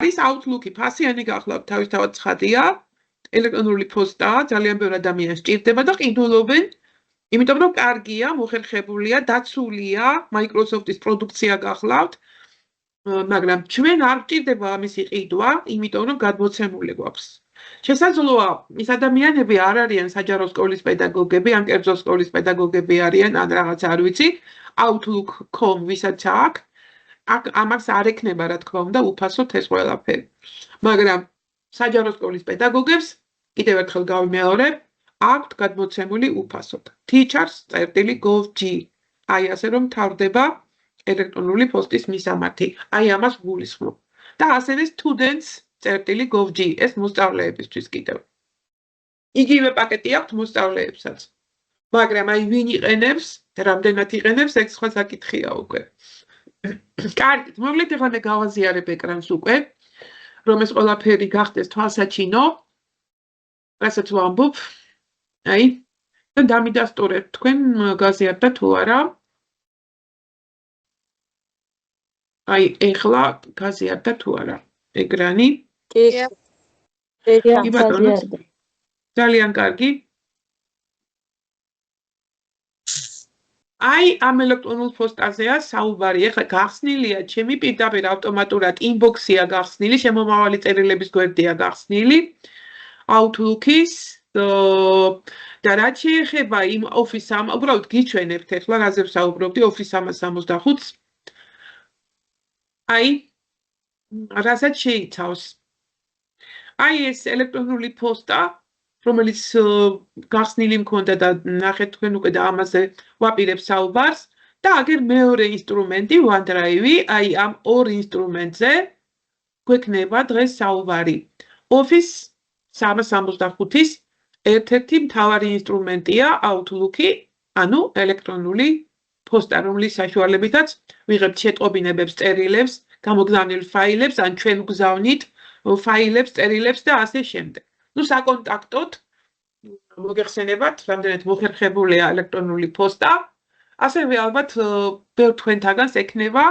არის Outlook-ი ფასიანი გახლავთ თავისთავად ცხადია, ელექტრონული პოსტა, ძალიან ბევრი ადამიანი სჭირდება და ყიდულობენ, იმიტომ რომ კარგია, მოხერხებულია, დაცულია, Microsoft-ის პროდუქცია გახლავთ, მაგრამ ჩვენ არ გვჭირდება ამისი ყიდვა, იმიტომ რომ გადმოცემული გვაქვს. შესაძლოა ის ადამიანები არ არიან საჯარო სკოლის პედაგოგები, ან კერძო სკოლის პედაგოგები არიან, ან რაღაც არ ვიცი, Outlook.com ვისაც აქვს, ამას არ ექნება რა თქმა უნდა უფასოდ ეს ყველაფერი. მაგრამ საჯარო სკოლის პედაგოგებს კიდევ ერთხელ გავიმეორებ, აქვთ გადმოცემული უფასოდ. teachers.gov.g აი ასე რომ მთავრდება ელექტრონული პოსტის მისამართი. აი ამას გულისხმობ. და ასევე students.gov.g ეს მოსწავლეებისთვის კიდევ. იგივე პაკეტი აქვს მოსწავლეებსაც. მაგრამ აი ვინ იყენებს, რამდენად იყენებს, ეგ სხვა საკითხია უკვე. კარგით, მოგლით ახლა მე გავაზიარებ ეკრანს უკვე, რომ ეს ყველაფერი გახდეს თვალსაჩინო. რასაც ვამბობ, აი, და დამიდასტურებთ თქვენ გაზიარდა თუ არა. აი, ეხლა გაზიარდა თუ არა ეკრანი. კი ბატონო. ძალიან კარგი. აი, ამ ელექტრონულ პოსტაზეა საუბარი. ეხლა გახსნილია ჩემი პირდაპირ ავტომატურად inbox-ია გახსნილი, შემომავალი წერილების გვერდია გახსნილი. Outlook-ის და რაც შეეხება იმ Office-ს, უბრალოდ გიჩვენებთ ეხლა რაზე ვსაუბრობდი Office 365-ს. აი, რასაც შეიცავს. აი ეს ელექტრონული პოსტა, რომელიც გახსნილი მქონდა და ნახეთ თქვენ უკვე და ამაზე ვაპირებ საუბარს და აგერ მეორე ინსტრუმენტი OneDrive-ი, აი ამ ორ ინსტრუმენტზე გვექნება დღეს საუბარი. Office 365-ის ერთ-ერთი მთავარი ინსტრუმენტია Outlook-ი, ანუ ელექტრონული პოსტა, რომლის საშუალებითაც ვიღებთ შეტყობინებებს, წერილებს, გამოგზავნილ ფაილებს, ან ჩვენ ვგზავნით ფაილებს, წერილებს და ასე შემდეგ. ნუ საკონტაქტოდ მოგეხსენებათ, რამდენად მოხერხებულია ელექტრონული პოსტა, ასევე ალბათ ბევრ თქვენთაგანს ექნება,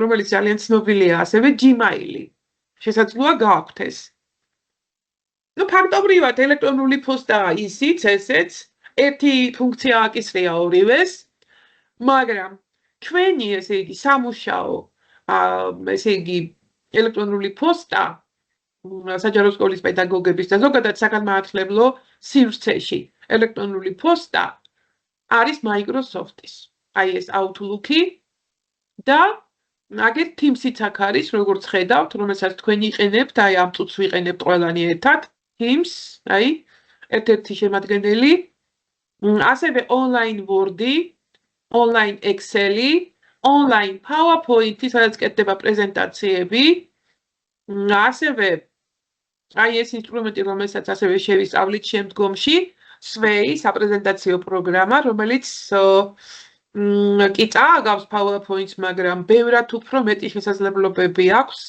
რომელიც ძალიან ცნობილია, ასევე Gmail-ი. შესაძლოა გააქვთ ეს. ნუ ფაქტობრივად ელექტრონული პოსტაა ისიც, ესეც, ერთი ფუნქცია აკისრია ორივეს, მაგრამ ჩვენი, ესე იგი, სამუშაო, ესე იგი, ელექტრონული პოსტა საჯარო სკოლის პედაგოგების და ზოგადად საგანმანათლებლო სივრცეში ელექტრონული პოსტა არის Microsoft-ის. აი ეს Outlook-ი და აგერ Teams-იც აქ არის, როგორც ხედავთ, რომელსაც თქვენ იყენებთ, აი ამ წუთს ვიყენებთ ყველანი ერთად, Teams, აი ერთ-ერთი შემადგენელი, ასევე online Word-ი, online Excel-ი, online PowerPoint-ი, სადაც კეთდება პრეზენტაციები, ასევე აი ეს ინსტრუმენტი, რომელსაც ასევე შევისწავლით შემდგომში, Sway, საპრეზენტაციო პროგრამა, რომელიც კი წააგავს PowerPoint-ს, მაგრამ ბევრად უფრო მეტი შესაძლებლობები აქვს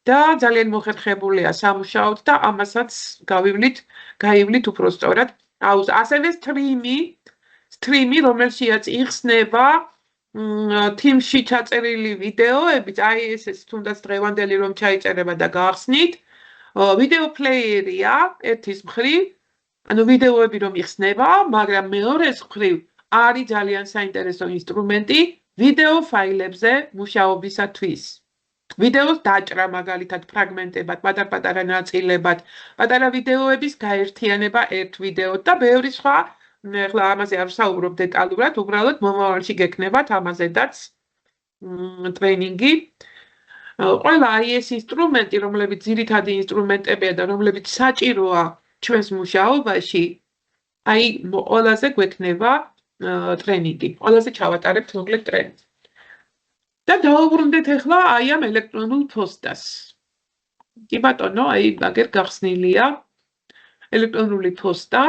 და ძალიან მოხერხებულია სამუშაოდ და ამასაც გაივლით უფრო სწორად. ასევე Stream-ი, რომელშიაც იხსნება Teams-ში ჩაწერილი ვიდეოები, აი ეს თუნდაც დღევანდელი რომ ჩაიწერება და გაახსნით. ვიდეო პლეიერია ერთის მხრივ, ანუ ვიდეოები რომ იხსნება, მაგრამ მეორეს მხრივ არის ძალიან საინტერესო ინსტრუმენტი ვიდეო ფაილებზე მუშაობისათვის. ვიდეოს დაჭრა მაგალითად ფრაგმენტებად, პატარ-პატარა ნაწილებად, პატარა ვიდეოების გაერთიანება ერთ ვიდეოდ და ბევრი სხვა, ახლა ამაზე არ ვსაუბრობ დეტალურად, უბრალოდ მომავალში გექნებათ ამაზედაც ტრეინინგი. ყველა აი ეს ინსტრუმენტი, რომლებიც ძირითადი ინსტრუმენტებია და რომლებიც საჭიროა ჩვენს მუშაობაში, აი ყველაზე გვექნება ტრეინინგი. ყველაზე ჩავატარებთ მოკლედ ტრეინინგს. და დავუბრუნდეთ ახლა აი ამ ელექტრონულ პოსტას. კი ბატონო, აი აგერ გახსნილია ელექტრონული პოსტა,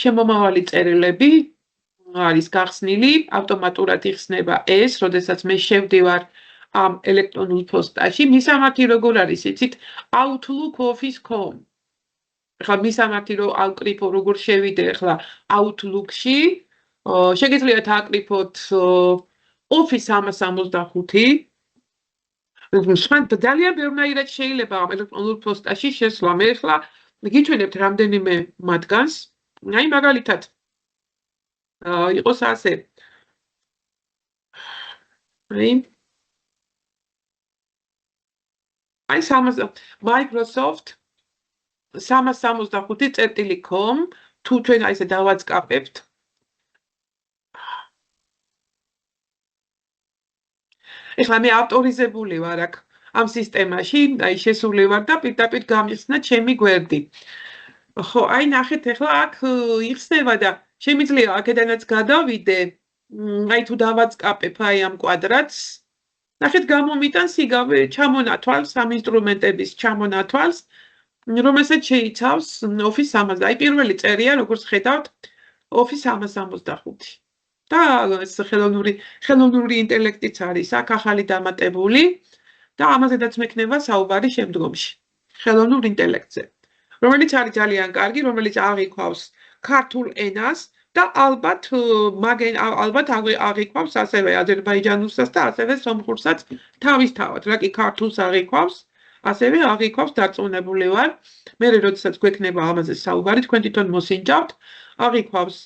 შემომავალი წერილები არის გახსნილი, ავტომატურად იხსნება ეს, როდესაც მე შევდივარ ამ ელექტრონულ პოსტაში, მისამართი როგორ არის, იცით, Outlook Office.com. ახლა მისამართი რომ ავკრიფო როგორ შევიდე ახლა Outlook-ში, შეგიძლიათ აკრიფოთ Office 365, სხვან ძალიან ბევრნაირად შეიძლება ამ ელექტრონულ პოსტაში შესვლა. მე ახლა გიჩვენებთ რამდენიმე მათგანს. აი მაგალითად იყოს ასე. აი Microsoft 365.com თუ ჩვენ აი ესე დავაწყაპებთ ეხლა მე ავტორიზებული ვარ აქ ამ სისტემაში, აი შესული ვარ და პირდაპირ გამიხსნა ჩემი გვერდი. ხო, აი ნახეთ ეხლა აქ იხსნება და შემიძლია აქედანაც გადავიდე. აი თუ დავაწყაპებ აი ამ კვადრატს, ნახეთ გამომიტანს იგავე ჩამონათვალს ამ ინსტრუმენტების ჩამონათვალს, რომელსაც შეიცავს Office 360. აი პირველი წერია, როგორც ხედავთ, Office 365. და ეს ხელოვნური ინტელექტიც არის აქ ახალი დამატებული და ამაზედაც მექნება საუბარი შემდგომში. ხელოვნურ ინტელექტზე, რომელიც არის ძალიან კარგი, რომელიც აღიქვავს ქართულ ენას და ალბათ აღიქვავს ასევე აზერბაიჯანულსაც და ასევე სომხურსაც თავისთავად, რა კი ქართულს აღიქვავს, ასევე აღიქვავს დარწმუნებული ვარ. მე როდესაც გვექნება ამაზე საუბარი, თქვენ თვითონ მოსინჯავთ, აღიქვავს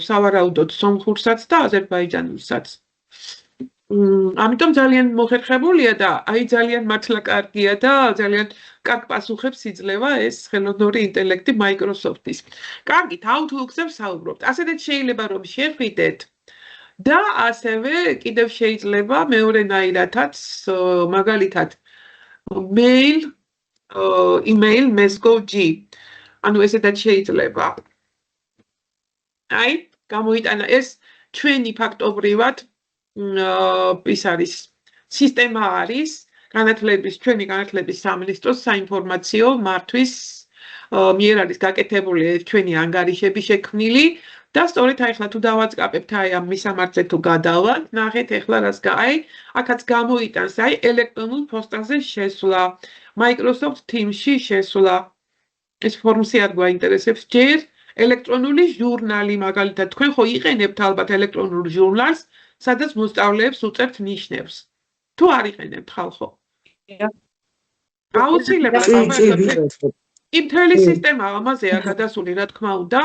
სავარაუდოდ სომხურსაც და აზერბაიჯანულსაც. ამიტომ ძალიან მოხერხებულია და აი ძალიან მართლა კარგია და ძალიან კარგ პასუხებს იძლევა ეს ხელოვნური ინტელექტი Microsoft-ის. კარგით, Outlook-ზე ვსაუბრობთ. ასეთაც შეიძლება რომ შეხვიდეთ და ასევე კიდევ შეიძლება მეორენაირადაც, მაგალითად email mesgo.g. ანუ ესეთაც შეიძლება. აი, გამოიტანა ეს ჩვენი ფაქტობრივად ის არის სისტემა არის ჩვენი განათლების სამინისტროს საინფორმაციო მართვის მიერ არის გაკეთებული ჩვენი ანგარიშები შექმნილი და სწორედ აი ახლა თუ დავაწყაპებთ აი ამ მისამართზე თუ გადავალთ, ნახეთ ახლა რას აი აქაც გამოიტანს აი ელექტრონულ პოსტაზე შესვლა, Microsoft Teams-ში შესვლა. ეს ფორმსი არ გვაინტერესებს ჯერ ელექტრონული ჟურნალი, მაგალითად, თქვენ ხო იყენებთ ალბათ ელექტრონულ ჟურნალს, სადაც მოსწავლეებს უწევთ ნიშნებს. თუ არ იყენებთ ხალხო? აუცილებლად იმ მთელი სისტემა ამაზეა გადასული, რა თქმა უნდა,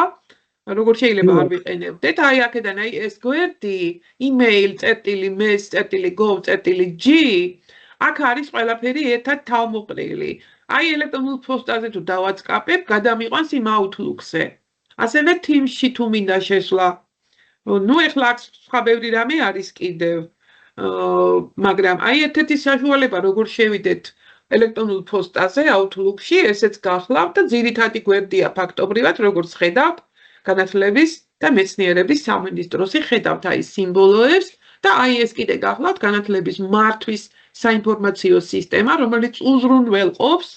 როგორ შეიძლება არ ვიყენებდეთ, აი აქედან აი ეს გვერდი email.mes.gov.g აქ არის ყველაფერი ერთად თავმოყრილი. აი ელექტრონულ პოსტაზე თუ დავაწყაპებ, გადამიყვანს იმ Outlook-ზე. ასევე Teams-ში თუ მინდა შესვლა. ნუ ეხლა აქ სხვა ბევრი რამე არის კიდევ. მაგრამ აი ერთ-ერთი საშუალება როგორ შევიდეთ ელექტრონულ პოსტაზე Outlook-ში, ესეც გახლავთ და ძირითადი გვერდია ფაქტობრივად, როგორც ხედავთ, განათლების და მეცნიერების სამინისტროსი ხედავთ აი სიმბოლოებს და აი ეს კიდე გახლავთ განათლების მართვის საინფორმაციო სისტემა, რომელიც უზრუნველყოფს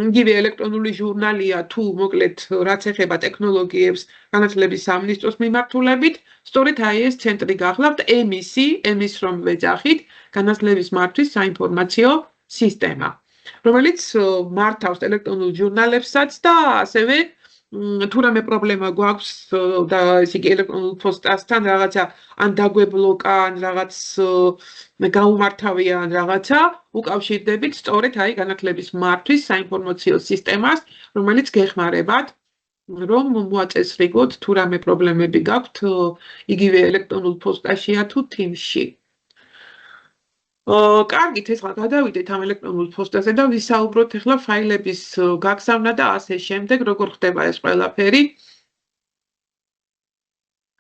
იგივე ელექტრონული ჟურნალია თუ მოკლედ რაც ეხება ტექნოლოგიებს განათლების სამინისტროს მიმართულებით, სწორედ აი ეს ცენტრი გახლავთ EMIS რომ ვეძახით, განათლების მართვის საინფორმაციო სისტემა, რომელიც მართავს ელექტრონულ ჟურნალებსაც და ასევე თუ რამე პრობლემა გვაქვს და ესე იგი ელექტრონულ პოსტასთან რაღაცა ან დაგვებლოკა ან რაღაც გაუმართავია ან რაღაცა უკავშირდებით სწორედ აი განათლების მართვის საინფორმაციო სისტემას, რომელიც გეხმარებათ რომ მოაწესრიგოთ თუ რამე პრობლემები გაქვთ იგივე ელექტრონულ პოსტაშია თუ Teams-ში. კარგით, ეხლა გადავიდეთ ამ ელექტრონულ პოსტაზე და ვისაუბროთ ეხლა ფაილების გაგზავნა და ასე შემდეგ, როგორ ხდება ეს ყველაფერი.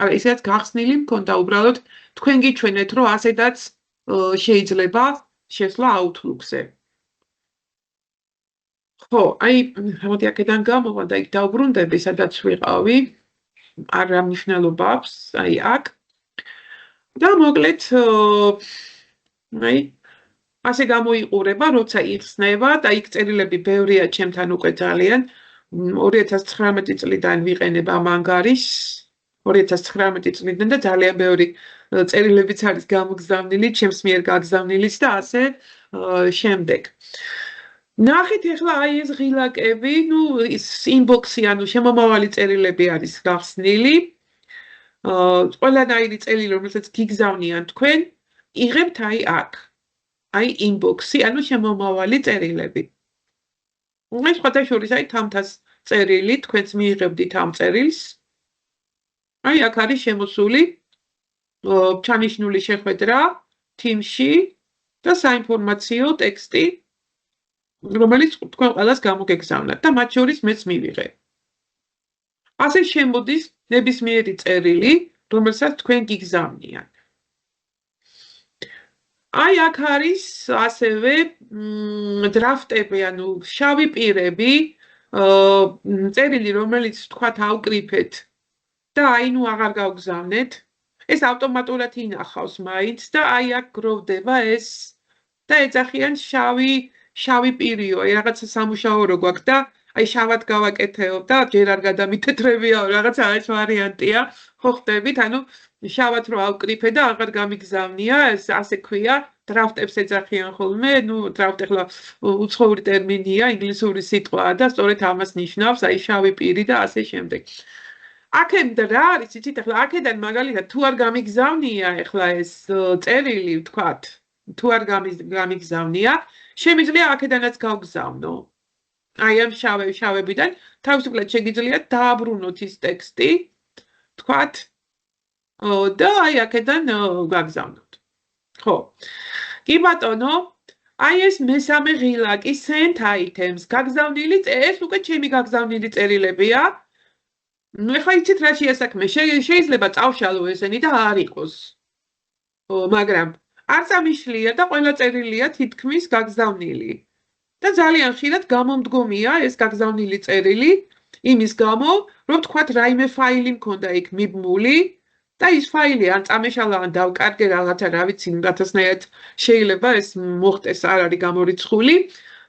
არა, ისედაც გახსნილი მქონდა უბრალოდ თქვენ გიჩვენეთ, რომ ასედაც შეიძლება შესვლა Outlook-ზე. ხო, აი, მოდი აქედან გამოვა და იქ დავბრუნდები, სადაც ვიყავი. არ მნიშვნელობა აქვს, აი აქ. და მოკლედ აი ასე გამოიყურება, როცა იხსნება და იქ წერილები ბევრია ჩემთან უკვე ძალიან 2019 წლიდან ვიყენებ ამ ანგარიშს 2019 წლიდან და ძალიან ბევრი წერილებიც არის გამოგზავნილი, ჩემს მიერ გაგზავნილიც და ასე შემდეგ. ნახეთ ახლა აი ეს ღილაკები, ნუ ის inbox-ი, ანუ შემომავალი წერილები არის გახსნილი. ყველანაირი წერილი, რომელსაც გიგზავნიან თქვენ, იღებთ აი აქ. აი inbox-ი, ანუ შემომავალი წერილები. ეს სხვადასხვა აი თამთას წერილი, თქვენც მიიღებდით ამ წერილს. აი აქ არის შემოსული ჩანიშნული შეხვედრა Teams-ში და საინფორმაციო ტექსტი, რომელიც თქვენ ყველას გამოგეგზავნათ და მათ შორის მეც მივიღე. ასე შემოდის ნებისმიერი წერილი, რომელსაც თქვენ გიგზავნიან. აი აქ არის ასევე დრაფტები, ანუ შავი პირები, წერილი, რომელიც თქვათ ავკრიფეთ და აი ნუ აღარ გავგზავნეთ. ეს ავტომატურად ინახავს მაინც და აი აქ გროვდება ეს და ეძახიან შავი პირიო, აი რაღაცა სამუშაო რო გვაქვს და აი შავად გავაკეთეო და ჯერ არ გადამითეთრებიაო, რაღაცა ეს ვარიანტია, ხო ხდებით, ანუ შავად რო ავკრიფე და აღარ გამიგზავნია, ეს ასე ქვია, დრაფტებს ეძახიან ხოლმე, ნუ დრაფტი ახლა უცხოური ტერმინია, ინგლისური სიტყვაა და სწორედ ამას ნიშნავს, აი შავი პირი და ასე შემდეგ. აქედან რა არის, იცით, ახლა აქედან მაგალითად თუ არ გამიგზავნია ახლა ეს წერილი, ვთქვათ, თუ არ გამიგზავნია, შემიძლია აქედანაც გავგზავნო. აი ამ შავებიდან თავისუფლად შეგიძლიათ დააბრუნოთ ის ტექსტი, ვთქვათ, და აი აქედან გაგზავნოთ. ხო. კი ბატონო, აი ეს მესამე ღილაკი sent items, გაგზავნილი ეს უკვე ჩემი გაგზავნილი წერილებია. ეხლა იცით რა შეასაქმე, შეიძლება წავშალო ესენი და არ იყოს. მაგრამ არ წამიშლია და ყველა წერილია თითქმის გაგზავნილი. და ძალიან ხშირად გამომდგომია ეს გაგზავნილი წერილი, იმის გამო, რომ თქვათ რაიმე ფაილი მქონდა იქ მიბმული და ის ფაილი ან წამეშალა ან დავკარგე რაღაცა, რა ვიცი, რაღაცნაირად შეიძლება ეს მოხდეს, არ არის გამორიცხული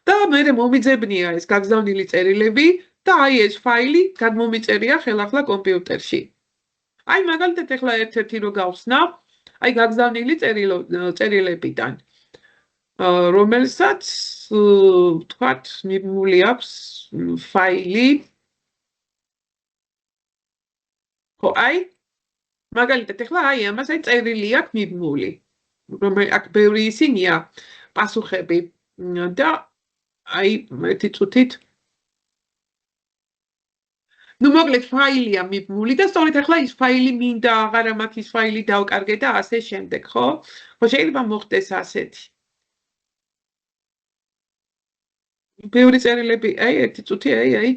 და მე მომიძებნია ეს გაგზავნილი წერილები და აი ეს ფაილი გადმომიწერია ხელახლა კომპიუტერში. აი მაგალითად ახლა ერთ-ერთი რო გავხსნა, აი გაგზავნილი წერილებიდან, რომელსაც ვთქვათ, მიბმული აქვს ფაილი. ხო, აი მაგალითად ახლა აი ამას აი წერილი აქვს მიბმული. რომელიც აქ ბევრი ისინია პასუხები და აი ერთი წუთით ნუ მოკლედ ფაილია მიბმული და სწორედ ახლა ის ფაილი მინდა აღარა მაქვს ის ფაილი დავკარგე და ასე შემდეგ, ხო? ხო შეიძლება მოხდეს ასეთი. ბევრი წერილები, აი ერთი წუთი, აი.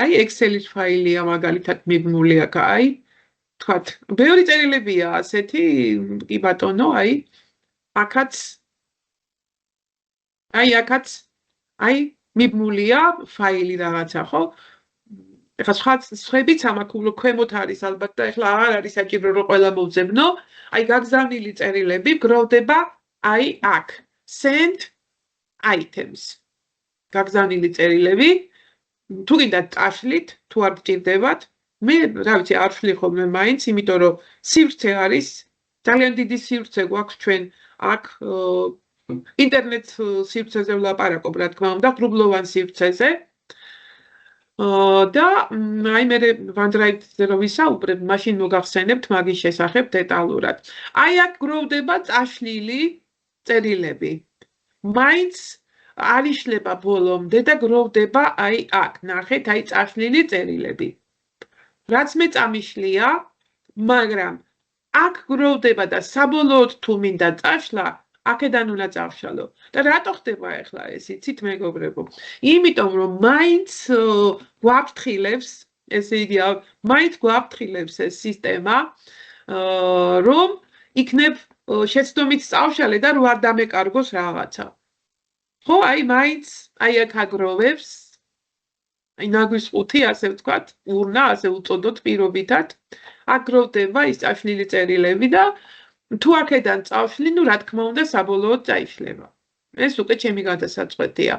აი Excel-ის ფაილია მაგალითად მიბმული აქ, აი თქვათ, ბევრი წერილებია ასეთი, კი ბატონო, აი აქაც მიბმულია ფაილი რაღაცა, ხო? ეხლა სხვებიც ამაქვს ქვემოთ არის ალბათ და ეხლა აღარ არის საჭირო რომ ყველა მოვძებნო, აი გაგზავნილი წერილები გროვდება აი აქ, sent items. გაგზავნილი წერილები, თუ გინდათ წაშლით, თუ არ გჭირდებათ, მე რა ვიცი, არ ვშლი ხოლმე მაინც, იმიტომ რომ სივრცე არის, ძალიან დიდი სივრცე გვაქვს ჩვენ აქ ინტერნეტ სივრცეზე ვლაპარაკობ, რა თქმა უნდა, ღრუბლოვან სივრცეზე. და აი მე OneDrive-ზე რო ვისაუბრებ, მაშინ მოგახსენებთ მაგის შესახებ დეტალურად. აი აქ გროვდება წაშლილი წერილები. მაინც არ იშლება ბოლომდე და გროვდება აი აქ, ნახეთ, აი წაშლილი წერილები. რაც მე წამიშლია, მაგრამ აქ გროვდება და საბოლოოდ თუ მინდა წაშლა, აქედან უნდა წავშალო. და რატო ხდება ახლა ეს, იცით მეგობრებო? იმიტომ რომ მაინც გვაფრთხილებს, ესე იგი, მაინც გვაფრთხილებს ეს სისტემა, რომ იქნებ შეცდომით წავშალე და რო არ დამეკარგოს რაღაცა. ხო, აი მაინც აი აქ აგროვებს, აი ნაგვის ყუთი, ასე ვთქვათ, ურნა, ასე უწოდოთ პირობითად, აგროვდება ის წაშლილი წერილები და თუ აქედან წავშლი, ნუ რა თქმა უნდა, საბოლოოდ წაიშლება. ეს უკვე ჩემი გადასაწყვეტია.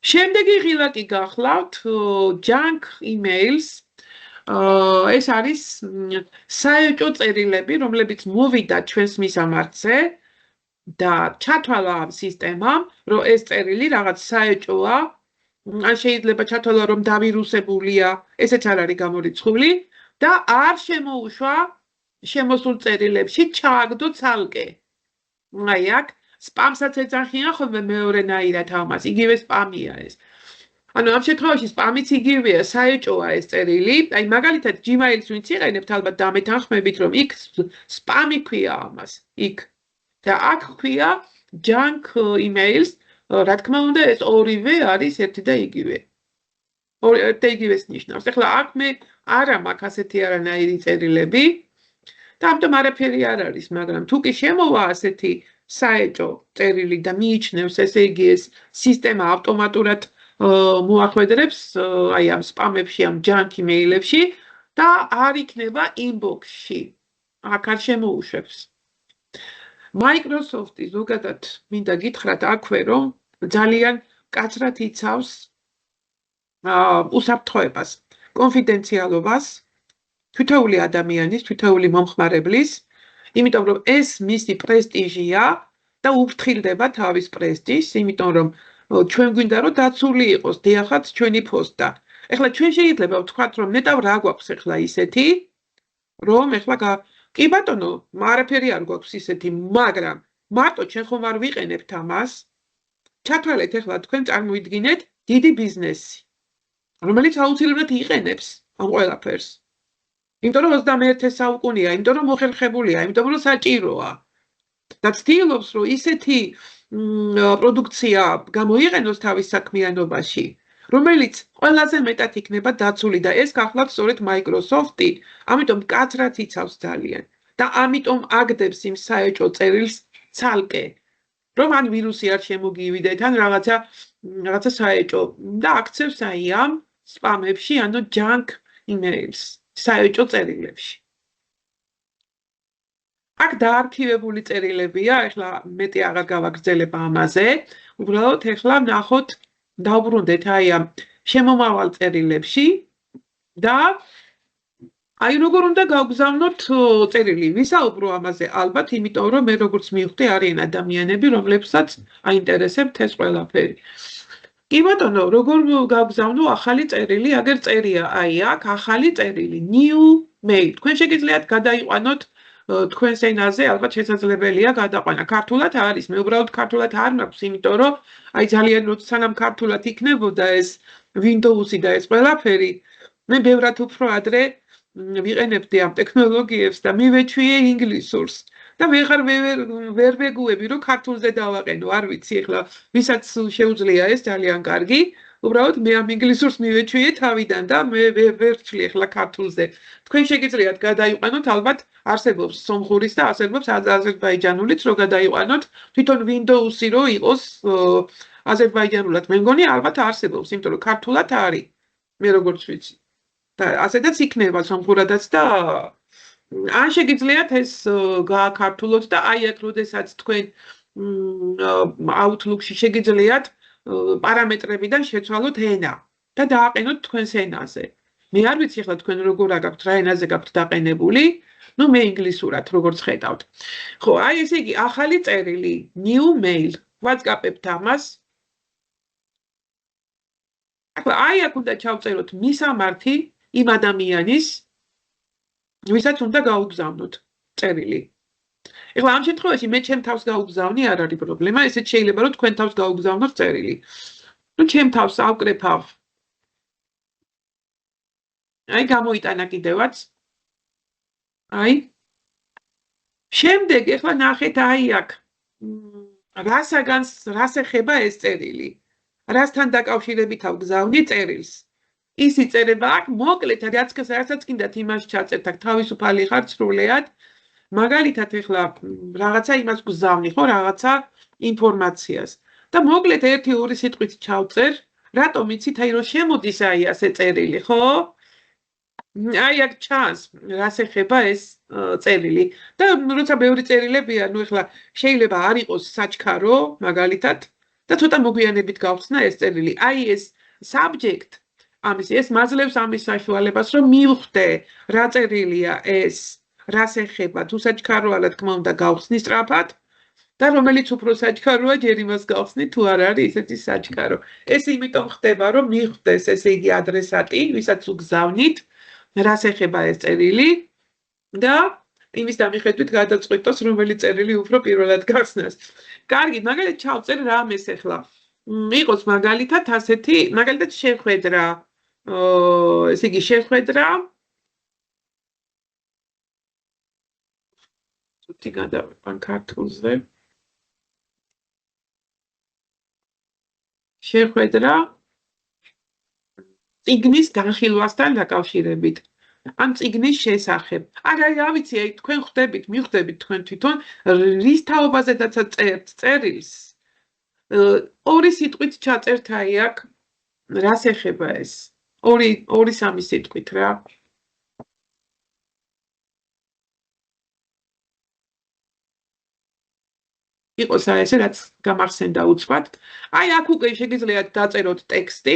შემდეგი ღილაკი გახლავთ junk emails. ეს არის საეჭვო წერილები, რომლებიც მოვიდა ჩვენს მისამართზე და ჩათვალა ამ სისტემამ, რომ ეს წერილი რაღაც საეჭვოა ან შეიძლება ჩათვალო რომ დავირუსებულია, ესეც არ არის გამორიცხული და არ შემოუშვა შემოსულ წერილებში ჩააგდო ცალკე. აი აქ სპამსაც ეძახიან ხოლმე მეორენაირად ამას, იგივე სპამია ეს. ანუ ამ შემთხვევაში სპამიც იგივეა, საეჭოა ეს წერილი. აი მაგალითად Gmail-ს ვინც იყენებთ, ალბათ დამეთანხმებით რომ იქ სპამი ქვია ამას. იქ. და აქ ქვია junk emails, რა თქმა უნდა ეს ორივე არის ერთი და იგივე. ერთ და იგივეს ნიშნავს. ეხლა აქ მე არა მაქვს ასეთი არანაირი წერილები და ამიტომ არაფერი არ არის, მაგრამ თუ კი შემოვა ასეთი საეჭო წერილი და მიიჩნევს, ესე იგი ეს სისტემა ავტომატურად მოახვედრებს აი ამ სპამებში, ამ junk email-ებში და არ იქნება inbox-ში. აქ არ შემოუშვებს. Microsoft-ი ზოგადად მინდა გითხრათ აქვე რომ ძალიან კაცრად იცავს უსაფრთხოებას, კონფიდენციალობას, თითოეული ადამიანის, თითოეული მომხმარებლის, იმიტომ რომ ეს მისი პრესტიჟია და უფრთხილდება თავის პრესტიჟს, იმიტომ რომ ჩვენ გვინდა რომ დაცული იყოს დიახაც ჩვენი პოსტა. ეხლა ჩვენ შეიძლება ვთქვათ რომ ნეტავ რა გვაქვს ეხლა ისეთი, რომ ეხლა კი ბატონო, არაფერი არ გვაქვს ისეთი, მაგრამ მარტო ჩვენ ხომ არ ვიყენებთ ამას. ჩათვალეთ ეხლა თქვენ წარმოვიდგინეთ დიდი ბიზნესი, რომელიც აუცილებლად იყენებს ამ ყველაფერს. იმიტომ რომ 21 საუკუნეა, იმიტომ რომ მოხერხებულია, იმიტომ რომ საჭიროა. და ცდილობს რომ ისეთი პროდუქცია გამოიყენოს თავის საქმიანობაში, რომელიც ყველაზე მეტად იქნება დაცული და ეს გახლავთ სწორედ Microsoft-ი, ამიტომ კაცრად იცავს ძალიან და ამიტომ აგდებს იმ საეჭო წერილს ცალკე, რომ ან ვირუსი არ შემოგივიდეთ, ან რაღაცა საეჭო და აქცევს აი ამ სპამებში, ანუ junk emails, საეჭო წერილებში. აქ დაარქივებული წერილებია, ეხლა მეტი აღარ გავაგრძელებ ამაზე, უბრალოდ ეხლა ნახოთ, დავბრუნდეთ აი ამ შემომავალ წერილებში და აი როგორ უნდა გავგზავნოთ წერილი. ვისაუბრო ამაზე ალბათ, იმიტომ რომ მე როგორც მივხვდი არიან ადამიანები, რომლებსაც აინტერესებთ ეს ყველაფერი. კი ბატონო, როგორ გავგზავნო ახალი წერილი, აგერ წერია აი აქ ახალი წერილი, new mail. თქვენ შეგიძლიათ გადაიყვანოთ თქვენს ენაზე, ალბათ შესაძლებელია გადაყვანა. ქართულად არის, მე უბრალოდ ქართულად არ მაქვს, იმიტომ რომ აი ძალიან სანამ ქართულად იქნებოდა ეს Windows-ი და ეს ყველაფერი, მე ბევრად უფრო ადრე ვიყენებდი ამ ტექნოლოგიებს და მივეჩვიე ინგლისურს. და მე ხარ ვერ ვეგუები რომ ქართულზე დავაყენო, არ ვიცი ეხლა ვისაც შეუძლია ეს ძალიან კარგი. უბრალოდ მე ამ ინგლისურს მივეჩვიე თავიდან და მე ვერ ვჩლი ეხლა ქართულზე. თქვენ შეგიძლიათ გადაიყვანოთ, ალბათ არსებობს სომხურის და არსებობს აზერბაიჯანულიც, რომ გადაიყვანოთ თვითონ Windows-ი რო იყოს აზერბაიჯანულად. მე მგონი ალბათ არსებობს, იმიტომ რომ ქართულად არის. მე როგორც ვიცი. და ასეთაც იქნება სომხურადაც და ან შეგიძლიათ ეს გააქართულოთ და აი აქ როდესაც თქვენ Outlook-ში შეგიძლიათ პარამეტრებიდან შეცვალოთ ენა და დააყენოთ თქვენს ენაზე. მე არ ვიცი ახლა თქვენ როგორ აგაქვთ, რა ენაზე გაქვთ დაყენებული, ნუ მე ინგლისურად როგორც ხედავთ. ხო, აი ესე იგი ახალი წერილი, new mail. ვაძგაპებთ ამას. ახლა აი აქ უნდა ჩავწეროთ მისამართი იმ ადამიანის, ვისაც უნდა გავუგზავნოთ წერილი. ეხლა ამ შემთხვევაში მე ჩემ თავს გავუგზავნი, არ არის პრობლემა, ესეც შეიძლება რომ თქვენ თავს გავუგზავნოთ წერილი. ნუ ჩემ თავს ავკრეფავ. აი გამოიტანა კიდევაც. აი. შემდეგ ეხლა ნახეთ აი აქ. რას ეხება ეს წერილი? რასთან დაკავშირებით ავგზავნი წერილს? ის იწერება აქ მოკლედ რასაც კიდათ იმას ჩაწერთ აქ თავისუფალი ხარ სრულიად. მაგალითად ეხლა რაღაცა იმას გზავნი ხო, რაღაცა ინფორმაციას. და მოკლედ 1-2 სიტყვით ჩავწერ, რატომ იცით აი რომ შემოდის აი ასე წერილი, ხო? აი აქ ჩანს რას ეხება ეს წერილი. და როცა ბევრი წერილებია, ნუ ეხლა შეიძლება არ იყოს საჩქარო, მაგალითად, და ცოტა მოგვიანებით გავხსნა ეს წერილი. აი ეს subject ამის ეს მაძლევს ამის საშუალებას, რომ მივხვდე რა წერილია ეს, რას ეხება, თუ საჩქაროა, რა თქმა უნდა, გავხსნი სწრაფად და რომელიც უფრო საჩქაროა, ჯერ იმას გავხსნით, თუ არ არის ისეთი საჩქარო. ეს იმიტომ ხდება, რომ მიხვდეს ესე იგი ადრესატი, ვისაც უგზავნით, რას ეხება ეს წერილი და იმის დამიხედვით გადაწყვიტოს, რომელი წერილი უფრო პირველად გახსნას. კარგი, მაგალითად ჩავწერ რამეს ახლა. იყოს მაგალითად ასეთი, მაგალითად შეხვედრა. ესე იგი შეხვედრა თი გადავიყან ქართულზე. შეხვედრა წიგნის განხილვასთან დაკავშირებით. ან წიგნის შესახებ. არა, რა ვიცი, აი თქვენ მიხვდებით თქვენ თვითონ რის თაობაზედაც წერთ წერილს. ორი სიტყვით ჩაწერთ აი აქ რას ეხება ეს? ორი სამი სიტყვით რა. იყოს აი ესე რაც გამახსენდა უცბად. აი აქ უკვე შეგიძლიათ დაწეროთ ტექსტი.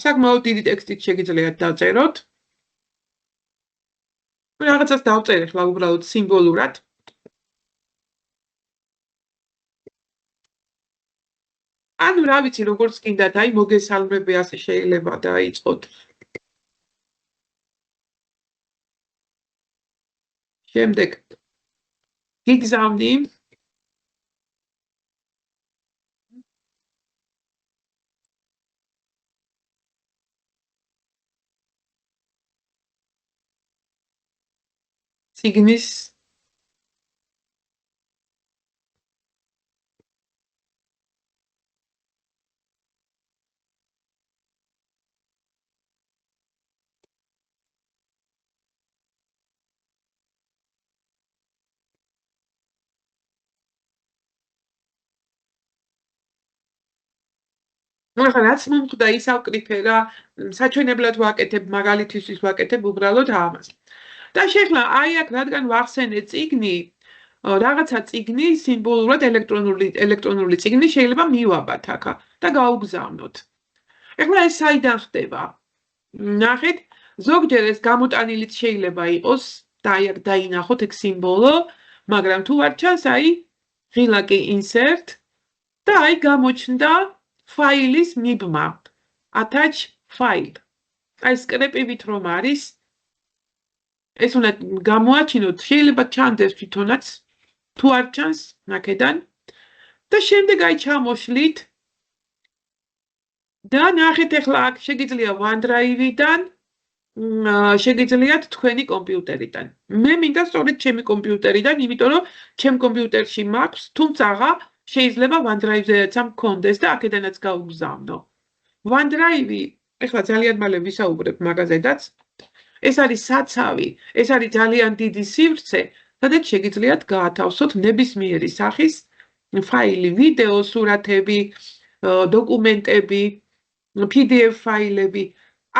საკმაოდ დიდი ტექსტით შეგიძლიათ დაწეროთ. რაღაცას დავწერ ახლა უბრალოდ სიმბოლურად. ანუ რა ვიცი, როგორც გინდათ, აი მოგესალმები ასე შეიძლება დაიწყოთ. შემდეგ გიგზავნი წიგნის ახლა რაც მომხდა ის ავკრიფე რა, საჩვენებლად ვაკეთებ, მაგალითისთვის ვაკეთებ უბრალოდ ამას. და შეხლა აი აქ რადგან ვახსენე წიგნი, რაღაცა წიგნი სიმბოლურად ელექტრონული წიგნი შეიძლება მივაბათ აქა და გავუგზავნოთ. ახლა ეს საიდან ხდება? ნახეთ, ზოგჯერ ეს გამოტანილიც შეიძლება იყოს და აი აქ დაინახოთ ეგ სიმბოლო, მაგრამ თუ არ ჩანს, აი ღილაკი insert და აი გამოჩნდა ფაილის მიბმა. attach file. აი სკრეპივით რომ არის ეს უნდა გამოაჩინოთ, შეიძლება ჩანდეს თვითონაც, თუ არ ჩანს, ნახედან. და შემდეგ აი ჩამოშლით და ნახეთ ახლა აქ შეგიძლია OneDrive-დან, შეგიძლიათ თქვენი კომპიუტერიდან. მე მინდა სწორედ ჩემი კომპიუტერიდან, იმიტომ რომ ჩემ კომპიუტერში მაქვს, თუმცა შეიძლება OneDrive-ზეც მქონდეს და აქედანაც გავუგზავნო. OneDrive, ახლა ძალიან მალე ვისაუბრებ მაგაზედაც. ეს არის საცავი, ეს არის ძალიან დიდი სივრცე, სადაც შეგიძლიათ გაათავსოთ ნებისმიერი სახის ფაილი, ვიდეო, სურათები, დოკუმენტები, PDF ფაილები.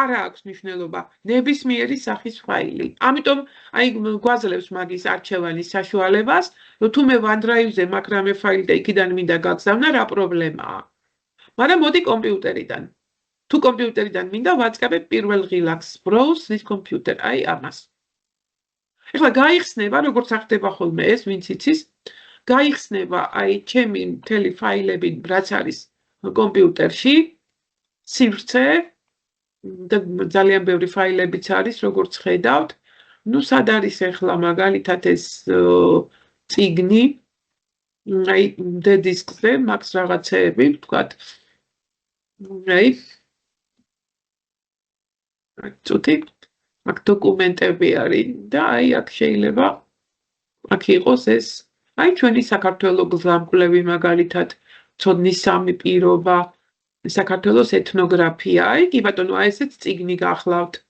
არა აქვს მნიშვნელობა, ნებისმიერი სახის ფაილი. ამიტომ აი გვაძლევს მაგის არჩევანის საშუალებას, რომ თუ მე OneDrive-ზე მაქვს რამე ფაილი და იქიდან მინდა გაგზავნა, რა პრობლემაა. მაგრამ მოდი კომპიუტერიდან. თუ კომპიუტერიდან მინდა ვაწყებებ პირველ ღილაკს browse this computer, აი ამას. ახლა გაიხსნება, როგორც ახდება ხოლმე ეს, ვინც იცის, გაიხსნება აი ჩემი მთელი ფაილები, რაც არის კომპიუტერში, სივრცე და ძალიან ბევრი ფაილებიც არის, როგორც ხედავთ. ნუ სად არის ახლა მაგალითად ეს წიგნი, აი დისკზე მაქვს რაღაცეები, ვთქვათ. აი წუთი აქ დოკუმენტები არის და აი აქ შეიძლება აქ იყოს ეს აი ჩვენი საქართველოს გზამკვლევი მაგალითად ცოდნის სამი პირობა საქართველოს ეთნოგრაფია აი კი ბატონო აი ესეც წიგნი გახლავთ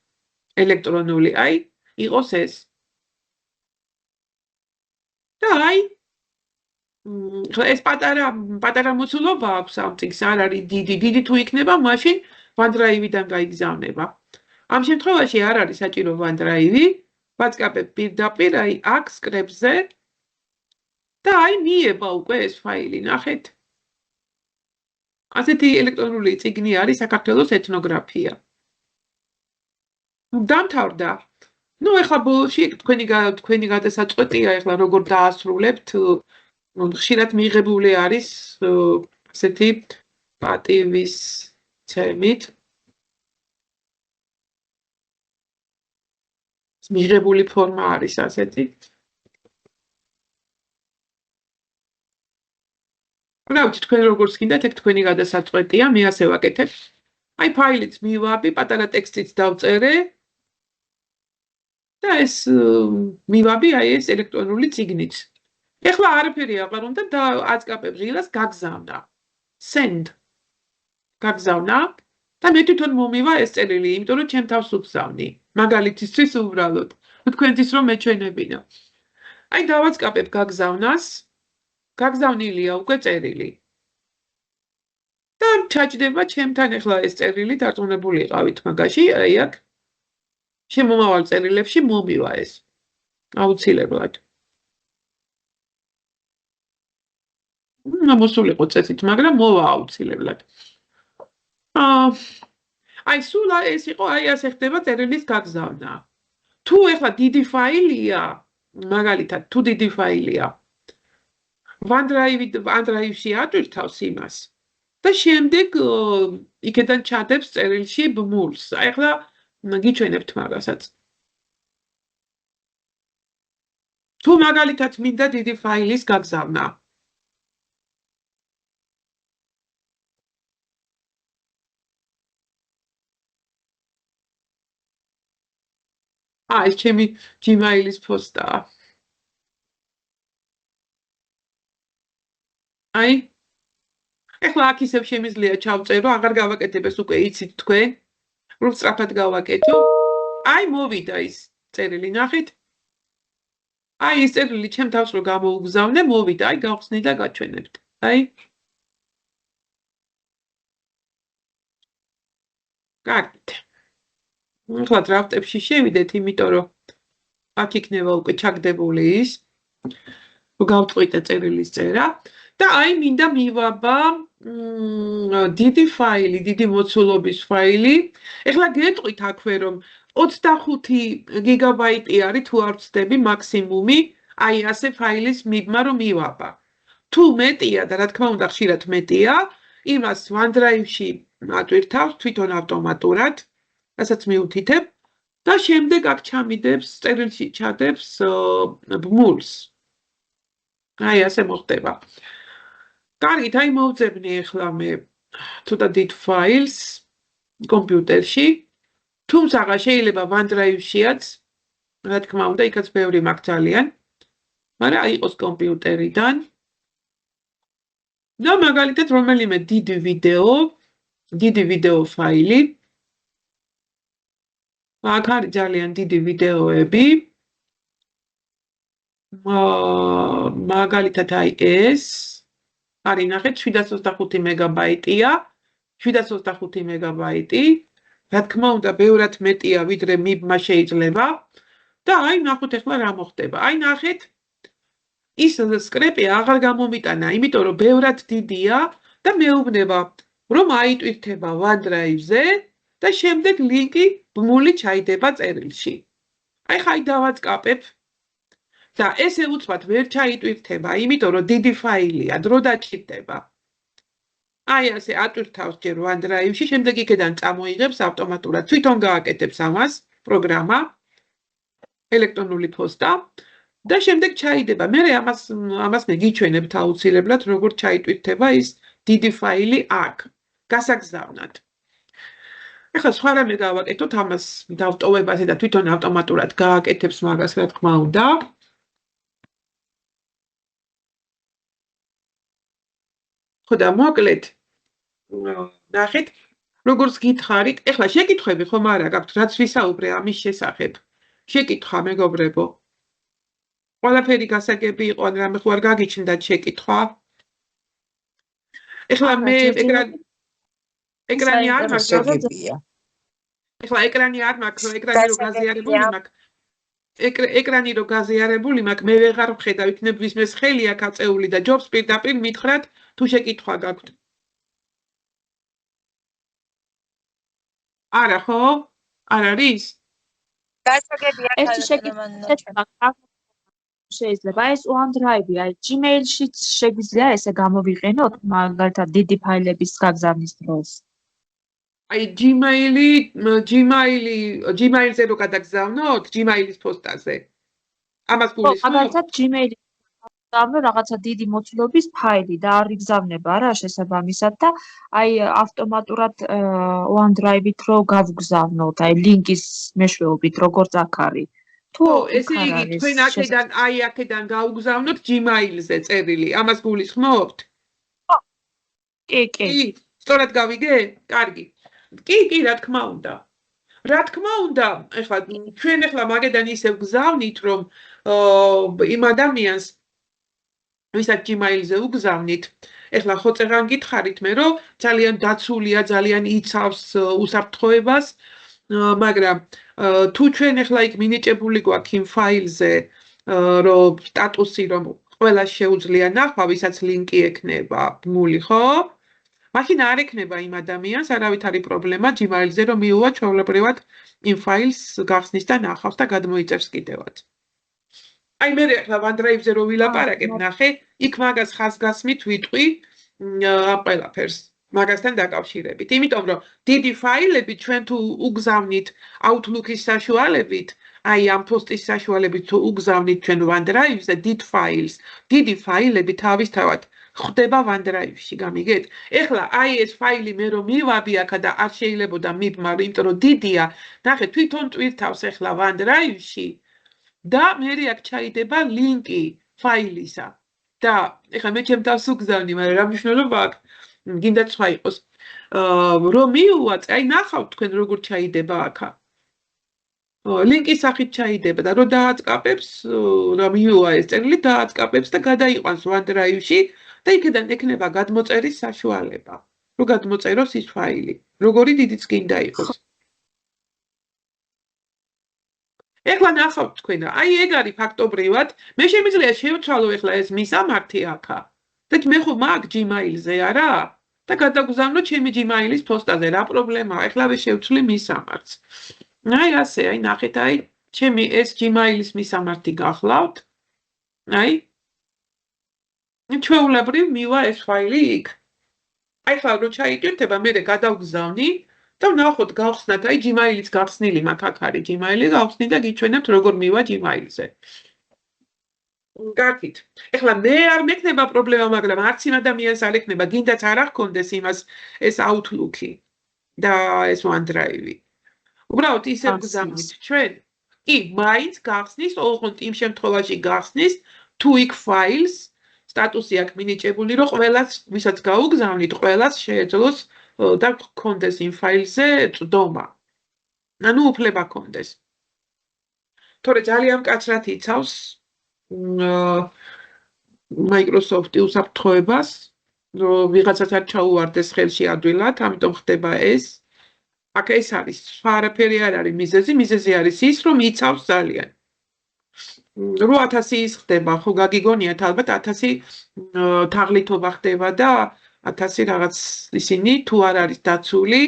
ელექტრონული აი იყოს ეს და აი ეს პატარა მოცულობა აქვს ამ წიგნს არ არის დიდი თუ იქნება მაშინ OneDrive-დან გაიგზავნება ამ შემთხვევაში არ არის საჭირო OneDrive, ვაწყაბებ პირდაპირ აი აქ სკრეპზე და აი მიება უკვე ეს ფაილი, ნახეთ. ასეთი ელექტრონული წიგნი არის საქართველოს ეთნოგრაფია. დამთავრდა. ნუ ეხლა ბოლოში თქვენი გადასაწყვეტია ეხლა როგორ დაასრულებთ ხშირად მიღებული არის ასეთი პატივისცემით მიღებული ფორმა არის ასეთი. რა ვიცი, თქვენ როგორც გინდათ, ეგ თქვენი გადასაწყვეტია, მე ასე ვაკეთებ. აი ფაილიც მივაბი, პატარა ტექსტიც დავწერე და ეს მივაბი აი ეს ელექტრონული წიგნით. ეხლა არაფერი აღარ უნდა და აწკაპებ ღილას გაგზავნა. Send. გაგზავნა და მე თვითონ მომივა ეს წერილი, იმიტომ რომ ჩემ თავს უგზავნი. მაგალითისთვის უბრალოდ თქვენთვის რომ მეჩვენებინა. აი დავაწყაპებ გაგზავნას. გაგზავნილია უკვე წერილი. და ჩაჯდება ჩემთან ეხლა ეს წერილი დარწმუნებული იყავით მაგაში, აი აქ შემომავალ წერილებში მომივა ეს. აუცილებლად. მოსულიყო წესით, მაგრამ მოვა აუცილებლად. აი სულ ეს იყო, აი ასე ხდება წერილის გაგზავნა. თუ ეხლა დიდი ფაილია, მაგალითად, თუ დიდი ფაილია, OneDrive-ში ატვირთავს იმას და შემდეგ იქიდან ჩადებს წერილში ბმულს. აი ეხლა გიჩვენებთ მაგასაც. თუ მაგალითად მინდა დიდი ფაილის გაგზავნა. ეს ჩემი Gmail-ის პოსტაა. აი ეხლა აქ ისევ შემიძლია ჩავწერო, აღარ გავაკეთებ ეს უკვე იცით თქვენ, რომ სწრაფად გავაკეთო. აი მოვიდა ის წერილი, ნახეთ. აი ეს წერილი ჩემ თავს რო გამოუგზავნე, მოვიდა, აი გავხსნი და გაჩვენებთ. აი კარგით. ეხლა დრაფტებში შევიდეთ, იმიტომ რომ აქ იქნება უკვე ჩაგდებული ის. გავწყვიტე წერილის წერა და აი მინდა მივაბა დიდი ფაილი, დიდი მოცულობის ფაილი. ეხლა გეტყვით აქვე რომ 25 გიგაბაიტი არის თუ არ ვცდები მაქსიმუმი, აი ასე ფაილის მიბმა რომ მივაბა. თუ მეტია და რა თქმა უნდა ხშირად მეტია, იმას OneDrive-ში ატვირთავს თვითონ ავტომატურად, რასაც მიუთითებ და შემდეგ აქ ჩამიდებს წერილში ჩადებს ბმულს. აი ასე მოხდება. კარგით, აი მოვძებნი ახლა მე ცოტა დიდ ფაილს კომპიუტერში. თუმცა შეიძლება OneDrive-შიაც, რა თქმა უნდა, იქაც ბევრი მაქვს ძალიან. მაგრამ აი იყოს კომპიუტერიდან. და მაგალითად რომელიმე დიდი ვიდეო ფაილი. აქ არის ძალიან დიდი ვიდეოები. მაგალითად აი ეს არის ნახეთ 725 მეგაბაიტია, 725 მეგაბაიტი. რა თქმა უნდა, ბევრად მეტია, ვიდრე მიბმა შეიძლება. და აი ნახოთ ახლა რა მოხდება. აი ნახეთ ის სკრეპი აღარ გამომიტანა, იმიტომ რომ ბევრად დიდია და მეუბნება რომ აიტვირთება OneDrive-ზე და შემდეგ ლინკი ბმული ჩაიდება წერილში. აი ხაი დავაწყაპებ და ესე უცბად ვერ ჩაიტვირთება, იმიტომ რომ დიდი ფაილია, დრო დაჭირდება. აი ასე ატვირთავს ჯერ OneDrive-ში, შემდეგ იქიდან წამოიღებს ავტომატურად. თვითონ გააკეთებს ამას პროგრამა, ელექტრონული პოსტა და შემდეგ ჩაიდება. მე ამას მე გიჩვენებთ აუცილებლად, როგორ ჩაიტვირთება ის დიდი ფაილი აქ, გასაგზავნად. ეხლა სხვა რამე გავაკეთოთ, ამას დავტოვებაზე და თვითონ ავტომატურად გააკეთებს მაგას, რა თქმა უნდა. ხო და მოკლედ ნახეთ, როგორც გითხარით, ეხლა შეკითხვები ხომ არა გაქვთ, რაც ვისაუბრე ამის შესახებ. შეკითხვა მეგობრებო. ყველაფერი გასაგები იყო, ან რამე ხო არ გაგიჩნდათ შეკითხვა? ეხლა მე ეკრანი არ მაქვს. ეხლა ეკრანი არ მაქვს, ეკრანი რო გაზიარებული მაქვს. ეკრანი რო გაზიარებული მაქვს, მე ვეღარ ვხედავ, იქნებ ვისმეს ხელი აქ აწეული და ჯობს პირდაპირ მითხრათ თუ შეკითხვა გაქვთ. არა ხო? არ არის? გასაგებია. შეიძლება ეს OneDrive-ი, აი Gmail-შიც შეგვიძლია ესე გამოვიყენოთ, მაგალითად დიდი ფაილების გაგზავნის დროს. აი Gmail-ზე რო გადაგზავნოთ, Gmail-ის პოსტაზე. ამას ხო, გულისხმობ? მაგალითად Gmail-ი გამოვიყენოთ რაღაცა დიდი მოცულობის ფაილი და არ იგზავნება რა შესაბამისად და აი ავტომატურად OneDrive-ით რო გავგზავნოთ, აი ლინკის მეშვეობით როგორც აქ არის. თუ ხო, იქ ესე არ იგი არის თქვენ აქედან გაუგზავნოთ Gmail-ზე წერილი. ამას გულისხმობთ? კი. კი, სწორად გავიგე? კარგი. კი, რა თქმა უნდა. რა თქმა უნდა, ეხლა ჩვენ მაგედან ისევ გზავნით, რომ იმ ადამიანს ვისაც Gmail-ზე უგზავნით, ეხლა ხო წერან გითხარით მე, რომ ძალიან დაცულია, ძალიან იცავს უსაფრთხოებას, მაგრამ თუ ჩვენ ეხლა იქ მინიჭებული გვაქვს იმ ფაილზე, რომ სტატუსი რომ ყველას შეუძლია ნახვა, ვისაც ლინკი ექნება ბმული, ხო? მაშინ არ ექნება იმ ადამიანს არავითარი პრობლემა Gmail-ზე რომ მიუვა ჩვეულებრივად იმ ფაილს გახსნის და ნახავს და გადმოიწევს კიდევაც. აი მე ახლა OneDrive-ზე რო ვილაპარაკებ, ნახე, იქ მაგას ხაზგასმით ვიტყვი ყველაფერს მაგასთან დაკავშირებით. იმიტომ რომ დიდი ფაილები ჩვენ თუ უგზავნით Outlook-ის საშუალებით, აი ამ პოსტის საშუალებით თუ უგზავნით ჩვენ OneDrive-ზე დიდ ფაილს, დიდი ფაილები თავისთავად ხდება OneDrive-ში, გამიგეთ? ეხლა აი ეს ფაილი მე რომ მივაბი აქა და არ შეიძლებოდა მიბმარო, იმიტომ რომ დიდია, ნახე, თვითონ ტვირთავს ეხლა OneDrive-ში და მე აქ ჩაიდება ლინკი ფაილისა. და ეხლა მე ჩემ თავს უგზავნი, მაგრამ რა მნიშვნელობა აქვს? გინდა სხვა იყოს. რომ მიუვაც, აი ნახავთ თქვენ როგორ ჩაიდება აქა. ლინკის სახით ჩაიდება და რომ დააწყაპებს, რომ მიუვა ეს წერილი დააწყაპებს და გადაიყვანს OneDrive-ში და იქიდან ექნება გადმოწერის საშუალება. რომ გადმოწეროს ის ფაილი. როგორი დიდიც გინდა იყოს. ეხლა ნახავთ თქვენ, აი ეგ არის ფაქტობრივად, მე შემიძლია შევცვალო ეხლა ეს მისამართი აქა. და მე ხო მაგ Gmail-ზე არა? და გადაგზავნო ჩემი Gmail-ის პოსტაზე, რა პრობლემაა? ეხლავე შევცვლი მისამართს. აი ასე, აი ნახეთ, აი ჩემი ეს Gmail-ის მისამართი გახლავთ. აი ჩვეულებრივ მივა ეს ფაილი იქ. აი ხლა რო ჩაიტვირთება, მე გადავგზავნი და ვნახოთ გავხსნათ, აი Gmail-იც გახსნილი მაქვს, აქ არის Gmail-ი, გავხსნი და გიჩვენებთ როგორ მივა Gmail-ზე. გაკით. ეხლა მე არ მექნება პრობლემა, მაგრამ არც იმ ადამიანს არ ექნება, გინდაც არ ახონდეს იმას ეს Outlook-ი და ეს OneDrive-ი. უბრალოდ ისე გზავნით ჩვენ. კი, მაინც გახსნის, ოღონდ იმ შემთხვევაში გახსნის, თუ იქ ფაილს სტატუსი აქვს მინიჭებული, რომ ყველას, ვისაც გაუგზავნით, ყველას შეეძლოს და გქონდეს იმ ფაილზე წვდომა. ანუ უფლება გქონდეს. თორე ძალიან მკაცრად იცავს Microsoft-ი უსაფრთხოებას, რომ ვიღაცას არ ჩაუვარდეს ხელში ადვილად, ამიტომ ხდება ეს. აქ ეს არის, არაფერი არ არის მიზეზი, მიზეზი არის ის, რომ იცავს ძალიან. 8000 ის ხდება, ხო გაგიგონიათ ალბათ 1000 თაღლითობა ხდება და 1000 რაღაც ისინი თუ არ არის დაცული,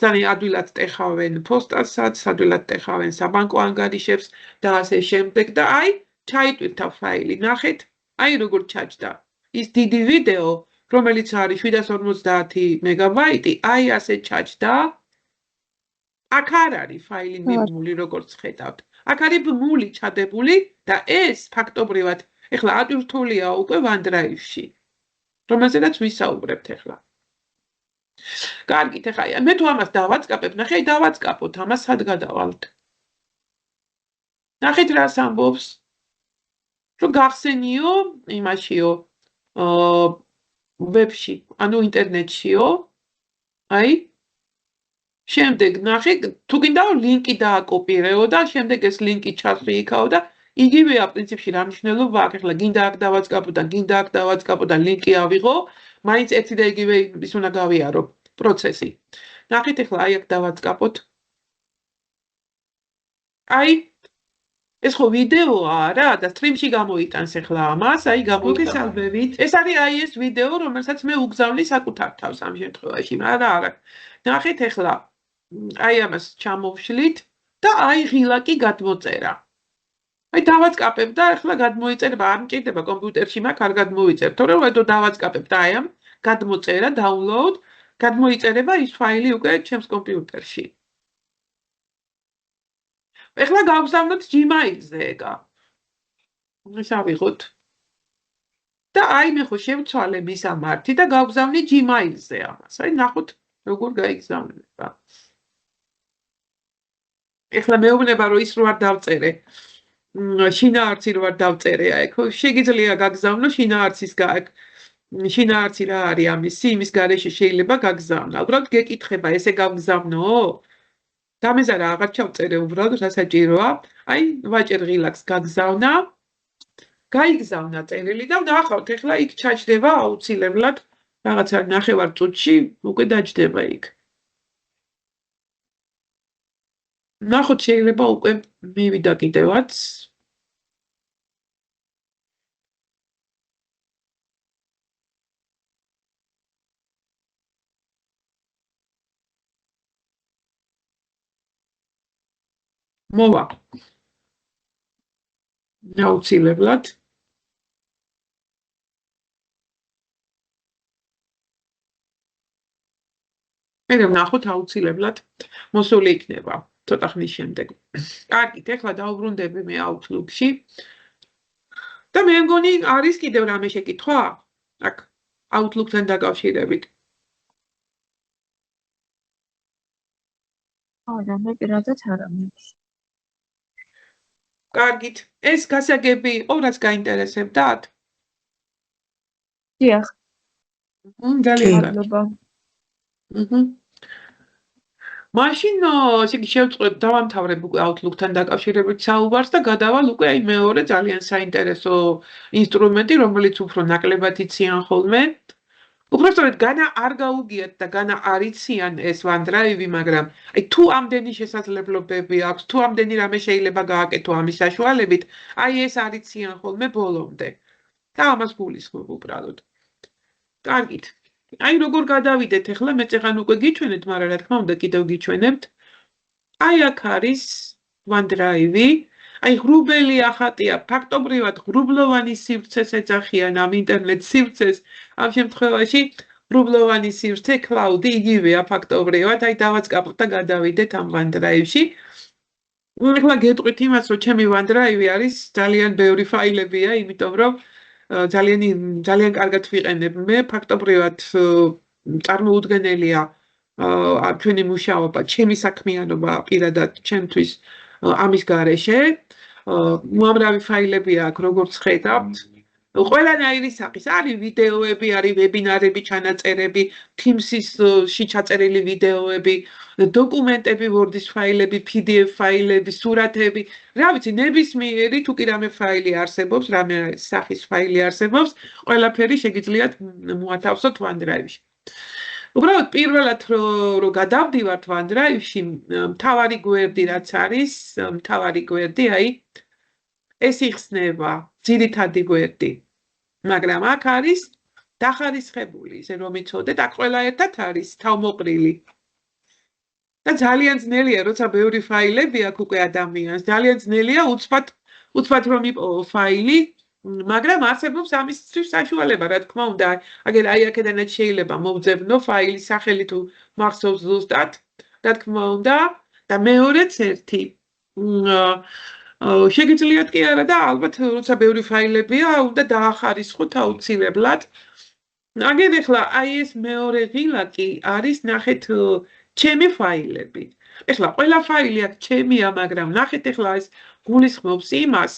ძალიან ადვილად ტეხავენ პოსტასაც, ადვილად ტეხავენ საბანკო ანგარიშებს და ასე შემდეგ და აი ჩაიტვირთა ფაილი, ნახეთ, აი როგორ ჩაჯდა. ის დიდი ვიდეო, რომელიც არის 750 მეგაბაიტი, აი ასე ჩაჯდა. აქ არ არის ფაილი მიბმული, როგორც ხედავთ. აქ არის ბმული ჩადებული და ეს ფაქტობრივად ეხლა ატვირთულია უკვე OneDrive-ში. რომელზედაც ვისაუბრებთ ეხლა. კარგით, ეხლა მე თუ ამას დავაწყაპებ, ნახე, დავაწყაპოთ, ამას სად გადავალთ? ნახეთ რას ამბობს. რომ გახსენიო იმაშიო ვებში, ანუ ინტერნეტშიო. აი შემდეგ ნახე, თუ გინდა ლინკი დააკოპირეო და შემდეგ ეს ლინკი ჩასვი იქაო და იგივეა პრინციპში რა მნიშვნელობა აქვს, ეხლა გინდა აქ დავაწყაპო და გინდა აქ დავაწყაპო და ლინკი ავიღო, მაინც ერთი და იგივე ის უნდა გავიარო პროცესი. ნახეთ, ეხლა აი აქ დავაწყაპოთ. აი ეს ხო ვიდეოა რა და სტრიმში გამოიტანს ეხლა ამას, აი გამოგესალმებით. ეს არის აი ეს ვიდეო, რომელსაც მე უგზავნი საკუთარ თავს ამ შემთხვევაში, არა. ნახეთ ეხლა აი ამას ჩამოვშლით და აი ღილაკი გადმოწერა. აი დავაწყაპებ და ახლა გადმოიწერება, არ მჭირდება კომპიუტერში მაქვს, არ გადმოიწერ. თორე ვედო დავაწყაპებ და აი ამ გადმოწერა, download, გადმოიწერება ის ფაილი უკვე ჩემს კომპიუტერში. ახლა გავგზავნოთ Gmail-ზე ეგა. ეს ავიღოთ. და აი მე ხო შევცვალე მის ამართი და გავგზავნე Gmail-ზე ამას. აი ნახოთ როგორ გაიგზავნება. ახლა მეუბნება რომ ის რო არ დავწერე. შინაარსი რო არ დავწერე აი ხო შეგიძლია გაგზავნო შინაარსის შინაარსი რა არის ამისი იმის გარეშე შეიძლება გაგზავნა. უბრალოდ გეკითხება ესე გავგზავნო? დამეზარა აღარ ჩავწერე უბრალოდ სასაჭიროა. აი ვაჭერ ღილაკს გაგზავნა. გაიგზავნა წერილი და ნახავთ ახლა იქ ჩაჯდება აუცილებლად რაღაცა ნახევარ წუთში უკვე დაჯდება იქ. ნახოთ შეიძლება უკვე მივიდა კიდევაც. მოვა. აუცილებლად. მე ვნახოთ აუცილებლად მოსული იქნება ცოტა ხნის შემდეგ. კარგით, ახლა დავუბრუნდები მე Outlook-ში. და მე მგონი არის კიდევ რამე შეკითხვა? აქ Outlook-თან დაკავშირებით. არა, მე პირადად არა მაქვს. კარგით, ეს გასაგები იყო, რაც გაინტერესებდათ? დიახ. ძალიან კარგი. მადლობა. მაშინ შევწყვეტ დავამთავრებ უკვე Outlook-თან დაკავშირებით საუბარს და გადავალ უკვე აი მეორე ძალიან საინტერესო ინსტრუმენტი, რომელიც უფრო ნაკლებად იციან ხოლმე. უბრალოდ განა არ გაუგიათ და განა არ იციან ეს OneDrive-ი, მაგრამ აი თუ ამდენი შესაძლებლობები აქვს, თუ ამდენი რამე შეიძლება გააკეთო ამის საშუალებით, აი ეს არ იციან ხოლმე ბოლომდე. და ამას გულისხმობ უბრალოდ. კარგით. აი როგორ გადავიდეთ ახლა მე წეღან უკვე გიჩვენეთ, მაგრამ რა თქმა უნდა კიდევ გიჩვენებთ. აი აქ არის OneDrive-ი. აი ღრუბელი ახატია, ფაქტობრივად ღრუბლოვანი სივრცეს ეძახიან ამ ინტერნეტ სივრცეს. ამ შემთხვევაში ღრუბლოვანი სივრცე cloud-ი იგივეა ფაქტობრივად. აი დავაწყაპოთ და გადავიდეთ ამ OneDrive-ში. ახლა გეტყვით იმას, რომ ჩემი OneDrive-ი არის ძალიან ბევრი ფაილებია, იმიტომ რომ ძალიან კარგად ვიყენებ მე ფაქტობრივად წარმოუდგენელია ჩვენი მუშაობა, ჩემი საქმიანობა პირადად ჩემთვის ამის გარეშე. უამრავი ფაილები აქვს, როგორც ხედავთ. ყველანაირი სახის არის ვიდეოები, არის ვებინარები, ჩანაწერები, Teams-ში ჩაწერილი ვიდეოები, დოკუმენტები, Word-ის ფაილები, PDF ფაილები, სურათები. რა ვიცი, ნებისმიერი თუ კი რამე ფაილი არსებობს, რამე სახის ფაილი არსებობს, ყველაფერი შეგიძლიათ მოათავსოთ OneDrive-ში. უბრალოდ პირველად რომ გადავდივართ OneDrive-ში, მთავარი გვერდი რაც არის, მთავარი გვერდი, აი ეს იხსნება ძირითადი გვერდი. მაგრამ აქ არის დახარისხებული, ისე რომ იცოდეთ, აქ ყველა ერთად არის თავმოყრილი. და ძალიან ძნელია, როცა ბევრი ფაილები აქვს უკვე ადამიანს, ძალიან ძნელია უცბად რომ იპოვო ფაილი, მაგრამ არსებობს ამისთვის საშუალება, რა თქმა უნდა, აგერ აი აქედანაც შეიძლება მოვძებნო ფაილის სახელი თუ მახსოვს ზუსტად, რა თქმა უნდა, და მეორეც ერთი შეგიძლიათ კი არა და ალბათ როცა ბევრი ფაილებია, უნდა დაახარისხოთ აუცილებლად. აგერ ახლა აი ეს მეორე ღილაკი არის ნახეთ ჩემი ფაილები. ახლა ყველა ფაილი აქ ჩემია, მაგრამ ნახეთ ახლა ეს გულისხმობს იმას,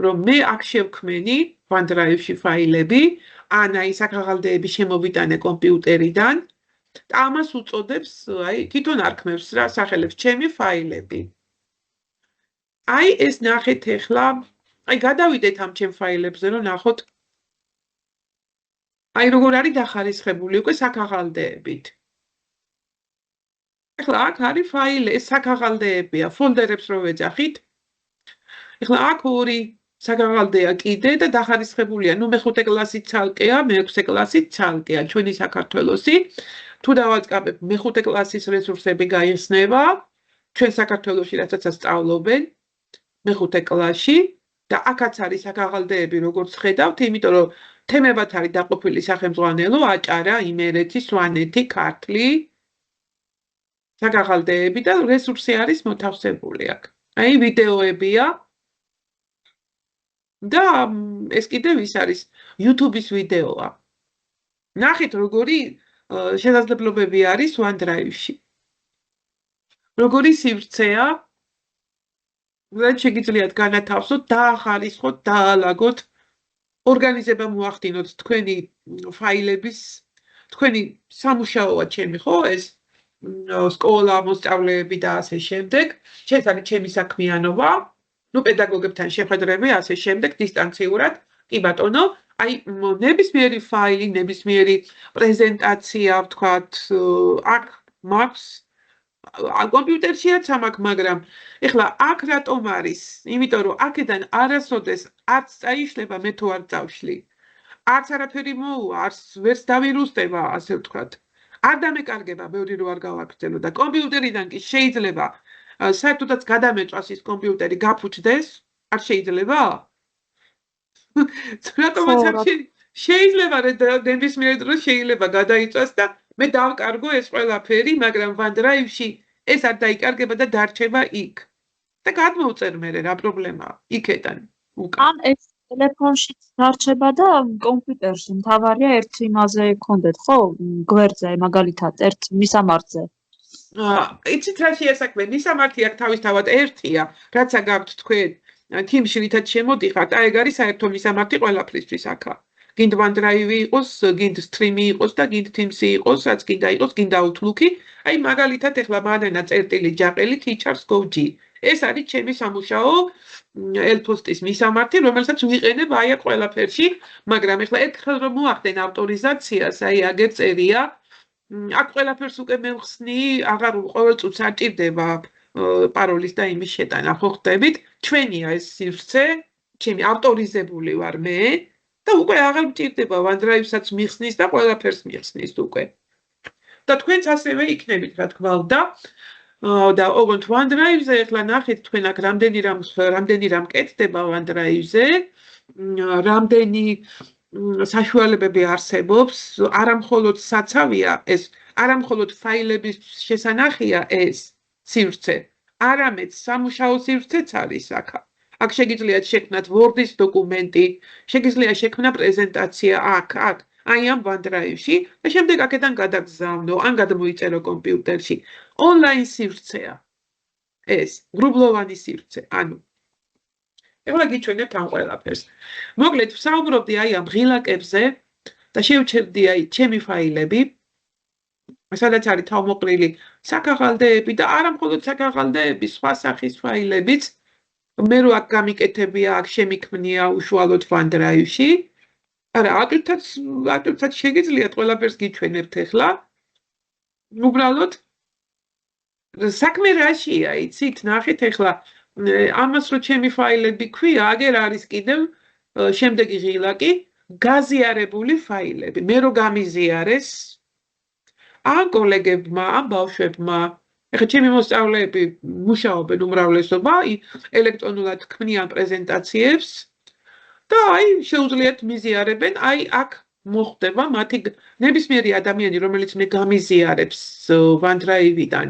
რომ მე აქ შევქმენი OneDrive-ში ფაილები, ან აი საქაღალდეები შემოვიტანე კომპიუტერიდან, და ამას უწოდებს, აი თვითონ არქმევს რა სახელებს ჩემი ფაილები. აი ეს ნახეთ ახლა, აი გადავიდეთ ამ ჩემ ფაილებზე, რომ ნახოთ აი როგორ არის დახარისხებული უკვე საქაღალდეებით. ახლა აქ არის ფაილი, ეს საქაღალდეებია, ფოლდერებს რო ვეძახით. ახლა აქ ორი საქაღალდეა კიდე და დახარისხებულია, ნუ მე-5 კლასით ცალკეა, მე-6 კლასით ცალკეა, ჩვენი საქართველოსი. თუ დავაწყაპებ მე-5 კლასის რესურსები გაიხსნება, ჩვენ საქართველოში რასაც სწავლობენ მე-5 კლასში, და აქაც არის საკაღალდეები, როგორც ხედავთ, იმიტომ რომ თემებად არის დაყოფილი სახელმძღვანელო, აჭარა, იმერეთი, სვანეთი, ქართლი, საკაღალდეები და რესურსი არის მოთავსებული აქ. აი ვიდეოებია და ეს კიდევ ის არის YouTube-ის ვიდეოა. ნახეთ როგორი შესაძლებლობები არის OneDrive-ში. როგორი სივრცეა, რაც შეგიძლიათ განათავსოთ, დაახალისხოთ, დაალაგოთ, ორგანიზება მოახდინოთ თქვენი ფაილების, თქვენი სამუშაოა ჩემი, ხო, ეს სკოლა, მოსწავლეები და ასე შემდეგ. ეს არის ჩემი საქმიანობა. პედაგოგებთან შეხვედრები, ასე შემდეგ, დისტანციურად. კი ბატონო, აი ნებისმიერი ფაილი, ნებისმიერი პრეზენტაცია, ვთქვათ, აქ მაქვს კომპიუტერშიაც ამაქვს, მაგრამ ეხლა აქ რატომ არის? იმიტომ რომ აქედან არასოდეს არც წაიშლება, მე თუ არ წავშლი. არც არაფერი მოუვა, არც ვერც დავირუსტება, ასე ვთქვათ. არ დამეკარგება, ბევრი რო არ გავაგრძელო და კომპიუტერიდან კი შეიძლება საერთოდაც გადამეწვას ის კომპიუტერი, გაფუჭდეს? არ შეიძლება? რატომაც არ შეიძლება ნებისმიერ დროს შეიძლება გადაიწვას და მე დავკარგო ეს ყველაფერი, მაგრამ OneDrive-ში ეს არ დაიკარგება და დარჩება იქ. და გადმოვწერ მე რა პრობლემაა იქიდან უკან. ან ეს ტელეფონში დარჩება და კომპიუტერში მთავარია ერთ იმაზე გქონდეთ, ხო? გვერდზე მაგალითად ერთ მისამართზე. იცით რა შეასაქმე, მისამართი აქ თავისთავად ერთია, რაც გაქვთ თქვენ Teams-ში რითაც შემოდიხართ, აი ეგ არის საერთო მისამართი ყველაფრისთვის აქა. გინდ OneDrive იყოს, გინდ Stream-ი იყოს და გინდ Teams-ი იყოს, რაც გინდა იყოს, გინდა Outlook-ი. აი მაგალითად ეხლა მადენა წერტილი ჯაყელი Teachers.go.g. ეს არის ჩემი სამუშაო ელფოსტის მისამართი, რომელსაც ვიყენებ აი აქ ყველაფერში, მაგრამ ეხლა ერთხელ რომ მოახდენ ავტორიზაციას, აი აგერ წერია, აქ ყველაფერს უკვე მევხსნი, აღარ ყოველ წუთს არ ჭირდება პაროლის და იმის შეტანა, ხო ხდებით? ჩვენია ეს სივრცე, ჩემი ავტორიზებული ვარ მე და უკვე აღარ მჭირდება OneDrive-საც მიხსნის და ყველაფერს მიხსნის უკვე. და თქვენც ასევე იქნებით, რა თქმა უნდა. და ოღონდ OneDrive-ზე ეხლა ნახეთ თქვენ აქ რამდენი რამ კეთდება OneDrive-ზე, რამდენი საშუალებები არსებობს, არამხოლოდ საცავია ეს, არამხოლოდ ფაილების შესანახია ეს სივრცე, არამედ სამუშაო სივრცეც არის აქ. აქ შეგიძლიათ შექმნათ Word-ის დოკუმენტი, შეგიძლიათ შექმნა პრეზენტაცია აქ, აი ამ OneDrive-ში და შემდეგ აქედან გადაგზავნო, ან გადმოიწერო კომპიუტერში. Online სივრცეა ეს, გრუბლოვანი სივრცე, ანუ ეხლა გიჩვენებთ ამ ყველაფერს. მოკლედ ვსაუბრობდი აი ამ ღილაკებზე და შევჩერდი აი ჩემი ფაილები, სადაც არის თავმოყრილი საკაღალდეები და არა მხოლოდ საკაღალდეები, სხვა სახის ფაილებიც. მე რო აქ გამიკეთებია, აქ შემიქმნია უშუალოდ OneDrive-ში. არა, ატვირთაც შეგიძლიათ ყველაფერს გიჩვენებთ ეხლა. უბრალოდ საქმე რაშია, იცით, ნახეთ ეხლა ამას რო ჩემი ფაილები ქვია, აგერ არის კიდევ შემდეგი ღილაკი, გაზიარებული ფაილები. მე რო გამიზიარეს ან კოლეგებმა, ან ბავშვებმა, ეხლა ჩემი მოსწავლეები მუშაობენ უმრავლესობა, ელექტრონულად ქმნიან პრეზენტაციებს და აი შეუძლიათ მიზიარებენ, აი აქ მოხდება მათი ნებისმიერი ადამიანი, რომელიც მე გამიზიარებს OneDrive-დან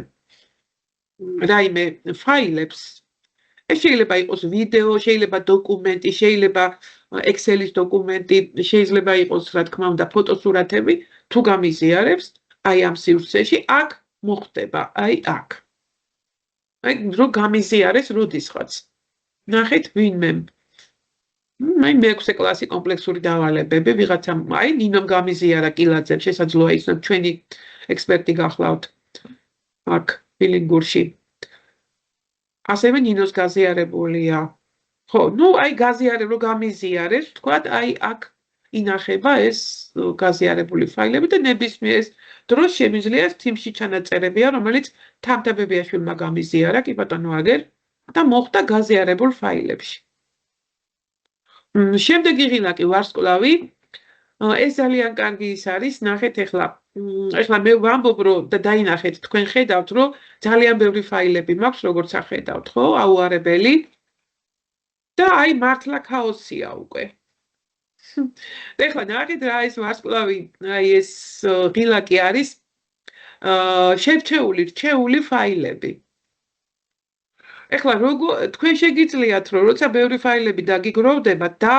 რაიმე ფაილებს, ეს შეიძლება იყოს ვიდეო, შეიძლება დოკუმენტი, შეიძლება Excel-ის დოკუმენტი, შეიძლება იყოს, რა თქმა უნდა, ფოტოსურათები, თუ გამიზიარებს, აი ამ სივრცეში აქ მოხდება, აი აქ. აი რო გამიზიარეს როდისღაც. ნახეთ ვინმე. აი მე-6 კლასი კომპლექსური დავალებები, ვიღაცამ, აი ნინომ გამიზიარა კილაძემ, შესაძლოა ის ჩვენი ექსპერტი გახლავთ. აქ ბილინგურში. ასევე ნინოს გაზიარებულია. ხო, ნუ აი გაზიარე რო გამიზიარეს, ვთქვათ, აი აქ ინახება ეს გაზიარებული ფაილები და ნებისმიერ დროს შემიძლია Teams-ში ჩანაწერებია, რომელიც თამთაბებიაშვილმა გამიზიარა, კი ბატონო აგერ და მოხდა გაზიარებულ ფაილებში. შემდეგი ღილაკი ვარსკვლავი. ეს ძალიან კარგი ის არის, ნახეთ ეხლა მე ვამბობ რომ და დაინახეთ, თქვენ ხედავთ რომ ძალიან ბევრი ფაილები მაქვს, როგორც ახედავთ, ხო, აუარებელი. და აი მართლა ქაოსია უკვე. და ეხლა ნახეთ რა ეს ვარსკვლავი, აი ეს ღილაკი არის რჩეული ფაილები. ეხლა თქვენ შეგიძლიათ რომ როცა ბევრი ფაილები დაგიგროვდება და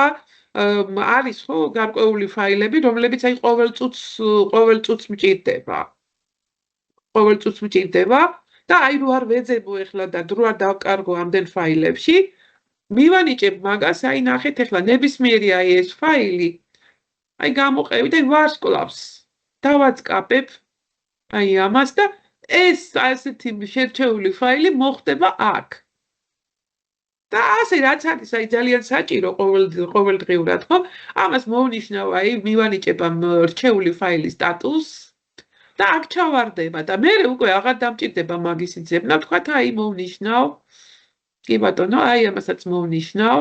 არის ხო გარკვეული ფაილები, რომლებიც აი ყოველ წუთს მჭირდება. ყოველ წუთს მჭირდება და აი რო არ ვეძებო ეხლა და დრო არ დავკარგო ამდენ ფაილებში, მივანიჭებ მაგას, აი ნახეთ ეხლა ნებისმიერი აი ეს ფაილი, აი გამოყევით აი ვარსკვლავს. დავაწყაპებ აი ამას და ეს ასეთი შერჩეული ფაილი მოხდება აქ. და ასე რაც არის აი ძალიან საჭირო ყოველდღიურად, ხო? ამას მოვნიშნავ აი მივანიჭებ ამ რჩეული ფაილის სტატუსს და აქ ჩავარდება და მე უკვე აღარ დამჭირდება მაგის ძებნა, ვთქვათ აი მოვნიშნავ. კი ბატონო, აი ამასაც მოვნიშნავ.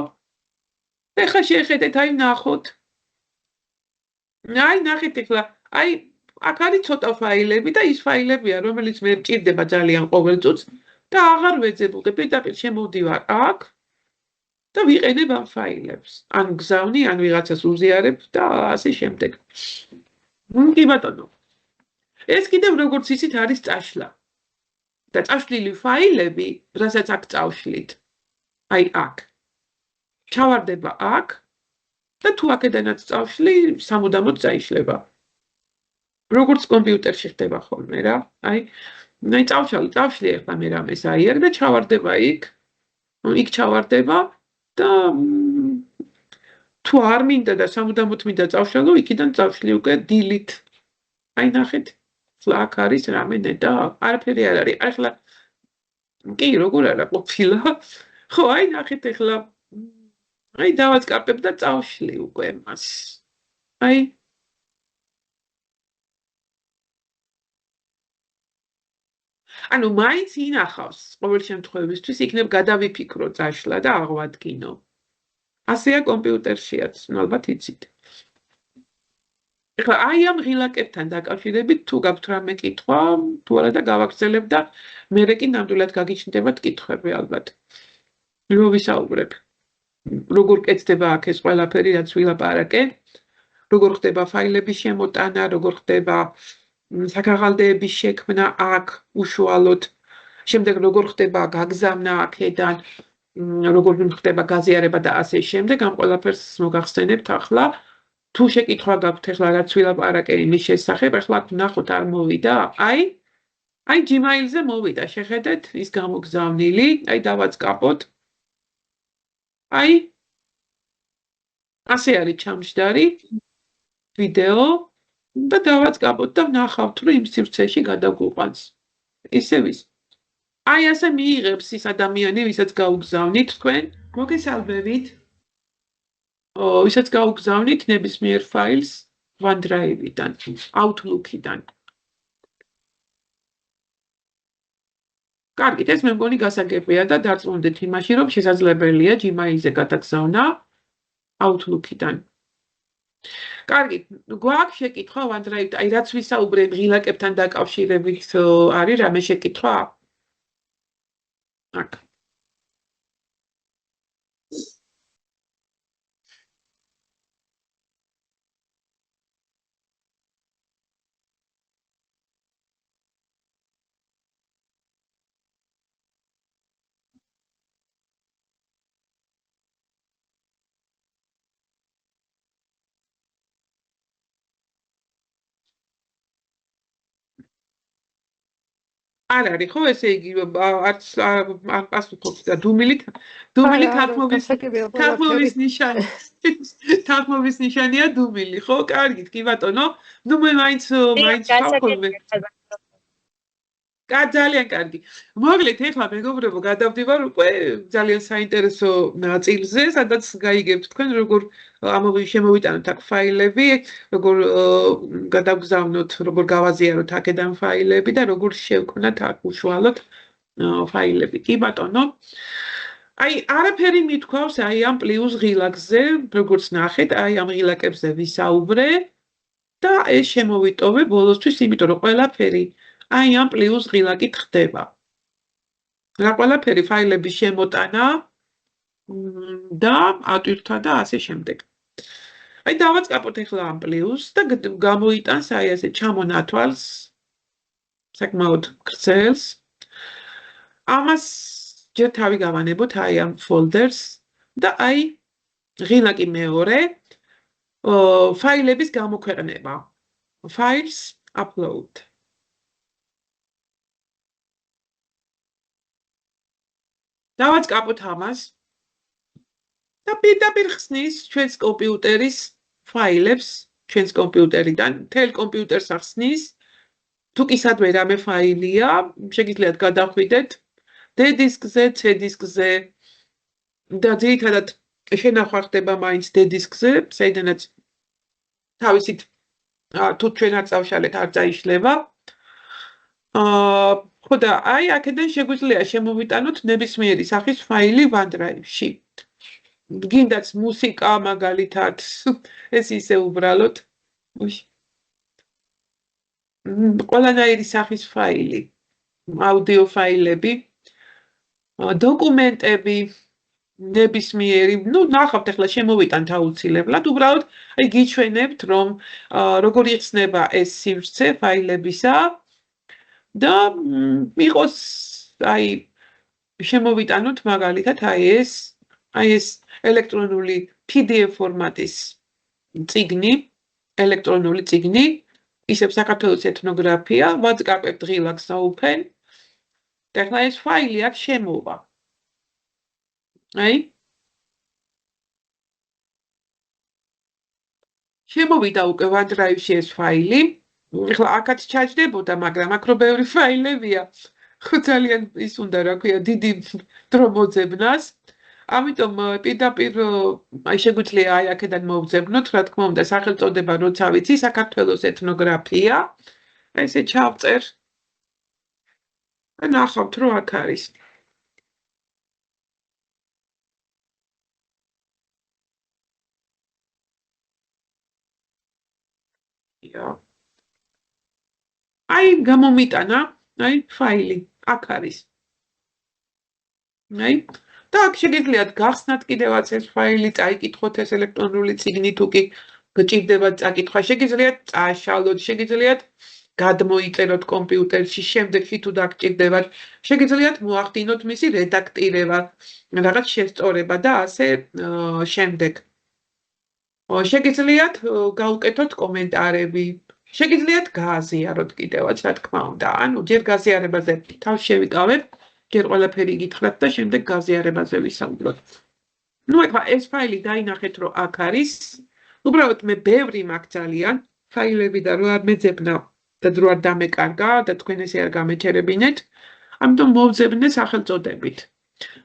და ხა შეხედეთ აი ნახოთ. აი ნახეთ ეხლა აი აქ არის ცოტა ფაილები და ის ფაილებია, რომელიც მე მჭირდება ძალიან ყოველ წუთს და აღარ ვეძებ, უკვე პირდაპირ შემოვდივარ აქ და ვიყენებ ამ ფაილებს. ან გზავნი, ან ვიღაცას უზიარებ და ასე შემდეგ. კი ბატონო. ეს კიდევ როგორც იცით არის წაშლა. და წაშლილი ფაილები, რასაც აქ წავშლით, აი აქ. ჩავარდება აქ და თუ აქედანაც წავშლი, სამუდამოდ წაიშლება. როგორც კომპიუტერში ხდება ხოლმე რა. აი წავშლი ახლა მე რამეს აიარ და ჩავარდება იქ. იქ ჩავარდება და თუ არ მინდა და სამუდამოდ მინდა წავშალო, იქიდან წავშლი უკვე delete. აი ნახეთ. ახლა აქ არის რამე და არაფერი არ არის. ახლა კი როგორ არა ყოფილა. ხო, აი ნახეთ ახლა აი დავაწყაპებ და წავშლი უკვე მას. აი ანუ მაინც ინახავს ყოველ შემთხვევისთვის იქნებ გადავიფიქრო წაშლა და აღვადგინო. ასეა კომპიუტერშიაც, ალბათ იცით. ეხლა აი ამ ღილაკებთან დაკავშირებით თუ გაქვთ რამე კითხვა, თუ არა და გავაგრძელებ და მერე კი ნამდვილად გაგიჩნდებათ კითხვები ალბათ. რო ვისაუბრებ. როგორ კეთდება აქ ეს ყველაფერი, რაც ვილაპარაკე, როგორ ხდება ფაილების შემოტანა, როგორ ხდება საქაღალდეების შექმნა აქ უშუალოდ, შემდეგ როგორ ხდება გაგზავნა აქედან, როგორ ხდება გაზიარება და ასე შემდეგ, ამ ყველაფერს მოგახსენებთ ახლა. თუ შეკითხვა გაქვთ ახლა რაც ვილაპარაკე იმის შესახებ, ახლა ნახოთ არ მოვიდა, აი Gmail-ზე მოვიდა, შეხედეთ, ის გამოგზავნილი, აი დავაწყაპოთ. აი ასე არის ჩამჯდარი ვიდეო და დავაწყაპოთ და ვნახავთ, რომ იმ სივრცეში გადაგვიყვანს. ისევ ის. აი ასე მიიღებს ის ადამიანი, ვისაც გაუგზავნით თქვენ, მოგესალმებით. ვისაც გაუგზავნით ნებისმიერ ფაილს OneDrive-დან, Outlook-დან. კარგით, ეს მე მგონი გასაგებია და დარწმუნდით იმაში, რომ შესაძლებელია Gmail-ზე გადაგზავნა Outlook-დან. კარგით, გვაქვს შეკითხვა OneDrive-დან, აი რაც ვისაუბრე ღილაკებთან დაკავშირებით არის რამე შეკითხვა? აქ. არ არის ხო ესე იგი არც არ პასუხობს და დუმილით თარგმობის ნიშანი თარგმობის ნიშანია დუმილი ხო კარგით კი ბატონო ნუ მე მაინც ხავხობ ძალიან კარგი. მოგლეთ ეხლა მეგობრებო გადავდივარ უკვე ძალიან საინტერესო ნაწილზე, სადაც გაიგებთ თქვენ როგორ შემოვიტანოთ აქ ფაილები, როგორ გადავგზავნოთ, როგორ გავაზიაროთ აქედან ფაილები და როგორ შევქმნათ აქ უშუალოდ ფაილები. კი ბატონო. აი არაფერი მithქვავს აი ამ პლუს ღილაკზე, როგორც ნახეთ, აი ამ ღილაკებზე ვისაუბრე და ეს შემოვიტოვე ბოლოსთვის, იმიტომ რომ ყველაფერი აი ამ პლუს ღილაკით ხდება. რა ყველაფერი ფაილების შემოტანა, და ატვირთა და ასე შემდეგ. აი დავაწყაპოთ ახლა ამ პლუსს და გამოიტანს აი ასე ჩამონათვალს საკმაოდ გრძელს. ამას ჯერ თავი გავანებოთ აი ამ ფოლდერს და აი ღილაკი მეორე ფაილების გამოქვეყნება. Files upload. დავაწყაპოთ ამას და პირდაპირ ხსნის ჩვენს კომპიუტერის ფაილებს, ჩვენს კომპიუტერიდან, მთელ კომპიუტერს ახსნის. თუ კისად ვერამე ფაილია, შეგიძლიათ გადახვიდეთ D-დისკზე, C-დისკზე და ძირითადად შენახვა ხდება მაინც D-დისკზე, საიდანაც თავისით თუ ჩვენ არ წავშალეთ, არ წაიშლება. ხო და აი აქედან შეგვიძლია შემოვიტანოთ ნებისმიერი სახის ფაილი OneDrive-ში. გინდაც მუსიკა მაგალითად, ეს ისე უბრალოდ. ყველანაირი სახის ფაილი, აუდიო ფაილები, დოკუმენტები, ნებისმიერი, ნახავთ ახლა შემოვიტანთ აუცილებლად, უბრალოდ აი გიჩვენებთ, რომ როგორ იხსნება ეს სივრცე ფაილებისა და იყოს აი შემოვიტანოთ მაგალითად აი ეს ელექტრონული PDF ფორმატის წიგნი, ელექტრონული წიგნი, ისევ საქართველოს ეთნოგრაფია, ვაწყაპებთ ღილაკს open და ახლა ეს ფაილი აქ შემოვა. აი შემოვიდა უკვე OneDrive-ში ეს ფაილი. ახლა აქაც ჩაჯდებოდა, მაგრამ აქ რო ბევრი ფაილებია, ხო ძალიან ის უნდა რა ქვია, დიდი დრო მოძებნას. ამიტომ პირდაპირ აი შეგვიძლია აი აქედან მოვძებნოთ, რა თქმა უნდა, სახელწოდება როცა ვიცი, საქართველოს ეთნოგრაფია. აი ესე ჩავწერ და ნახავთ, რომ აქ არის. აი გამომიტანა, აი ფაილი, აქ არის. აი და აქ შეგიძლიათ გახსნათ კიდევაც ეს ფაილი, წაიკითხოთ ეს ელექტრონული წიგნი თუ კი გჭირდებათ წაკითხვა, შეგიძლიათ წააშალოთ, შეგიძლიათ გადმოიწეროთ კომპიუტერში, შემდეგში თუ დაგჭირდებათ, შეგიძლიათ მოახდინოთ მისი რედაქტირება, რაღაც შესწორება და ასე შემდეგ. შეგიძლიათ გაუკეთოთ კომენტარები, შეგიძლიათ გააზიაროთ კიდევაც, რა თქმა უნდა. ანუ ჯერ გაზიარებაზე თავს შევიკავებ, ჯერ ყველაფერი გითხრათ და შემდეგ გაზიარებაზე ვისაუბროთ. ახლა ეს ფაილი დაინახეთ, რომ აქ არის. უბრალოდ მე ბევრი მაქვს ძალიან ფაილები და რო არ მეძებნა და დრო არ დამეკარგა და თქვენ ესე არ გამეჩერებინეთ, ამიტომ მოვძებნე სახელწოდებით.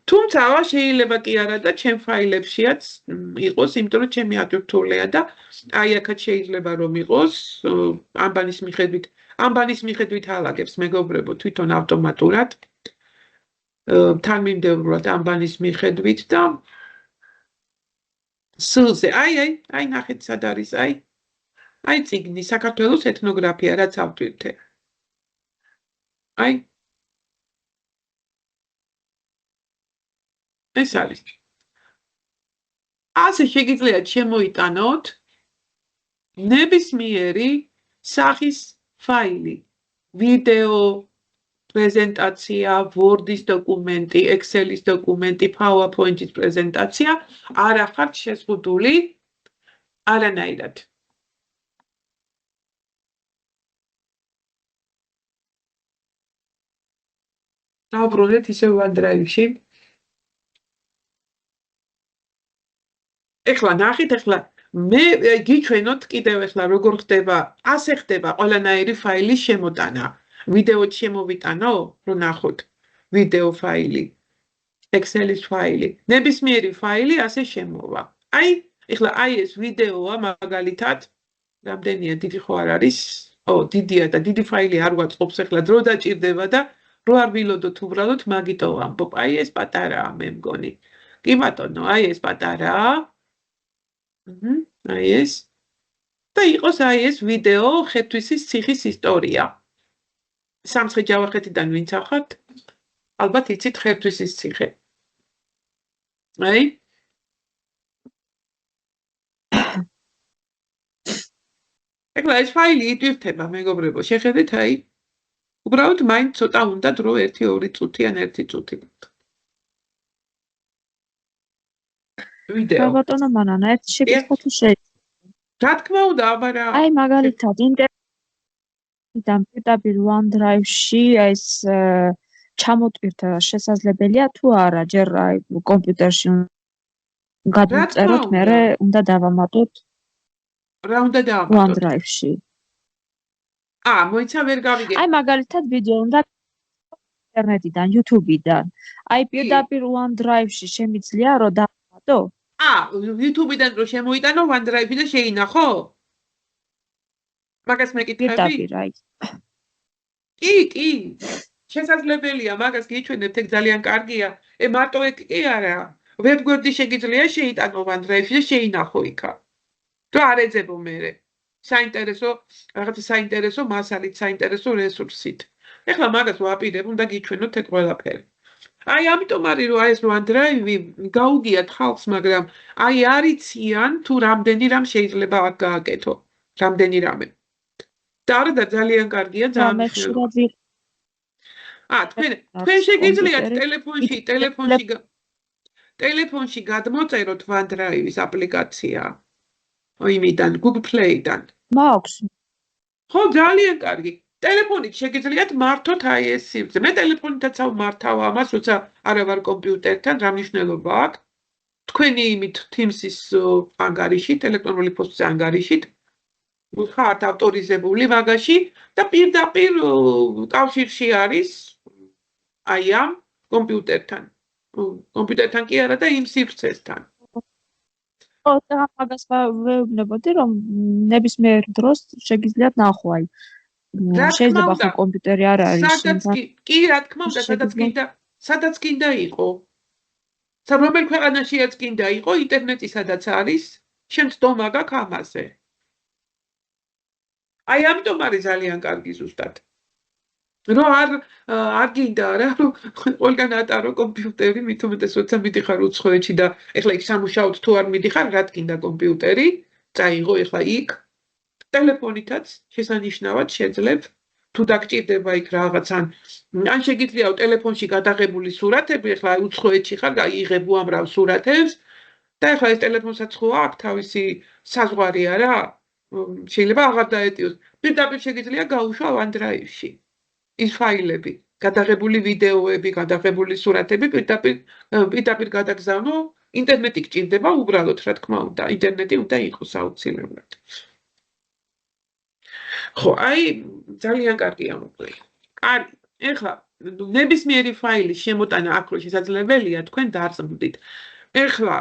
თუმცა შეიძლება კი არა და ჩემ ფაილებშიაც იყოს, იმიტომ რომ ჩემი ატვირთულია და აი აქაც შეიძლება რომ იყოს ამბანის მიხედვით ალაგებს მეგობრებო თვითონ ავტომატურად თანმიმდევრულად ამბანის მიხედვით და სულზე აი ნახეთ სად არის აი წიგნი საქართველოს ეთნოგრაფია რაც ავტვირთე. აი ეს არის. ასე შეგიძლიათ შემოიტანოთ ნებისმიერი სახის ფაილი, ვიდეო, პრეზენტაცია, Word-ის დოკუმენტი, Excel-ის დოკუმენტი, PowerPoint-ის პრეზენტაცია, არ ახართ შეზღუდული არანაირად. დავბრუნდეთ ისევ OneDrive-ში. ეხლა ნახეთ, ეხლა მე გიჩვენოთ კიდევ ეხლა როგორ ხდება, ასე ხდება ყველანაირი ფაილის შემოტანა. ვიდეოც შემოვიტანო, რომ ნახოთ, ვიდეო ფაილი, Excel-ის ფაილი, ნებისმიერი ფაილი ასე შემოვა. ეხლა ეს ვიდეოა მაგალითად, რამდენია დიდი ხო არ არის? დიდია და დიდი ფაილი არ ვაწყობს, ეხლა დრო დაჭირდება და რო არ ვილოდოთ უბრალოდ მაგიტო ვამბობ. ეს პატარაა მე მგონი. კი ბატონო, ეს პატარაა. ეს და იყოს ეს ვიდეო ხეთვისის ციხის ისტორია. სამცხე-ჯავახეთიდან ვინც ახართ, ალბათ იცით ხეთვისის ციხე. აი ეხლა ეს ფაილი იტვირთება მეგობრებო შეხედეთ აი უბრალოდ მაინც ცოტა უნდა დრო 1-2 წუთი ან 1 წუთი ვიდეო რა ბატონო მანანა ერთ შეკითხვა თუ შეიძლება რა თქმა უნდა აბა რა აი მაგალითად ინტერნეტიდან პირდაპირ OneDrive-ში ეს ჩამოტვირთა შესაძლებელია თუ არა ჯერ აი კომპიუტერში გადმოწეროთ მერე უნდა დავამატოთ რა უნდა დავამატოთ OneDrive-ში მოიცა ვერ გავიგე აი მაგალითად ვიდეო უნდა ინტერნეტიდან YouTube-იდან აი პირდაპირ OneDrive-ში შემიძლია რომ დავამატო YouTube-დან რო შემოიტანო OneDrive და შეინახო? მაგას მეკითხები? პირდაპირ აი. კი. შესაძლებელია, მაგას გიჩვენებთ, ეგ ძალიან კარგია. მარტო ეგ კი არა. ვებგვერდი შეგიძლია შეიტანო OneDrive და შეინახო იქა. თუ არ ეძებო მერე. საინტერესო მასალით, საინტერესო რესურსით. ეხლა მაგას ვაპირებ, უნდა გიჩვენოთ ეგ ყველაფერი. აი ამიტომ არის რომ ეს OneDrive გაუგიათ ხალხს, მაგრამ აი არიციან თუ რამდენი რამ შეიძლება აქ გააკეთო, რამდენი რამე. და ძალიან კარგია, ძალიან მნიშვნელოვანია. თქვენ შეგიძლიათ ტელეფონში გადმოწეროთ OneDrive-ის აპლიკაცია. იმიდან Google Play-დან. მაქვს. ხო, ძალიან კარგი. ტელეფონით შეგიძლიათ მართოთ აი ეს სივრცე. მე ტელეფონითაც მართავ ამას, როცა არა ვარ კომპიუტერთან, რა მნიშვნელობა აქვს? თქვენი იმით Teams-ის ანგარიშით, ელექტრონული პოსტის ანგარიშით ხართ ავტორიზებული მაგაში და პირდაპირ კავშირში არის აი ამ კომპიუტერთან. კომპიუტერთან კი არა და იმ სივრცესთან. ხო, და მაგას ვეუბნებოდი, რომ ნებისმიერ დროს შეგიძლიათ ნახო აი შეიძლება ხო კომპიუტერი არ არის კი რა თქმა უნდა სადაც კიდე იყო რომელ ქვეყანაშიაც კიდე იყო ინტერნეტი სადაც არის შენ ცდომა გაქვს ამაზე აი ამიტომ არის ძალიან კარგი ზუსტად რომ არ გინდა რა რომ ყველგან ატარო კომპიუტერი მით უმეტეს როცა მიდიხარ უცხოეთში და ეხლა იქ სამუშაოდ თუ არ მიდიხარ რაც გინდა კომპიუტერი წაიღო ეხლა იქ ტელეფონითაც შესანიშნავად შეძლებ თუ დაგჭირდება იქ რაღაც ან შეგიძლია ტელეფონში გადაღებული სურათები ეხლა უცხოეთში ხარ გაიღებ უამრავ სურათებს და ეხლა ეს ტელეფონსაც ხო აქვს თავისი საზღვარი არა შეიძლება აღარ დაეტიოს პირდაპირ შეგიძლია გაუშვა OneDrive-ში ის ფაილები გადაღებული ვიდეოები გადაღებული სურათები პირდაპირ გადაგზავნო ინტერნეტი გჭირდება უბრალოდ რა თქმა უნდა ინტერნეტი უნდა იყოს აუცილებლად ხო, აი ძალიან კარგია მოკლედ. კარგი, ეხლა ნებისმიერი ფაილის შემოტანა აქ რო შესაძლებელია, თქვენ დარწმუნდით. ეხლა,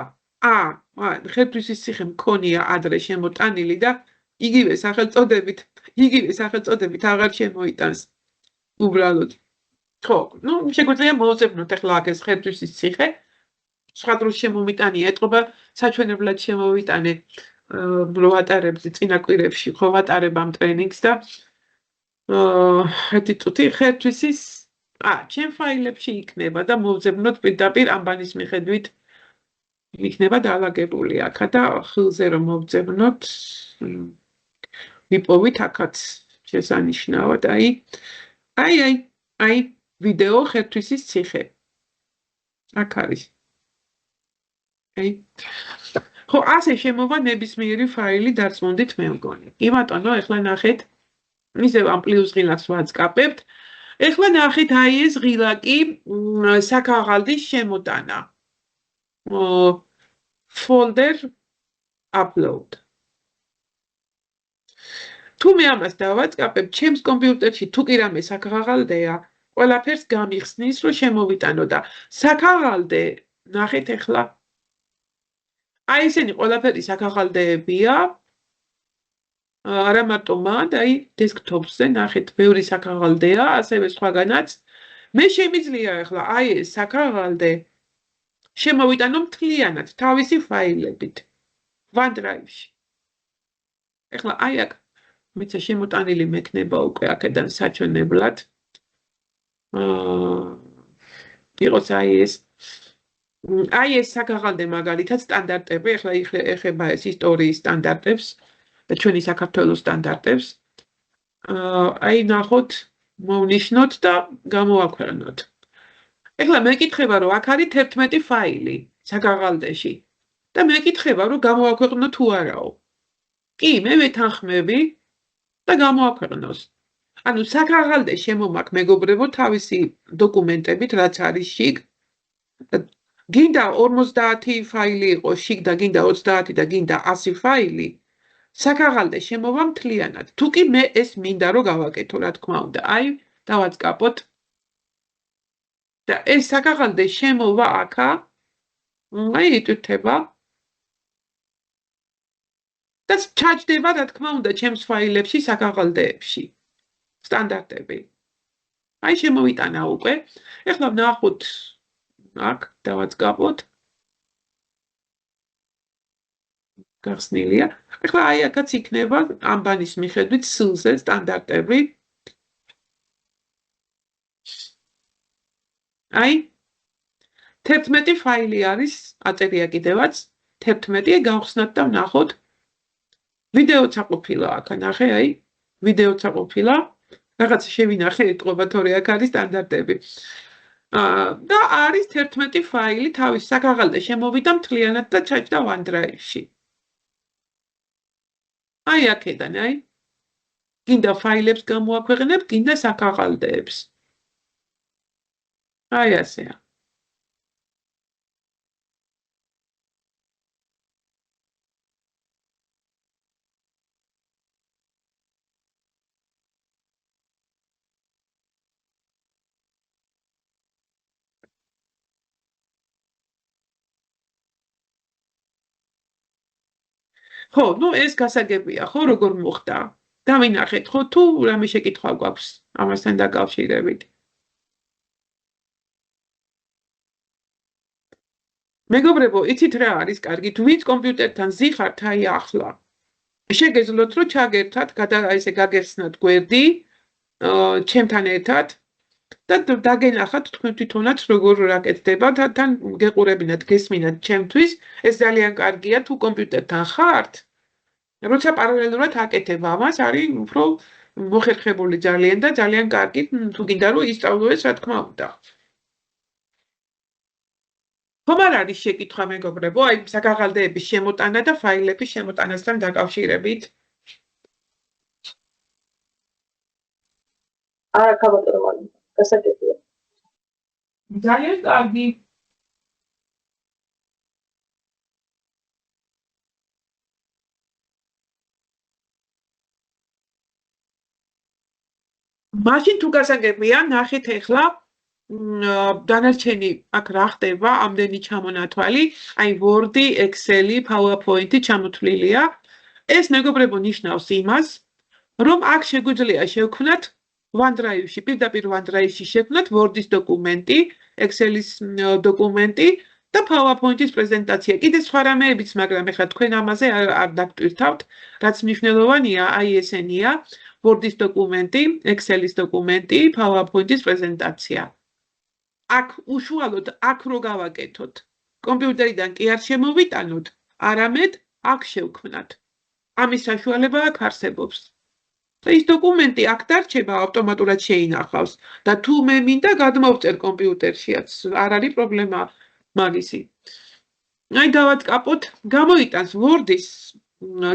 ხელფისის ციხე მქონია ადრე შემოტანილი და იგივე სახელწოდებით აღარ შემოიტანს. უბრალოდ. ხო, შეგვიძლია მოვუწებნოთ ეხლა აქ ეს ხელფისის ციხე. სხვა დროს შემომიტანია, ეთყობა საჩვენებლად შემოვიტანე. რო ვატარებდი წინა კვირებში ხო ვატარებ ამ ტრენინგს და ერთი წუთი ხელფისის ჩემ ფაილებში იქნება და მოვძებნოთ პირდაპირ ამბანის მიხედვით იქნება დაალაგებული აქა და ხილზე რომ მოვძებნოთ ვიპოვით აქაც შესანიშნავად აი ვიდეო ხელფისის ციხე აქ არის აი ხო, ასე შემოვა ნებისმიერი ფაილი დარწმუნდით მე მგონი. კი ბატონო, ეხლა ნახეთ. ისევ ამ პლუს ღილაკს ვაწყაბებთ. ეხლა ნახეთ აი ეს ღილაკი საქაღალდის შემოტანა. folder upload. თუ მე ამას დავაწყაბებ, ჩემს კომპიუტერში თუ კი რამე საქაღალდეა, ყველაფერს გამიხსნის, რომ შემოვიტანო და საქაღალდე ნახეთ ეხლა აი ესენი ყველაფერი საქაღალდეებია. არა მარტო მან, აი დესკტოპზე ნახეთ, ბევრი საქაღალდეა, ასევე სხვაგანაც. მე შემიძლია ახლა აი ეს საქაღალდე შემოვიტანო მთლიანად თავისი ფაილებით OneDrive-ში. ეხლა აი აქ მეცა შემოტანილი მექნება უკვე აქედან საჩვენებლად. იყოს აი ეს აი ეს საკაღალდე მაგალითად სტანდარტები, ახლა ეხება ეს ისტორიის სტანდარტებს და ჩვენი საქართველოს სტანდარტებს. აი ნახოთ, მოვნიშნოთ და გამოვაქვეყნოთ. ეხლა მეკითხება, რომ აქ არის 11 ფაილი საკაღალდეში და მეკითხება, რომ გამოვაქვეყნო თუ არაო. კი, მე ვეთანხმები და გამოაქვეყნოს. ანუ საკაღალდე შემომაქვს მეგობრებო თავისი დოკუმენტებით, რაც არის შიგ. გინდა 50 ფაილი იყოს შიგ და გინდა 30 და გინდა 100 ფაილი, საკაღალდე შემოვა მთლიანად. თუ კი მე ეს მინდა რომ გავაკეთო, რა თქმა უნდა. აი, დავაწყაპოთ. და ეს საკაღალდე შემოვა აქა, აი იტვირთება. და ჩაჯდება, რა თქმა უნდა, ჩემს ფაილებში, საკაღალდეებში. სტანდარტები. აი შემოვიტანა უკვე. ეხლა ვნახოთ აქ დავაწყაპოთ. გახსნილია. ეხლა აი აქაც იქნება ამბანის მიხედვით სილზე სტანდარტები. აი 11 ფაილი არის, აწერია კიდევაც 11 გავხსნათ და ვნახოთ. ვიდეოც აყოფილა აქ ნახე, აი ვიდეოც აყოფილა. რაღაც შევინახე ეტყობა თორე აქ არის სტანდარტები. და არის 11 ფაილი თავის საკაღალდე შემოვიდა მთლიანად და ჩაჯდა OneDrive-ში. აი აქედან, აი. გინდა ფაილებს გამოაქვეყნებ, გინდა საკაღალდეებს. აი ასეა. ხო, ნუ ეს გასაგებია, ხო, როგორ მოხდა? დავინახეთ, ხო, თუ რამე შეკითხვა გვაქვს ამასთან დაკავშირებით. მეგობრებო, იცით რა არის კარგი? ვინც კომპიუტერთან ზიხართ აი ახლა. შეგეძლოთ რომ ჩაგერთათ, ესე გაგეხსნათ გვერდი, ჩემთან ერთად და დაგენახათ თქვენ თვითონაც როგორ რაკეთდება და თან გეყურებინათ, გესმინათ ჩემთვის, ეს ძალიან კარგია თუ კომპიუტერთან ხართ. როცა პარალელურად აკეთებ ამას, არის უფრო მოხერხებული ძალიან და ძალიან კარგი, თუ გინდა რომ ისწავლო ეს, რა თქმა უნდა. ხომ არ არის შეკითხვა მეგობრებო, აი საკაღალდეების შემოტანა და ფაილების შემოტანასთან დაკავშირებით? არა, ქაბატონო, გასაგებია. ძალიან კარგი. მაშინ თუ გასაგებია, ნახეთ ახლა დანარჩენი აქ რა ხდება, ამდენი ჩამონათვალი, აი Word-ი, Excel-ი, PowerPoint-ი ჩამოთვლილია. ეს მეგობრებო ნიშნავს იმას, რომ აქ შეგვიძლია შევქმნათ OneDrive-ში, პირდაპირ OneDrive-ში შევქმნათ Word-ის დოკუმენტი, Excel-ის დოკუმენტი და PowerPoint-ის პრეზენტაცია. კიდე სხვა რამეებიც, მაგრამ ეხლა თქვენ ამაზე არ დაგტვირთავთ, რაც მნიშვნელოვანია, აი ესენია. Word-ის დოკუმენტი, Excel-ის დოკუმენტი, PowerPoint-ის პრეზენტაცია. აქ უშუალოდ აქ რო გავაკეთოთ. კომპიუტერიდან კი არ შემოვიტანოთ, არამედ აქ შევქმნათ. ამის საშუალება აქ არსებობს. და ის დოკუმენტი აქ დარჩება, ავტომატურად შეინახავს და თუ მე მინდა გადმოვწერ კომპიუტერშიაც, არ არის პრობლემა მაგისი. აი დავაწყაპოთ, გამოიტანს Word-ის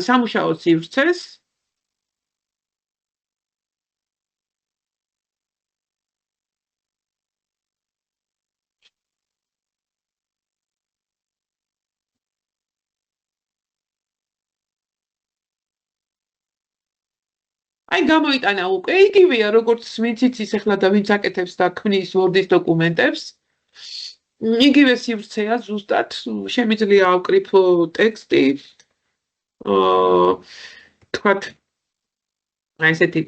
სამუშაო სივრცეს. აი გამოიტანა უკვე იგივეა როგორც ვინც იცის ახლა და ვინც აკეთებს და ქმნის Word-ის დოკუმენტებს. იგივე სივრცეა ზუსტად, შემიძლია ავკრიფო ტექსტი. თქვათ აი ესეთი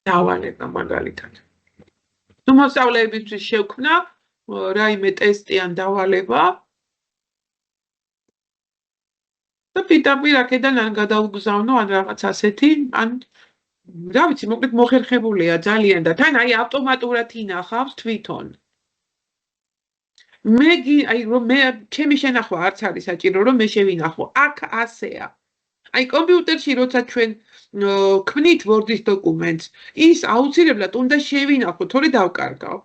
დავალება მაგალითად. თუ მოსწავლეებისთვის შევქმნა რაიმე ტესტი ან დავალება და პირდაპირ აქედან ან გადავგზავნო ან რაღაც ასეთი, ან რა ვიცი, მოკლედ მოხერხებულია ძალიან და თან აი ავტომატურად ინახავს თვითონ. მე ჩემი შენახვა არც არის საჭირო რომ მე შევინახო. აქ ასეა. აი კომპიუტერში როცა ჩვენ ქმნით Word-ის დოკუმენტს, ის აუცილებლად უნდა შევინახო, თორე დავკარგავ.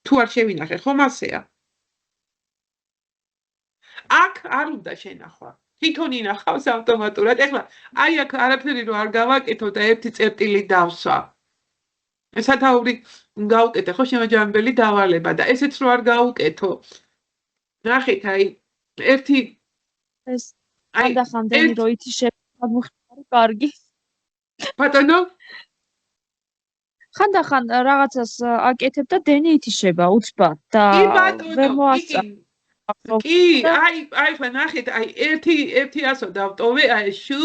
თუ არ შევინახე, ხომ ასეა. აქ არ უნდა შენახვა. თვითონ ინახავს ავტომატურად. ეხლა აი აქ არაფერი რო არ გავაკეთო და ერთი წერტილი დავსვა. სათაური გავუკეთე ხო შემაჯამებელი დავალება და ესეც რო არ გავუკეთო. ნახეთ აი ერთი ეს ხანდახანდელი რო ითიშება მოხდა კარგი. ბატონო ხანდახან რაღაცას აკეთებ და დენი ითიშება უცბად და კი ბატონო ვერ მოასწარ. კი აი ხო ნახეთ აი ერთი ასო დავტოვე აი შუ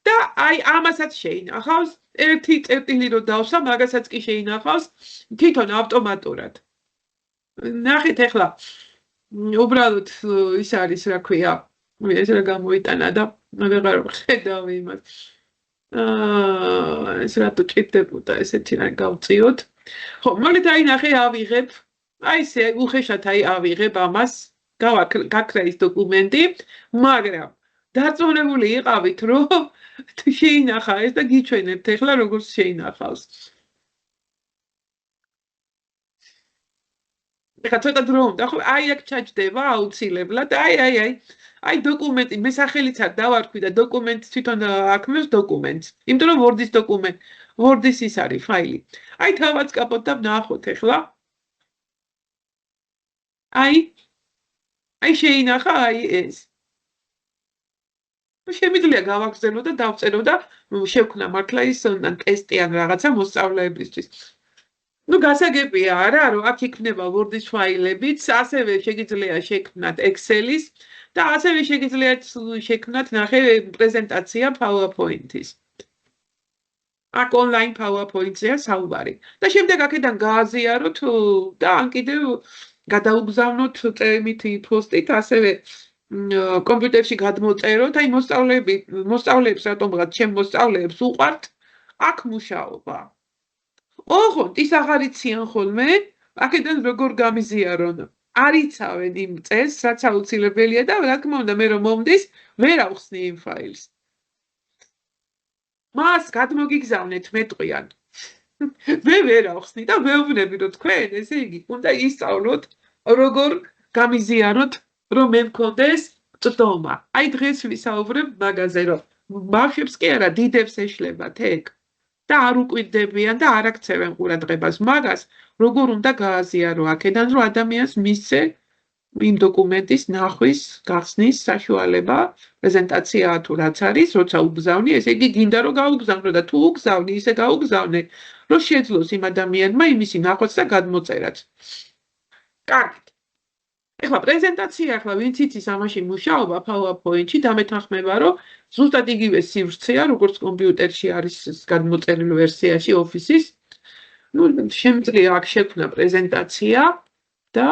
და აი ამასაც შეინახავს ერთი წერტილი რო დავსვა მაგასაც კი შეინახავს თვითონ ავტომატურად ნახეთ ეხლა უბრალოდ ის არის რა ქვია ეს რა გამოიტანა და ვეღარ ხედავ იმას ეს რატო ჭირდებოდა ესეთი რა გავწიოთ ხო მოლით აი ნახე ავიღებ აი ესე უხეშად აი ავიღებ ამას გაქრა ის დოკუმენტი მაგრამ დარწმუნებული იყავით რომ შეინახა ეს და გიჩვენებთ ეხლა როგორც შეინახავს ეხლა ცოტა დრო უნდა ხო აი აქ ჩაჯდება აუცილებლად აი დოკუმენტი მე სახელიც არ დავარქვი და დოკუმენტს თვითონ აქმნავს დოკუმენტს იმიტომ რომ Word-ის ის არის ფაილი აი თავად კაპოთ და ნახოთ ეხლა აი შეინახა აი ეს შემიძლია გავაგზავნო და დავწერო და შევქნა მართლა ის ტესტი ან რაღაცა მოსწავლეებისთვის ну გასაგებია არა რომ აქ იქნება Word-ის ფაილებიც ასევე შეგიძლია შექმნათ Excel-ის და ასევე შეგიძლიათ შექმნათ ნახე პრეზენტაცია PowerPoint-ის აქ online PowerPoint-ია საუბარი და შემდეგ აქედან გააზიაროთ და ან კიდევ გადაუგზავნოთ წემითი პოსტით ასევე კომპიუტერში გადმოწეროთ აი მოსწავლეებს რატომღაც ჩემ მოსწავლეებს უყვართ აქ მუშაობა ოღონდ ის აღარ იციან ხოლმე აქედან როგორ გამიზიარონ არიცავენ იმ წესს რაც აუცილებელია და რა თქმა უნდა მე რომ მომდის ვერ ავხსნი იმ ფაილს მას გადმოგიგზავნეთ მეტყვიან მე ვერ ავხსნი და მეუბნები რომ თქვენ ესე იგი უნდა ისწავლოთ როგორ გამიზიაროთ რომ მე მქონდეს წდომა აი დღეს ვისაუბრებ მაგაზე რომ ბავშვებს კი არა დიდებს ეშლებათ ეგ და არ უკვირდებიან და არ აქცევენ ყურადღებას მაგას როგორ უნდა გააზიარო აქედან რომ ადამიანს მისცე იმ დოკუმენტის ნახვის გახსნის საშუალება პრეზენტაცია თუ რაც არის როცა უგზავნი ესე იგი გინდა რომ გაუგზავნო და თუ უგზავნი ისე გაუგზავნე რომ შეძლოს იმ ადამიანმა იმისი ნახვაც და გადმოწერაც კარგით ეხლა პრეზენტაცია ახლა ვინც იცის ამაში მუშაობა PowerPoint-ში დამეთანხმება რომ ზუსტად იგივე სივრცეა როგორც კომპიუტერში არის გადმოწერილი ვერსიაში Office-ის ну შემიძლია აქ შექმნა პრეზენტაცია და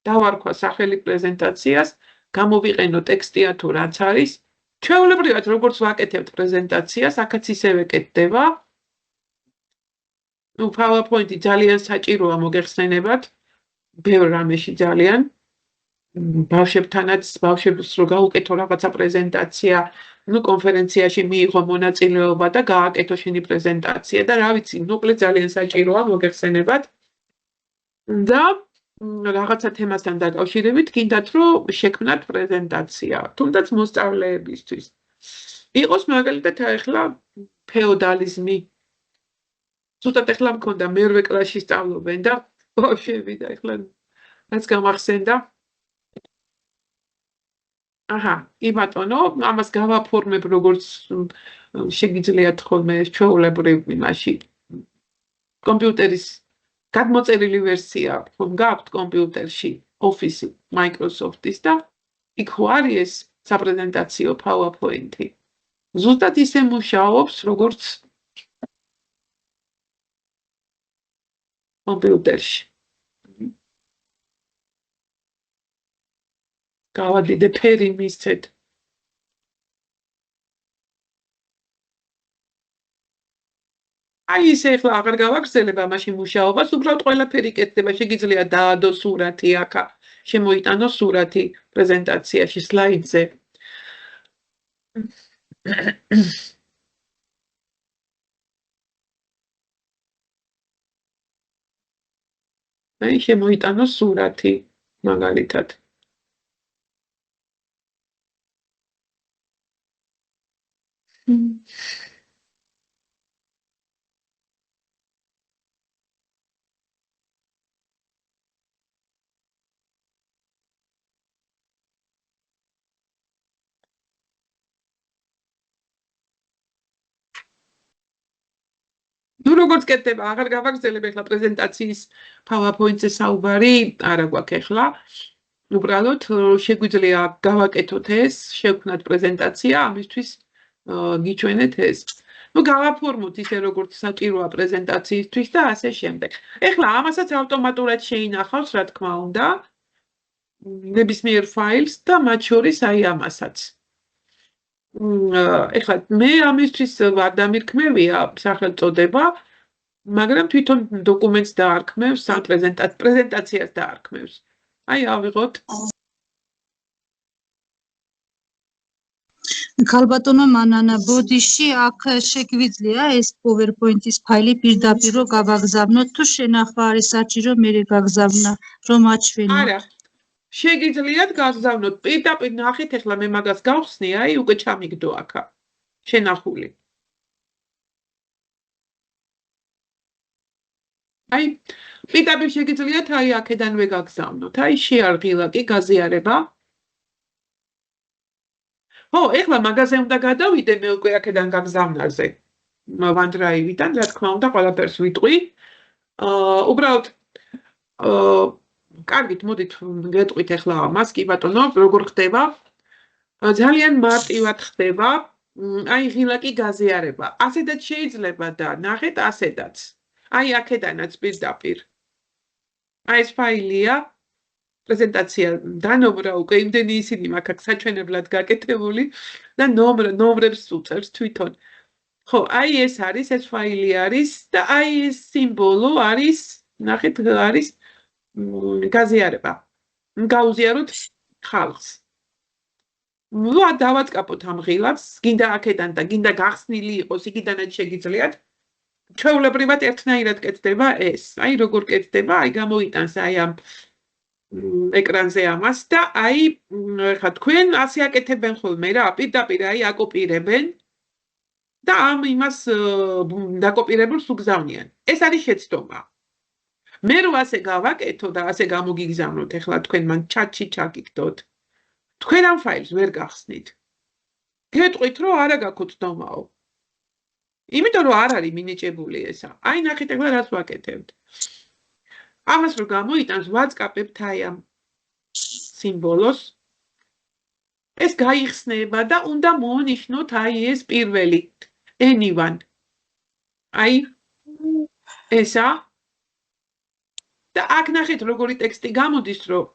დავარქვა სახელი პრეზენტაციას გამოვიყენო ტექსტია თუ რაც არის ჩვეულებრივად როგორც ვაკეთებთ პრეზენტაციას აქაც ისევე კეთდება ну PowerPoint-ი ძალიან საჭიროა მოგეხსენებათ ბევრ რამეში ძალიან ბავშვებთანაც ბავშვებს რო გაუკეთო რაღაცა პრეზენტაცია ну კონფერენციაში მიიღო მონაწილეობა და გააკეთო შენი პრეზენტაცია და რა ვიცი მოკლედ ძალიან საჭიროა მოგეხსენებათ და რაღაცა თემასთან დაკავშირებით გინდათ რომ შექმნათ პრეზენტაცია თუნდაც მოსწავლეებისთვის იყოს მაგალითად ახლა ფეოდალიზმი ზუსტად ახლა მქონდა მერვე კლასში სწავლობენ და ბავშვები და ახლა რაც გამახსენდა აჰა კი ბატონო ამას გავაფორმებ როგორც შეგიძლიათ ხოლმე ჩვეულებრივ იმაში კომპიუტერის გადმოწერილი ვერსია რომ გაქვთ კომპიუტერში Office Microsoft-ის და იქ არის საპრეზენტაციო PowerPoint-ი ზუსტად ისე მუშაობს როგორც კომპიუტერში გავადიდე ფერი მისცეთ აი ისე ახლა აღარ გავაგრძელებ ამაში მუშაობას, უბრალოდ ყველაფერი კეთდება, შეგიძლია დაადო სურათი აქ, შემოიტანო სურათი პრეზენტაციაში სლაიდზე. აი შემოიტანო სურათი მაგალითად. ნუ როგორც კეთდება, აღარ გავაგრძელებ ახლა პრეზენტაციის PowerPoint-ზე საუბარი, არა გვაქვს ახლა. უბრალოდ შეგვიძლია გავაკეთოთ ეს, შევქმნათ პრეზენტაცია, ამისთვის გიჩვენეთ ეს. ნუ გავაფორმოთ ისე როგორც საჭიროა პრეზენტაციისთვის და ასე შემდეგ. ახლა ამასაც ავტომატურად შეინახავს, რა თქმა უნდა, ნებისმიერ ფაილს და მათ შორის აი ამასაც. ახლა მე ამისთვის ვარ დამირქმევია სახელწოდება, მაგრამ თვითონ დოკუმენტს დაარქმევს, ან პრეზენტაციას დაარქმევს. აი ავიღოთ. ქალბატონო მანანა ბოდიში აქ შეგვიძლია ეს PowerPoint-ის ფაილი პირდაპირ რო გავაგზავნოთ თუ შენახვა არის საჭირო მე გაგზავნა რომ აჩვენო. არა. შეგიძლიათ გაგზავნოთ პირდაპირ ნახეთ ახლა მე მაგას გავხსნი, აი უკვე ჩამიგდო აქა. შენახული. აი პირდაპირ შეგიძლიათ აი აქედანვე გაგზავნოთ. აი შეარღილა კი გაზიარება. ხო, ახლა მაგაზე უნდა გადავიდე მე უკვე აქედან გაგზავნაზე. OneDrive-დან, რა თქმა უნდა, ყველაფერს ვიტყვი. უბრალოდ კარგით, მოდით გეტყვით ახლა ამას, კი ბატონო, როგორ ხდება? ძალიან მარტივად ხდება. აი ღილაკი გაზიარება. ასედაც შეიძლება და ნახეთ ასედაც. აი აქედანაც პირდაპირ. აი ეს ფაილია. პრეზენტაცია დანობრა უკვე იმდენი ისინი მაქვს აქ საჩვენებლად გაკეთებული და ნომრებს უწევს თვითონ. ხო, აი ეს არის, ეს ფაილი არის და აი ეს სიმბოლო არის, ნახეთ, არის გაზიარება. გავუზიაროთ ხალხს. ნუ დავაწყაპოთ ამ ღილაკს, გინდა აქედან და გინდა გახსნილი იყოს, იქიდანაც შეგიძლიათ. ჩვეულებრივად ერთნაირად კეთდება ეს. აი როგორ კეთდება, აი გამოიტანს აი ამ ეკრანზე ამას და აი ხა თქვენ ასე აკეთებენ ხოლმე რა, პირდაპირ აი აკოპირებენ და ამ იმას დაკოპირებულს უგზავნიან. ეს არის შეცდომა. მე რო ასე გავაკეთო და ასე გამოგიგზავნოთ, ახლა თქვენ მან ჩატში ჩაგიგდოთ. თქვენ ამ ფაილს ვერ გახსნით. გეტყვით რომ არა გაქვთ ცდომაო. იმიტომ რომ არ არის მინიჭებული ესა. აი ნახეთ ახლა რას ვაკეთებთ. ამას რო გამოიტანს ვაწყაპებთ აი ამ სიმბოლოს. ეს გაიხსნება და უნდა მონიშნოთ აი ეს პირველი anyone. აი ესა და აქ ნახეთ როგორი ტექსტი გამოდის, რომ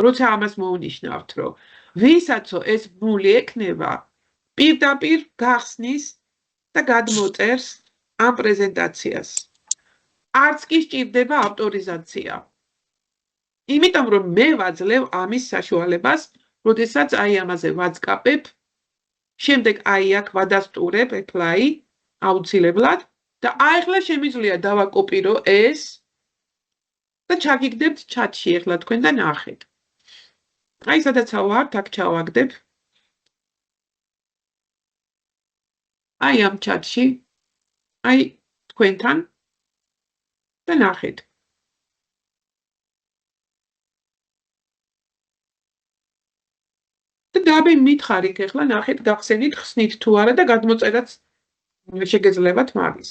როცა ამას მოუნიშნავთ, რომ ვისაცო ეს ბული ექნება, პირდაპირ გახსნის და გადმოწერს ამ პრეზენტაციას. არც კი სჭირდება ავტორიზაცია. იმიტომ რომ მე ვაძლევ ამის საშუალებას, როდესაც აი ამაზე ვაწყაპებ, შემდეგ აი აქ ვადასტურებ apply აუცილებლად და აი ახლა შემიძლია დავაკოპირო ეს და ჩაგიგდებთ ჩატში ახლა თქვენ და ნახეთ. აი სადაც ვართ, აქ ჩავაგდებ. აი ამ ჩატში, აი თქვენთან და ნახეთ. და დაბი მითხარით ახლა ნახეთ გახსენით ხსნით თუ არა და გადმოწერაც შეგეძლებათ მაგის.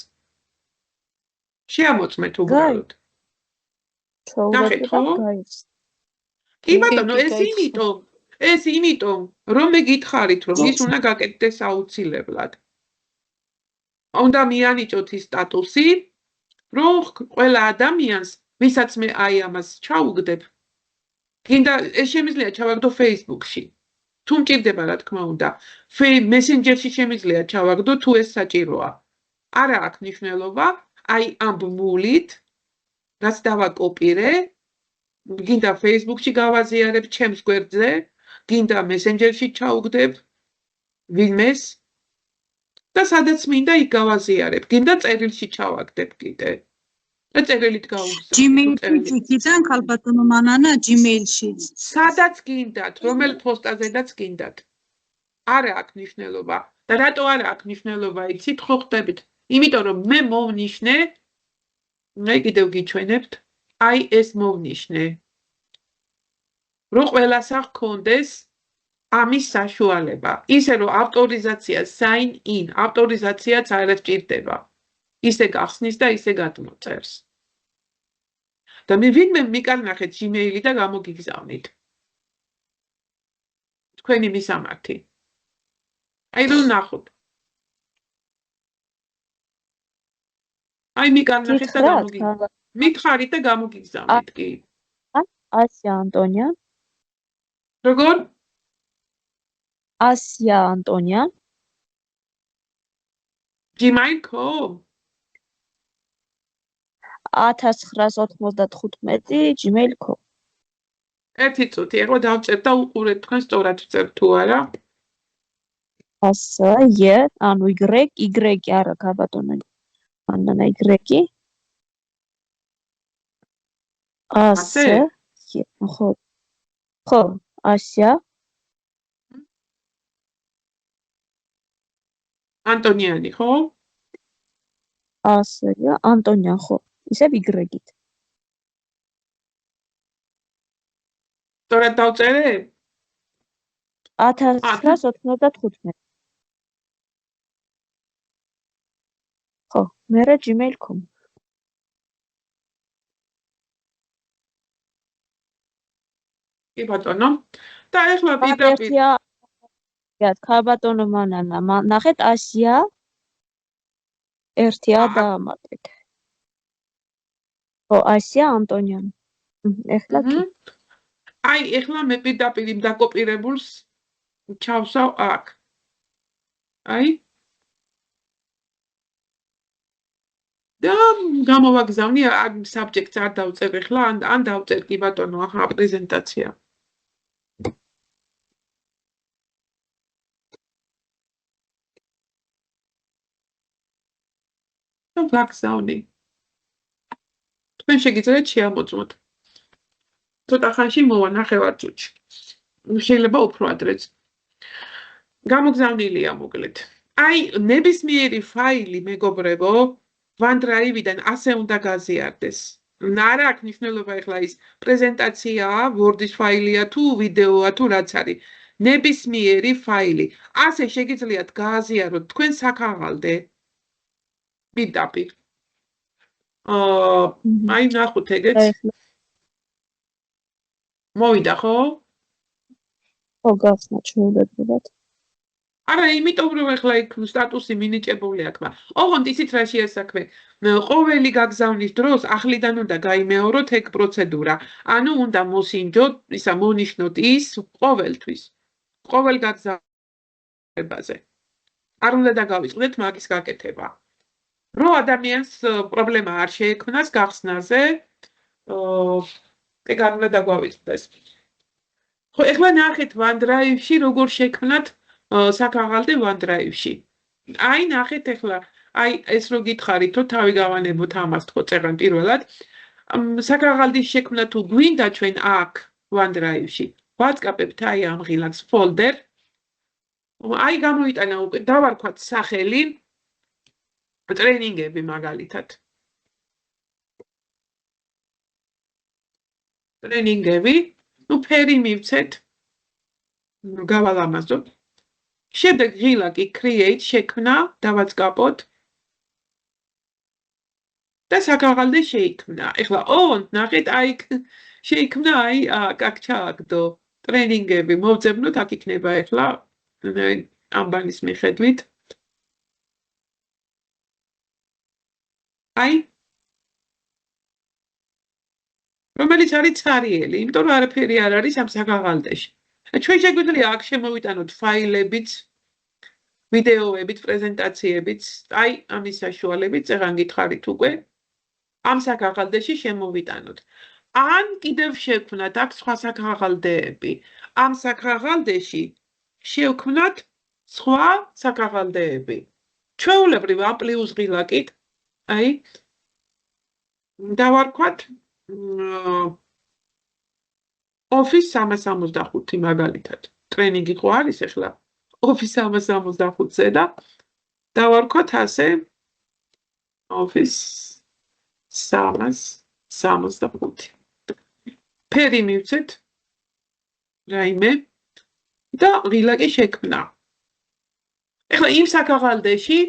შეამოწმეთ უბრალოდ. ნახეთ ხო? კი ბატონო, ეს იმიტომ, რომ მე გითხარით, რომ ის უნდა გაკეთდეს აუცილებლად. უნდა მიანიჭოთ ის სტატუსი, რომ ყველა ადამიანს, ვისაც მე აი ამას ჩაუგდებ, გინდა ეს შემიძლია ჩავაგდო Facebook-ში. თუ მჭირდება, რა თქმა უნდა, Messenger-ში შემიძლია ჩავაგდო, თუ ეს საჭიროა. არა აქვს მნიშვნელობა, აი ამ ბმულით, რაც დავაკოპირე, გინდა Facebook-ში გავაზიარებ ჩემს გვერდზე, გინდა Messenger-ში ჩაუგდებ ვინმეს და სადაც მინდა იქ გავაზიარებ, გინდა წერილში ჩავაგდებ კიდე. და წერილით გავუგზავნებ. Gmail-ში გიდან ქალბატონო მანანა Gmail-ში. სადაც გინდათ, რომელ პოსტაზედაც გინდათ. არა აქვს მნიშვნელობა. და რატო არა აქვს მნიშვნელობა, იცით, ხო ხდებით? იმიტომ რომ მე მოვნიშნე, მე კიდევ გიჩვენებთ, აი ეს მოვნიშნე. რომ ყველასა ჰქონდეს ამის საშუალება. ისე რომ ავტორიზაცია sign in, ავტორიზაციაც არ სჭირდება. ისე გახსნის და ისე გადმოწერს. და მე ვინმე მიკარნახეთ Gmail-ი და გამოგიგზავნით. თქვენი მისამართი. აი რომ ნახოთ. აი მიკარნახეთ და გამოგიგზავნით. მითხარით და გამოგიგზავნით კი. ასია ანტონია. როგორ? ასია ანტონია. gmail.com 1995 gmail.com ერთი წუთი, ახლა დავწერ და უყურეთ თქვენ სწორად ვწერ თუ არა. ასია, ანუ y არა ქალბატონო. მანანა y. ასია, ხო. ხო, ასია. ანტონიანი, ხო? ასია, ანტონია, ხო. ისევ y-ით. სწორად დავწერე? 1995. ხო, მერე gmail.com. კი ბატონო. და ახლა პირდაპირ ქალბატონო მანანა, ნახეთ ასია ერთია დაამატეთ. ხო, ასია ანტონიანი. ეხლა კი. აი, ეხლა მე პირდაპირ იმ დაკოპირებულს ჩავსავ აქ. აი. და გამოვაგზავნი, subject-ს არ დავწერ ეხლა, ან დავწერ კი ბატონო, ახლა პრეზენტაცია. და ვაგზავნი. თქვენ შეგიძლიათ შეამოწმოთ. ცოტა ხანში მოვა ნახევარ წუთში. შეიძლება უფრო ადრეც. გამოგზავნილია მოკლედ. აი, ნებისმიერი ფაილი, მეგობრებო, OneDrive-დან ასე უნდა გაზიარდეს. არა აქვს მნიშვნელობა ეხლა ის პრეზენტაციაა, Word-ის ფაილია თუ ვიდეოა თუ რაც არის. ნებისმიერი ფაილი. ასე შეგიძლიათ გააზიაროთ თქვენ საქაღალდე. პირდაპირ. აი ნახოთ ეგეც. მოვიდა ხო? ხო, გახსნა ჩვეულებრივად. არა, იმიტომ რომ ახლა იქ სტატუსი მინიჭებული აქვს, მაგრამ ოღონდ ისიც რა შეასაქმე. ყოველი გაგზავნის დროს ახლიდან უნდა გაიმეოროთ ეგ პროცედურა. ანუ უნდა მოსინჯოთ, ისა მონიშნოთ ის ყოველთვის. ყოველ გაგზავნებაზე. არ უნდა დაგავიწყდეთ მაგის გაკეთება. რო ადამიანს პრობლემა არ შეექმნას გახსნაზე, ეგ არ უნდა დაგვავიწყდეს. ხო, ეხლა ნახეთ OneDrive-ში როგორ შექმნათ საქაღალდე OneDrive-ში. აი ნახეთ ეხლა, აი ეს რო გითხარითო, თავი გავანებოთ ამას თქო წერან პირველად. საქაღალდის შექმნა თუ გვინდა ჩვენ აქ OneDrive-ში. ვაწყაპებთ აი ამ ღილაკს folder. აი გამოიტანა უკვე დავარქვათ სახელი. ტრენინგები მაგალითად. ტრენინგები, ნუ ფერი მივცეთ. გავალამაზოთ. შემდეგ ღილაკი create შექმნა, დავაწყაპოთ. და საქაღალდე შეიქმნა. ეხლა ოღონდ ნახეთ აი შეიქმნა აი აქ ჩააგდო ტრენინგები მოვძებნოთ აქ იქნება ეხლა ამბანის მიხედვით. აი რომელიც არის ცარიელი, იმიტომ რომ არაფერი არ არის ამ საქაღალდეში. ჩვენ შეგვიძლია აქ შემოვიტანოთ ფაილებიც. ვიდეოებით, პრეზენტაციებით, აი ამის საშუალებით წეღან გითხარით უკვე ამ საქაღალდეში შემოვიტანოთ. ან კიდევ შევქმნათ აქ სხვა საქაღალდეები. ამ საქაღალდეში შევქმნათ სხვა საქაღალდეები. ჩვეულებრივ ამ პლუს ღილაკით, აი დავარქვათ Office 365 მაგალითად. ტრენინგი ხო არის ახლა Office 365-ზე და დავარქვათ ასე Office 365. ფერი მივცეთ რაიმე და ღილაკი შექმნა. ახლა იმ საქაღალდეში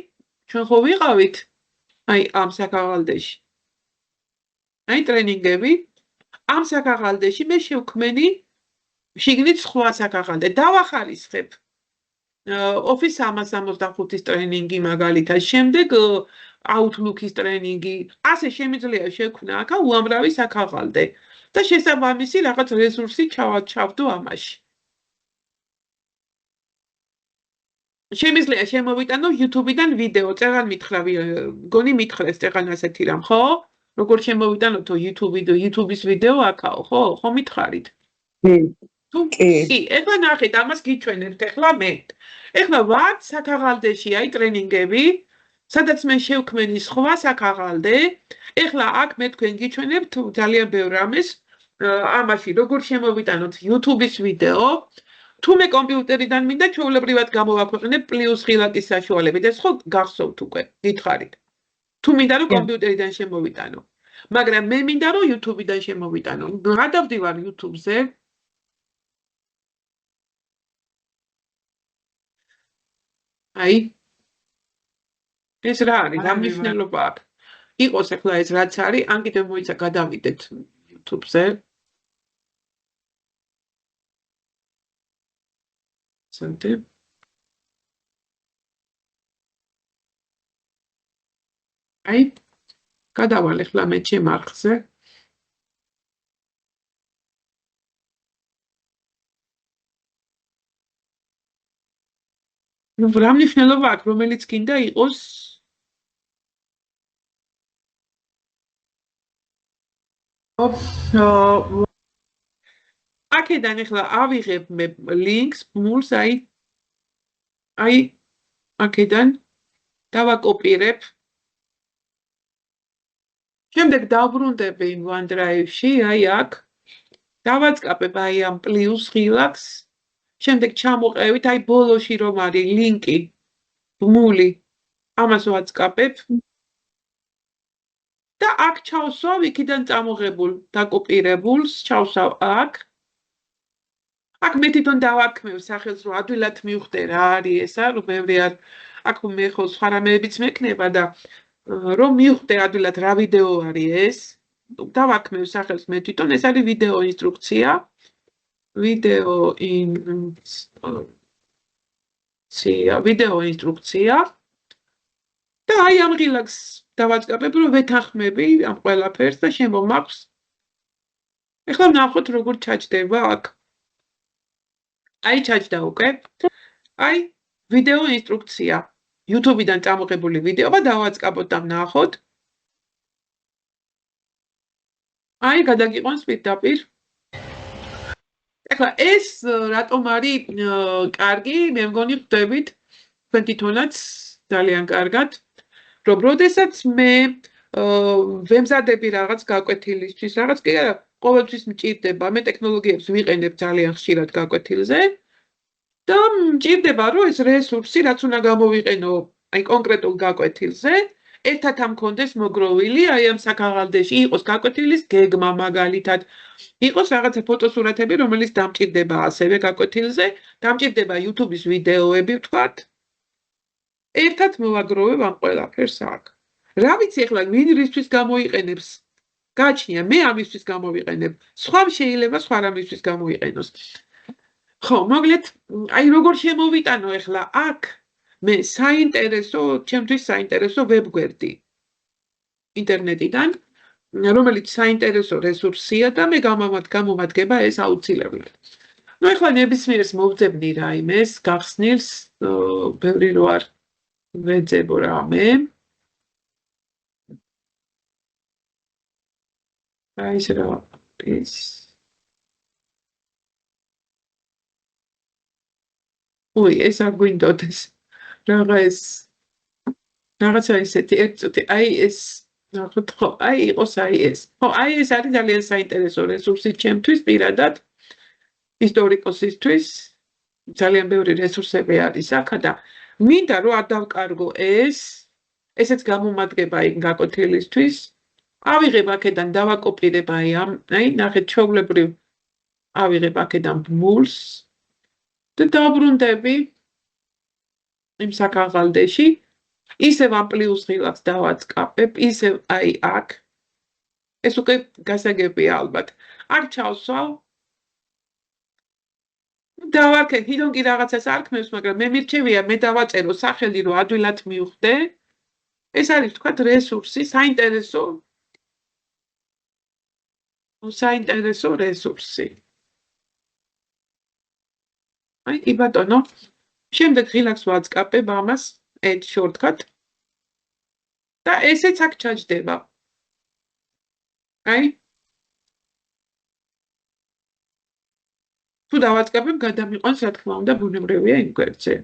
ჩვენ ხო ვიყავით აი ამ საქაღალდეში. აი ტრენინგები ამ საქაღალდეში მე შევქმენი შიგნით სხვა საქაღალდე. დავახარისხებ Office 365-ის ტრენინგი მაგალითად, შემდეგ Outlook-ის ტრენინგი. ასე შემიძლია შევქმნა აქ უამრავი საქაღალდე და შესაბამისი რაღაც რესურსი ჩავდო ამაში. შემიძლია შემოვიტანო YouTube-დან ვიდეო, წეღან მითხრა, გონი მითხრეს წეღან ასეთი რამ, ხო? როგორ შემოვიტანოთო YouTube-ის ვიდეო აქაო, ხო? ხო მითხარით? კი, ეხლა ნახეთ, ამას გიჩვენებთ ახლა მე. ეხლა ვართ საქაღალდეში, აი ტრენინგები, სადაც მე შევქმენი სხვა საქაღალდე. ეხლა აქ მე თქვენ გიჩვენებთ ძალიან ბევრ რამეს, ამაში როგორ შემოვიტანოთ YouTube-ის ვიდეო. თუ მე კომპიუტერიდან მინდა ჩვეულებრივად გამოვაქვეყნებ პლუს ღილაკის საშუალებით, ეს ხო გახსოვთ უკვე, გითხარით. თუ მინდა რომ კომპიუტერიდან შემოვიტანო. მაგრამ მე მინდა რომ YouTube-დან შემოვიტანო. გადავდივარ YouTube-ზე. აი ეს რა არის? რა მნიშვნელობა აქვს? იყოს ახლა ეს რაც არის, ან კიდევ მოიცა გადავიდეთ YouTube-ზე. სანტე აი გადავალ ახლა მე ჩემ არხზე. ნუ რა მნიშვნელობა აქვს, რომელიც გინდა იყოს აქედან ახლა ავიღებ მე ლინკს, მულს აი აქედან დავაკოპირებ. შემდეგ დავბრუნდები OneDrive-ში, აი აქ. დავაწყაპებ აი ამ პლუს ღილაკს. შემდეგ ჩამოყევით, აი ბოლოში რომ არის ლინკი, ბმული, ამას ვაწყაპებ. და აქ ჩავსვავ იქიდან წამოღებულ დაკოპირებულს, ჩავსვავ აქ. აქ მე თვითონ დავარქმევ სახელს, რომ ადვილად მივხვდე რა არის ესა, რომ ბევრი არ აქ მე ხო სხვა რამეებიც მექნება და რომ მივხვდე ადვილად რა ვიდეო არის ეს. დავარქმევ სახელს მე თვითონ, ეს არის ვიდეო ინსტრუქცია. ვიდეო ინსტრუქცია. და აი ამ ღილაკს დავაწყაპებ, რომ ვეთანხმები ამ ყველაფერს და შემომაქვს. ეხლა ნახოთ როგორ ჩაჯდება აქ. აი ჩაჯდა უკვე. აი ვიდეო ინსტრუქცია. YouTube-დან წამოღებული ვიდეოა დავაწყაპოთ და ვნახოთ. აი გადაგიყვანს პირდაპირ. ეხლა ეს რატომ არის კარგი, მე მგონი ხვდებით თქვენ თვითონაც ძალიან კარგად, რომ როდესაც მე ვემზადები რაღაც გაკვეთილისთვის, რაღაც კი არა, ყოველთვის მჭირდება, მე ტექნოლოგიებს ვიყენებ ძალიან ხშირად გაკვეთილზე და მჭირდება, რომ ეს რესურსი, რაც უნდა გამოვიყენო აი კონკრეტულ გაკვეთილზე, ერთად ამ კონდეს მოგროვილი, აი ამ საქაღალდეში იყოს გაკვეთილის გეგმა მაგალითად, იყოს რაღაცა ფოტოსურათები, რომელიც დამჭირდება ასევე გაკვეთილზე, დამჭირდება YouTube-ის ვიდეოები, ვთქვათ. ერთად მოვაგროვებ ამ ყველაფერს აქ. რა ვიცი ახლა ვინ რისთვის გამოიყენებს? გაჩნია, მე ამისთვის გამოვიყენებ. სხვამ შეიძლება სხვა რამისთვის გამოიყენოს. ხო, მოკლედ, აი როგორ შემოვიტანო ახლა აქ მე საინტერესო, ჩემთვის საინტერესო ვებგვერდი ინტერნეტიდან, რომელიც საინტერესო რესურსია და მე გამომადგება ეს აუცილებლად. ნუ ახლა ნებისმიერს მოვძებნი რაიმეს, გახსნილს ბევრი რო არ ვეძებო რამე. აი ეს რა ის ой, ეს არ გვინდოდეს. რაღაცა ისეთი ერთი წუთი, აი ეს ნახოთ ხო, აი იყოს აი ეს. ხო, აი ეს არის ძალიან საინტერესო რესურსი ჩემთვის პირადად ისტორიკოსისთვის. ძალიან ბევრი რესურსები არის აქ და მინდა რომ არ დავკარგო ეს. ესეც გამომადგება იქ გაკოთილისთვის. ავიღებ აქედან დავაკოპირებ აი ნახეთ ჩვეულებრივ ავიღებ აქედან ბმულს და დავბრუნდები იმ საქაღალდეში. ისევ ამ პლუს ღილაკს დავაწყაპებ, ისევ აი აქ. ეს უკვე გასაგებია ალბათ. არ ჩავსვავ. დავარქე, თვითონ კი რაღაცას არქმევს, მაგრამ მე მირჩევია მე დავაწერო სახელი, რომ ადვილად მივხვდე. ეს არის თქვათ რესურსი, საინტერესო რესურსი. აი, კი ბატონო. შემდეგ ღილაკს ვაწყაპებ ამას, add shortcut. და ესეც აქ ჩაჯდება. აი. თუ დავაწყაპებ, გადამიყვანს რა თქმა უნდა ბუნებრივია იმ გვერდზე.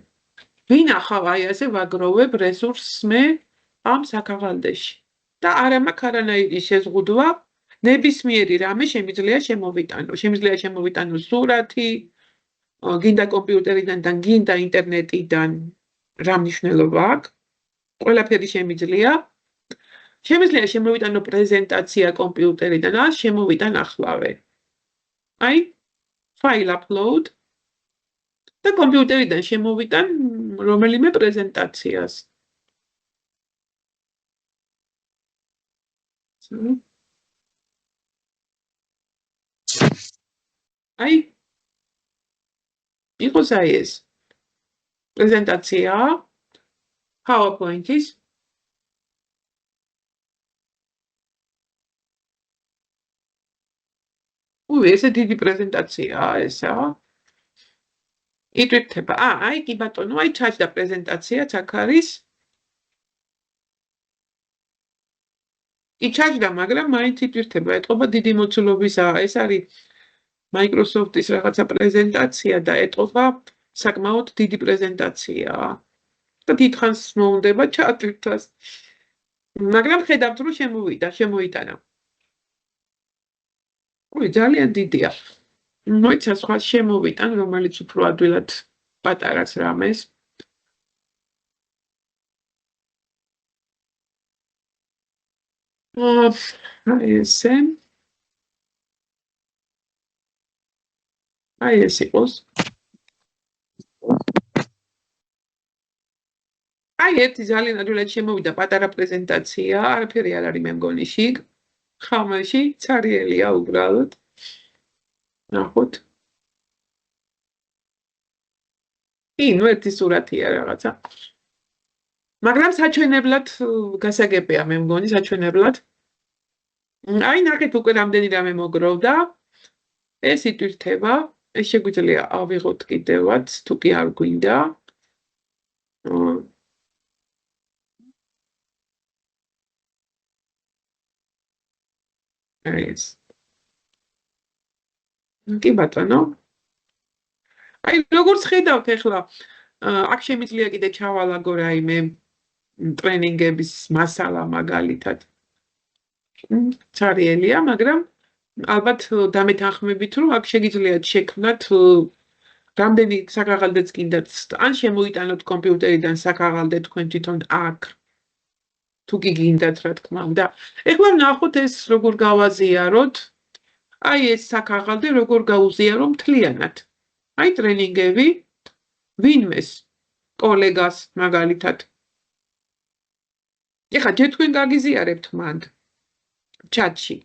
ვინახავ აი ასე ვაგროვებ რესურსს მე ამ საქაღალდეში. და არ მაქვს არანაირი შეზღუდვა, ნებისმიერი რამე შემიძლია შემოვიტანო. შემიძლია შემოვიტანო სურათი, გინდა კომპიუტერიდან და გინდა ინტერნეტიდან რა მნიშვნელობა აქვს. ყველაფერი შემიძლია. შემიძლია შემოვიტანო პრეზენტაცია კომპიუტერიდან, ან შემოვიტან ახლავე. აი, file upload და კომპიუტერიდან შემოვიტან რომელიმე პრეზენტაციას. აი, იყოს აი ეს პრეზენტაცია PowerPoint-ის. ესე დიდი პრეზენტაციაა ესა. იტვირთება. აი კი ბატონო, აი ჩაჯდა პრეზენტაციაც აქ არის. ჩაჯდა, მაგრამ მაინც იტვირთება, ეტყობა დიდი მოცულობისაა. ეს არის Microsoft-ის რაღაცა პრეზენტაცია და ეტყობა საკმაოდ დიდი პრეზენტაციაა. და დიდხანს მოუნდება ჩატვირთვას. მაგრამ ხედავთ, რომ შემოიტანა. ძალიან დიდია. მოიცა სხვა შემოვიტან, რომელიც უფრო ადვილად პატარას რამეს. აი ესე. აი ეს იყოს. აი ერთი ძალიან ადვილად შემოვიდა პატარა პრეზენტაცია, არაფერი არ არის მე მგონი შიგ. ხამაში ცარიელია უბრალოდ. ნახოთ. ნუ ერთი სურათია რაღაცა. მაგრამ საჩვენებლად გასაგებია მე მგონი საჩვენებლად. აი ნახეთ უკვე რამდენი რამე მოგროვდა. ეს იტვირთება. ეს შეგვიძლია ავიღოთ კიდევაც, თუ კი არ გვინდა. ეს. კი ბატონო. აი როგორც ხედავთ ახლა, აქ შემიძლია კიდე ჩავალაგო რაიმე ტრენინგების მასალა მაგალითად. ცარიელია, მაგრამ ალბათ დამეთანხმებით, რომ აქ შეგიძლიათ შექმნათ რამდენი საქაღალდეც გინდათ, ან შემოიტანოთ კომპიუტერიდან საქაღალდე თქვენ თვითონ აქ. თუ კი გინდათ, რა თქმა უნდა. ეხლა ნახოთ ეს როგორ გავაზიაროთ. აი ეს საქაღალდე როგორ გაუზიარო მთლიანად. აი ტრენინგები ვინმეს კოლეგას მაგალითად. ეხლა ჯერ თქვენ გაგიზიარებთ მანდ ჩატში.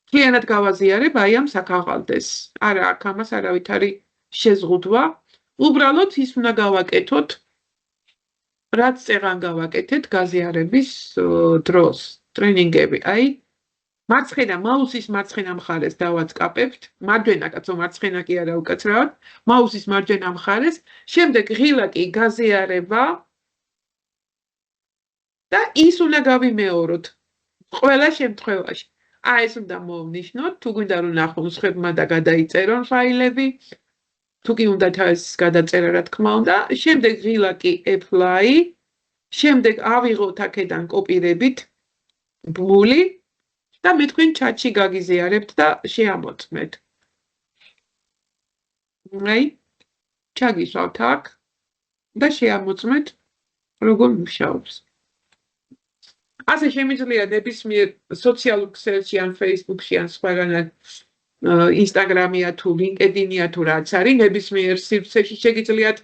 მთლიანად გავაზიარებ აი ამ საქაღალდეს. არა აქ ამას არავითარი შეზღუდვა. უბრალოდ ის უნდა გავაკეთოთ რაც წეღან გავაკეთეთ გაზიარების დროს ტრენინგები. აი მარცხენა მაუსის მარცხენა მხარეს დავაწყაპებთ, მარჯვენა კაცო მარცხენა კი არა უკაცრავად, მაუსის მარჯვენა მხარეს, შემდეგ ღილაკი გაზიარება და ის უნდა გავიმეოროთ ყველა შემთხვევაში. ეს უნდა მოვნიშნოთ, თუ გვინდა რომ ნახო მსხვერპლმა და გადაიწერონ ფაილები, თუ კი უნდათ ეს გადაწერა რა თქმა უნდა, შემდეგ ღილაკი apply, შემდეგ ავიღოთ აქედან კოპირებით ბმული და მე თქვენ ჩატში გაგიზიარებთ და შეამოწმეთ. ჩაგისვავთ აქ და შეამოწმეთ როგორ მუშაობს. ასე შემიძლია ნებისმიერ სოციალურ ქსელში ან Facebook-ში ან სხვაგანად Instagram-ია თუ LinkedIn-ია თუ რაც არის, ნებისმიერ სივრცეში შეგიძლიათ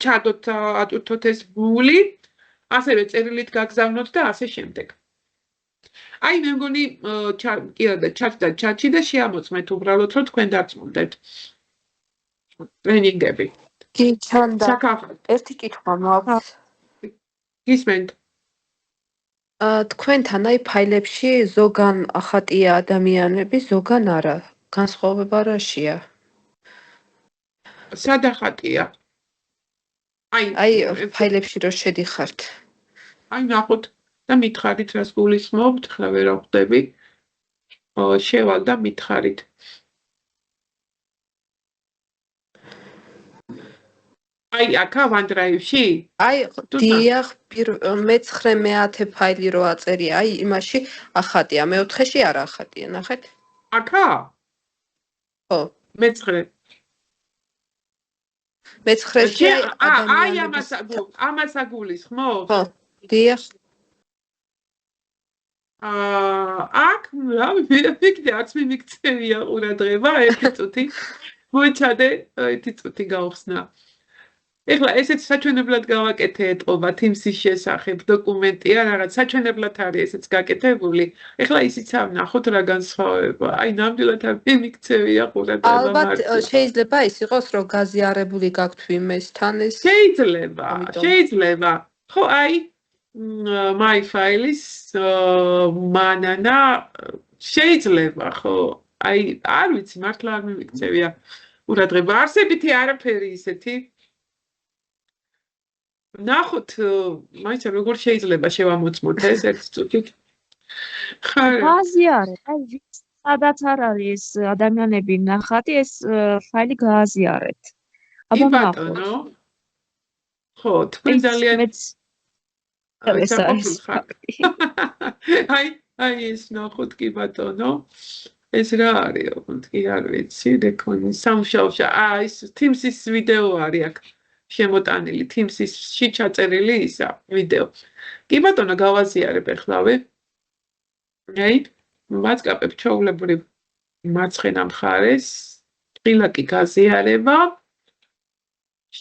ჩადოთ ატვირთოთ ეს ბმული, ასევე წერილით გაგზავნოთ და ასე შემდეგ. მე მგონი ჩატში და შეამოწმეთ უბრალოდ რომ თქვენ დარწმუნდეთ. ტრენინგები. კი, ჩანდა. ერთი კითხვა მაქვს. გისმენთ? თქვენთან ფაილებში ზოგან ახატია ადამიანები, ზოგან არა. განსხვავება რაშია? სად ახატია? ფაილებში რო შედიხართ. ნახოთ და მითხარით რას გულისხმობთ, ხლა ვერ ვხვდები. შევალ და მითხარით. აქა OneDrive-ში? დიახ, მე-9 ფაილი რო აწერია, იმაში ახატია, მე-4-ში არ ახატია, ნახეთ? აქა? ხო. მე-9. მე-9-ში ამას აგულისხმობ? ხო, დიახ. აქ ვიფიქრე, არც მიმიქცევია ყურადღება, ერთი წუთი. მოიჩადე, ერთი წუთი გავხსნა. ეხლა ესეც საჩვენებლად გავაკეთე ეტყობა Teams-ის შესახებ, დოკუმენტია, რაღაც საჩვენებლად არის ესეც გაკეთებული. ეხლა ისიც ვნახოთ რა განსხვავება. ნამდვილად არ მიმიქცევია ყურადღება. ალბათ შეიძლება ის იყოს, რომ გაზიარებული გაქვთ ვიმესთან ეს. შეიძლება. ხო, my files manana შეიძლება, ხო. არ ვიცი, მართლა არ მიმიქცევია ყურადღება. არსებითი არაფერი ისეთი. ნახოთ, მაინც როგორ შეიძლება შევამოწმოთ ეს ერთი წუთით. გააზიარეთ, სადაც არ არის ადამიანები ნახატი, ეს ფაილი გააზიარეთ. აბა ბატონო. ხო, თქვენ ძალიან ეს ნახოთ კი ბატონო. ეს რა არის, ოღონდ კი არ ვიცი, რეკონი სამშაბათში. ეს Teams-ის ვიდეო არის აქ. შემოტანილი Teams-ში ჩაწერილი ისა ვიდეო. კი ბატონო, გავაზიარებ ეხლავე. ვაწყაპებ ჩვეულებრივ მარცხენა მხარეს, ღილაკი გაზიარება.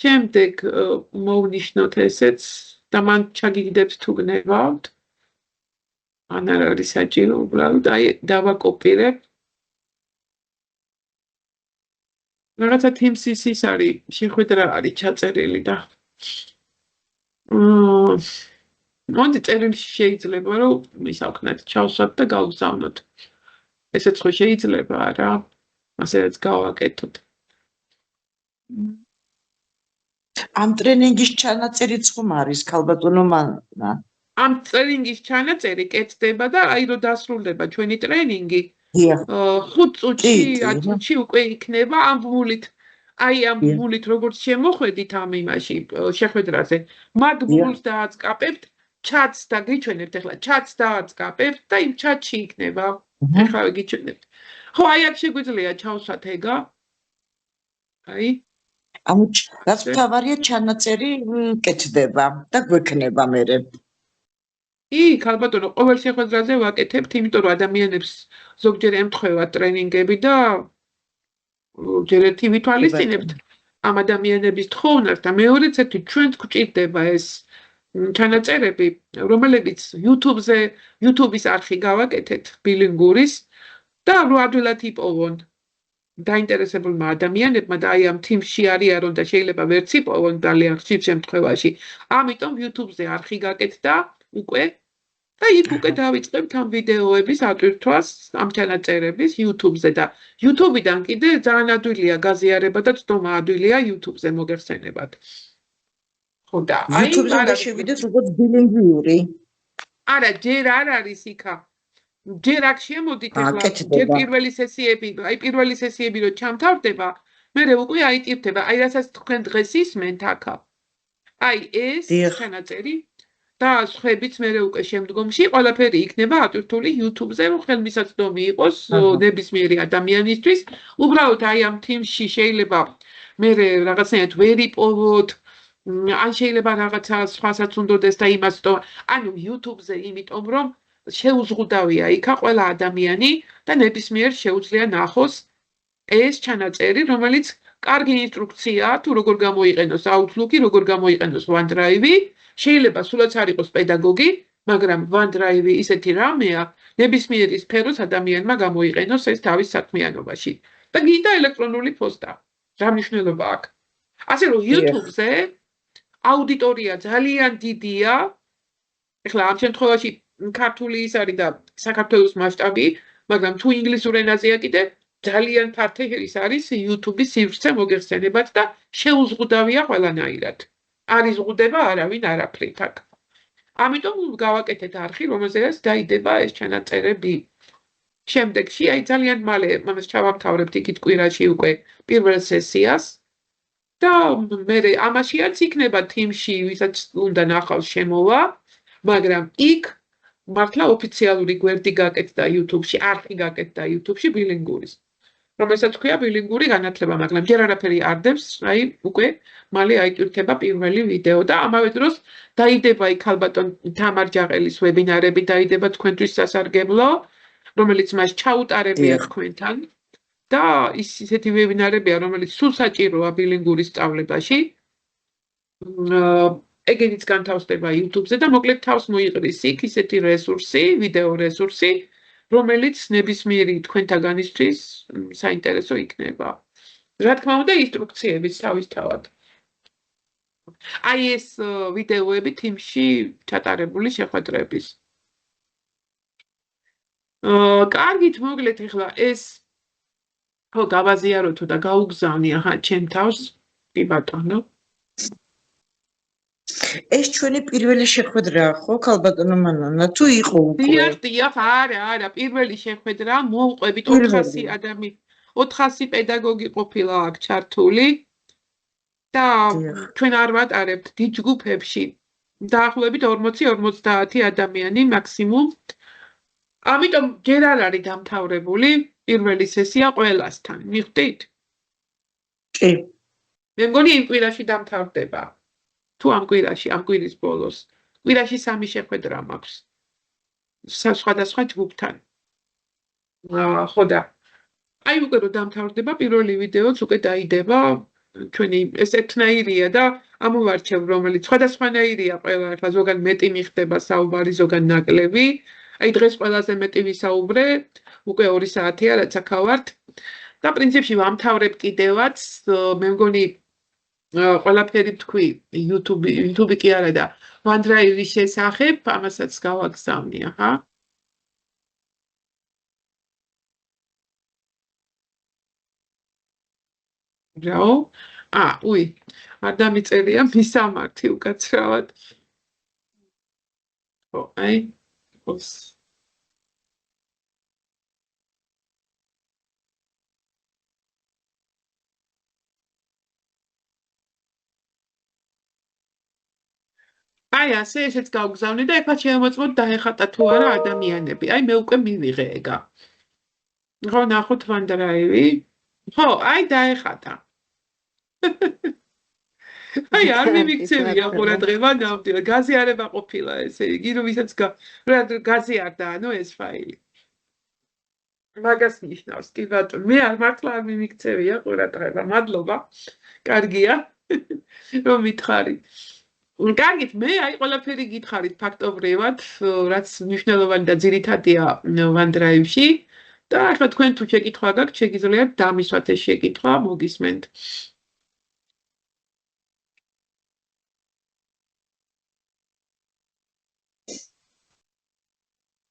შემდეგ მოვნიშნოთ ესეც და მან ჩაგიგდებთ თუ გნებავთ. არ არის საჭირო, უბრალოდ დავაკოპირებ. რაღაცა Teams-ის ის არის, შეხვედრა არის ჩაწერილი და მონდი წერილში შეიძლება რომ მისავქნათ ჩავსვათ და გავგზავნოთ. ესეც ხო შეიძლება რა, ასეც გავაკეთოთ. ამ ტრენინგის ჩანაწერიც ხომ არის, ქალბატონო მანა? ამ ტრენინგის ჩანაწერი კეთდება და რო დასრულდება ჩვენი ტრენინგი, 5 წუთში, 10 წუთში უკვე იქნება ამ ბმულით. ამ ბმულით როგორც შემოხვედით ამ იმაში შეხვედრაზე, მაგ ბმულს დააწყაპებთ, ჩატს და გიჩვენებთ ახლა, ჩატს დააწყაპებთ და იმ ჩატში იქნება. ახლა გიჩვენებთ. ხო, აქ შეგვიძლია ჩავსვათ ეგა. რაც თავარია ჩანაწერი კეთდება და გვექნება მერე. ქალბატონო, ყოველ შეხვედრაზე ვაკეთებთ, იმიტომ რომ ადამიანებს ზოგჯერ ემთხვევა ტრენინგები და ჯერ ერთი ვითვალისწინებთ ამ ადამიანების თხოვნას და მეორეც ერთი ჩვენც გვჭირდება ეს ჩანაწერები, რომლებიც YouTube-ის არხი გავაკეთეთ ბილინგურის და რო ადვილად იპოვონ დაინტერესებულმა ადამიანებმა და ამ Teams-ში არიან და შეიძლება ვერც იპოვონ ძალიან ხშირ შემთხვევაში. ამიტომ YouTube-ზე არხი გაკეთდა უკვე და იქ უკვე დავიწყებთ ამ ვიდეოების ატვირთვას, ამ ჩანაწერების YouTube-ზე და YouTube-დან კიდე ძალიან ადვილია გაზიარება და ცნობა ადვილია YouTube-ზე მოგეხსენებათ. ხო და აი YouTube-ზე უნდა შევიდეთ როგორც ბილინგვიური. არა, ჯერ არ არის იქა. ჯერ აქ შემოდით ახლა, კეთდება. ჯერ პირველი სესიები რო ჩამთავრდება, მერე უკვე აიტირდება, აი რასაც თქვენ დღეს ისმენთ აქა. აი ეს დიახ. ჩანაწერი და სხვაებიც მერე უკვე შემდგომში ყველაფერი იქნება ატვირთული YouTube-ზე, რომ ხელმისაწვდომი იყოს ნებისმიერი ადამიანისთვის. უბრალოდ აი ამ თიმში შეიძლება მერე რაღაცნაირად ვერ იპოვოთ, ან შეიძლება რაღაცა სხვასაც უნდოდეს და იმას თო, ანუ YouTube-ზე იმიტომ რომ შეუზღუდავია იქა ყველა ადამიანი და ნებისმიერ შეუძლია ნახოს ეს ჩანაწერი, რომელიც კარგი ინსტრუქციაა თუ როგორ გამოიყენოს Outlook-ი, როგორ გამოიყენოს OneDrive-ი, შეიძლება სულაც არ იყოს პედაგოგი, მაგრამ OneDrive-ი ისეთი რამეა, ნებისმიერი სფეროს ადამიანმა გამოიყენოს ეს თავის საქმიანობაში. და გინდა ელექტრონული პოსტა. რა მნიშვნელობა აქვს? ასე რომ YouTube-ზე აუდიტორია ძალიან დიდია. ეხლა ამ შემთხვევაში ქართული ის არის და საქართველოს მასშტაბი, მაგრამ თუ ინგლისურ ენაზეა კიდე ძალიან ფართერის არის YouTube-ის სივრცე მოგეხსენებათ და შეუზღუდავია ყველანაირად. არ იზღუდება არავინ არაფრით აქ. ამიტომ გავაკეთეთ არხი, რომელზეც დაიდება ეს ჩანაწერები. შემდეგში აი ძალიან მალე ამას ჩავამთავრებთ იქით კვირაში უკვე პირველ სესიას და მერე ამაშიაც იქნება თიმში, ვისაც უნდა ნახავს შემოვა, მაგრამ იქ მართლა ოფიციალური გვერდი გაკეთდა YouTube-ში, არხი გაკეთდა YouTube-ში ბილინგურის. რომელსაც ქვია ბილინგური განათლება, მაგრამ ჯერ არაფერი არ დევს, აი უკვე მალე აიტვირთება პირველი ვიდეო და ამავე დროს დაიდება იქ ალბათ თამარ ჯაყელის ვებინარები დაიდება თქვენთვის სასარგებლო, რომელიც მას ჩაუტარებია თქვენთან და ისეთი ვებინარებია, რომელიც სულ საჭიროა ბილინგურის სწავლებაში. ეგენიც განთავსდება YouTube-ზე და მოკლედ თავს მოიყრის იქ ისეთი რესურსი, ვიდეო რესურსი, რომელიც ნებისმიერი თქვენთაგანისთვის საინტერესო იქნება. რა თქმა უნდა, ინსტრუქციებიც თავისთავად. აი ეს ვიდეოები თიმში ჩატარებული შეხვედრების. კარგით, მოგლეთ ახლა ეს ხო გავაზიაროთო და გაუგზავნი ახლა ჩემ თავს, კი ბატონო. ეს ჩვენი პირველი შეხვედრაა, ხო, ქალბატონო მანანა, თუ იყო უკვე? დიახ, არა, პირველი შეხვედრა მოვყვებით 400 პედაგოგი ყოფილა აქ ჩართული და ჩვენ არ ვატარებთ დიდ ჯგუფებში. დაახლოებით 40-50 ადამიანი მაქსიმუმ. ამიტომ ჯერ არ არის დამთავრებული პირველი სესია ყველასთან. მიხვდით? კი. მე მგონი იმ კვირაში დამთავრდება. თუ ამ კვირაში, ამ კვირის ბოლოს. კვირაში 3 შეხვედრა მაქვს. სხვადასხვა ჯგუფთან. ხო და აი უკვე რომ დამთავრდება პირველი ვიდეოც უკვე დაიდება ჩვენი ეს ერთნაირია და ამოვარჩევ რომელიც სხვადასხვანაირია ყველა ახლა ზოგან მეტი მიხდება საუბარი ზოგან ნაკლები აი დღეს ყველაზე მეტი ვისაუბრე უკვე 2 საათია რაც აქ ვართ და პრინციპში ვამთავრებ კიდევაც მე მგონი ყველაფერი თქვი YouTube კი არა და OneDrive-ის შესახებ ამასაც გავაგზავნი აჰა რაო? უი, არ დამიწერია მისამართი უკაცრავად. ხო, აი, ოს. აი, ასე ესეც გავგზავნი და ეხლა შემოწმოთ დაეხატა თუ არა ადამიანები. აი, მე უკვე მივიღე ეგა. ხო, ნახოთ OneDrive-ი. ხო, აი დაეხატა. აი არ მიმიქცევია ყურადღება ნამდვილად გაზიარება ყოფილა ესე იგი რომ ვისაც გაზიარდა ანუ ეს ფაილი მაგას ნიშნავს კი ბატონო მე არ მართლა არ მიმიქცევია ყურადღება მადლობა კარგია რომ მითხარით კარგით მე აი ყველაფერი გითხარით ფაქტობრივად რაც მნიშვნელოვანი და ძირითადია OneDrive-ში და ახლა თქვენ თუ შეკითხვა გაქვთ შეგიძლიათ დამისვათ ეს შეკითხვა მოგისმენთ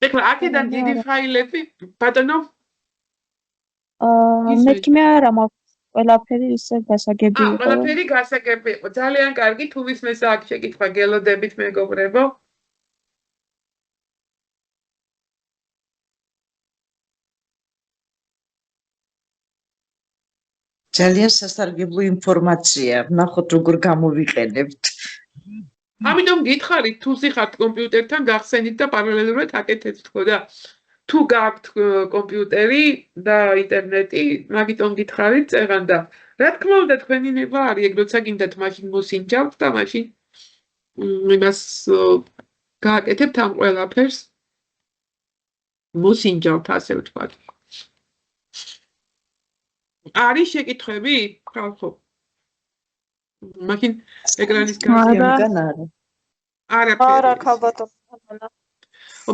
ეხლა აქედან დიდი ფაილები, ბატონო, მეთქი მე არა მაქვს ყველაფერი ისე გასაგები იყო. ყველაფერი გასაგები იყო. ძალიან კარგი, თუ ვისმეს აქ შეკითხვა გელოდებით მეგობრებო. ძალიან სასარგებლო ინფორმაცია. ნახოთ როგორ გამოვიყენებთ. ამიტომ გითხარით, თუ სიხართ კომპიუტერთან გახსენით და პარალელურად აკეთეთ თქო და თუ გაქვთ კომპიუტერი და ინტერნეტი, მაგიტომ გითხარით წეღან და რა თქმა უნდა თქვენი ნება არის, ეგ როცა გინდათ მაშინ მოსინჯავთ და მაშინ იმას გააკეთებთ ამ ყველაფერს. მოსინჯავთ, ასე ვთქვათ. არის შეკითხვები? ხალხო. მაშინ ეკრანის ამგან არა. არა, ქალბატონ.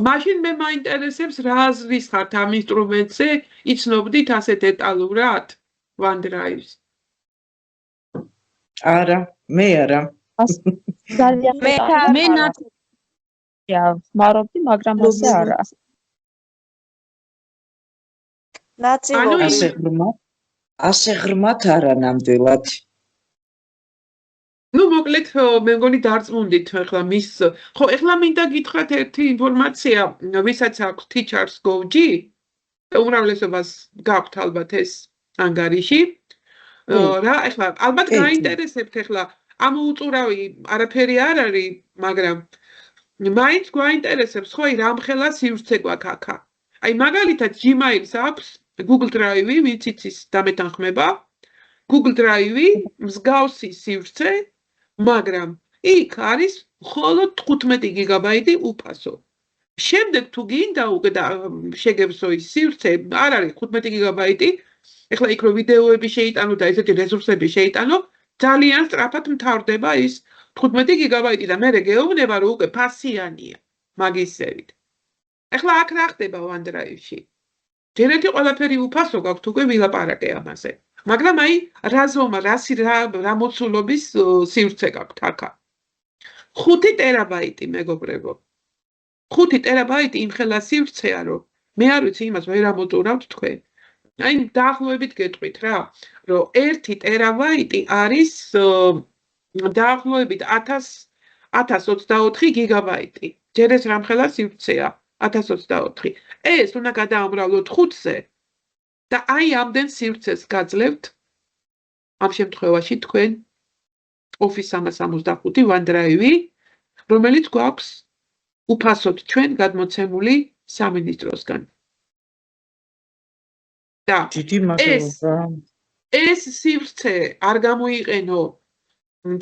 მაშინ მე მაინტერესებს რა აზრის ხართ ამ ინსტრუმენტზე, იცნობდით ასე დეტალურად OneDrive-ს? არა, მე არა. ძალიან მე ხმარობდი, მაგრამ ასე არა. ნაწილობრივ. ასე ღრმად არა ნამდვილად. ნუ მოკლედ მე მგონი დარწმუნდით ახლა მის ხო ახლა მინდა გითხრათ ერთი ინფორმაცია ვისაც აქვს Teachers Go-G უმრავლესობას გაქვთ ალბათ ეს ანგარიში რა ახლა ალბათ გაინტერესებთ ახლა ამ უწურავი არაფერი არ არის მაგრამ მაინც გვაინტერესებს ხო რამხელა სივრცე გვაქვს აქა აი მაგალითად Gmail-ს აქვს Google Drive-ი ვიცით ის დამეთანხმება Google Drive-ი მსგავსი სივრცე მაგრამ იქ არის მხოლოდ 15 გიგაბაიტი უფასო. შემდეგ თუ გინდა უკვე და შეგებსო ის სივრცე, არ არის 15 გიგაბაიტი. ეხლა იქ რო ვიდეოები შეიტანო და ესეთი რესურსები შეიტანო, ძალიან სწრაფად მთავრდება ის 15 გიგაბაიტი და მე გეუბნება რომ უკვე ფასიანია მაგისებით. ეხლა აქ რა ხდება OneDrive-ში? ჯერეთი ყველაფერი უფასო გაქვთ უკვე ვილაპარაკე ამაზე. მაგრამ აი რა ზომა, რა მოცულობის სივრცე გაქვთ აქა. 5 ტერაბაიტი მეგობრებო. 5 ტერაბაიტი იმხელა სივრცეა, რომ მე არ ვიცი იმას ვერ ამოწურავთ თქვენ. აი დაახლოებით გეტყვით რა, რომ 1 ტერაბაიტი არის დაახლოებით 1024 გიგაბაიტი. ჯერ ეს რამხელა სივრცეა 1024. ეს უნდა გადაამრავლოთ 5-ზე. და აი ამდენ სივრცეს გაძლევთ ამ შემთხვევაში თქვენ Office 365 OneDrive-ი, რომელიც გვაქვს უფასოდ ჩვენ გადმოცემული სამინისტროსგან. და დიდი მადლობა. ეს სივრცე არ გამოიყენო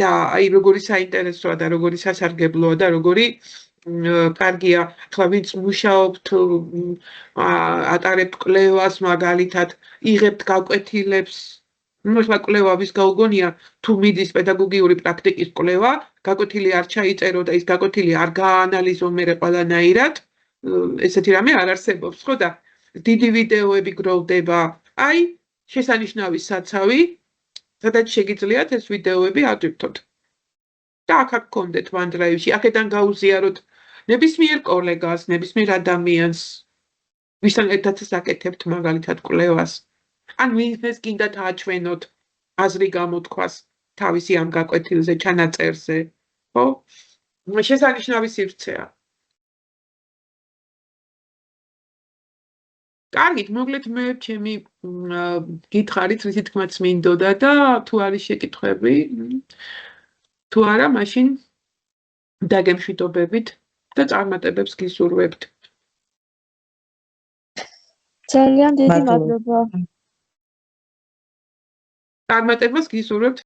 და აი როგორი საინტერესოა და როგორი სასარგებლოა და როგორი კარგია, ახლა ვინც მუშაობთ, ატარებთ კვლევას, მაგალითად, იღებთ გაკვეთილებს. ნუ ახლა კვლევა ვის გაუგონია, თუ მიდის პედაგოგიური პრაქტიკის კვლევა, გაკვეთილი არ ჩაიწერო და ის გაკვეთილი არ გააანალიზო მერე ყველანაირად, ესეთი რამე არ არსებობს, ხო და დიდი ვიდეოები გროვდება. აი, შესანიშნავი საცავი, სადაც შეგიძლიათ ეს ვიდეოები ატვირთოთ. და აქ გქონდეთ OneDrive-ში, აქედან გაუზიაროთ ნებისმიერ კოლეგას, ნებისმიერ ადამიანს, ვისთან ერთადაც აკეთებთ მაგალითად კვლევას. ან ვინმეს გინდათ აჩვენოთ აზრი გამოთქვას თავისი ამ გაკვეთილზე, ჩანაწერზე, ხო? შესანიშნავი სივრცეა. კარგით, მოკლედ მე ჩემი გითხარით, რითი თქმაც მინდოდა და თუ არის შეკითხვები, თუ არა, მაშინ დაგემშვიდობებით და წარმატებებს გისურვებთ. ძალიან დიდი მადლობა. წარმატებას გისურვებთ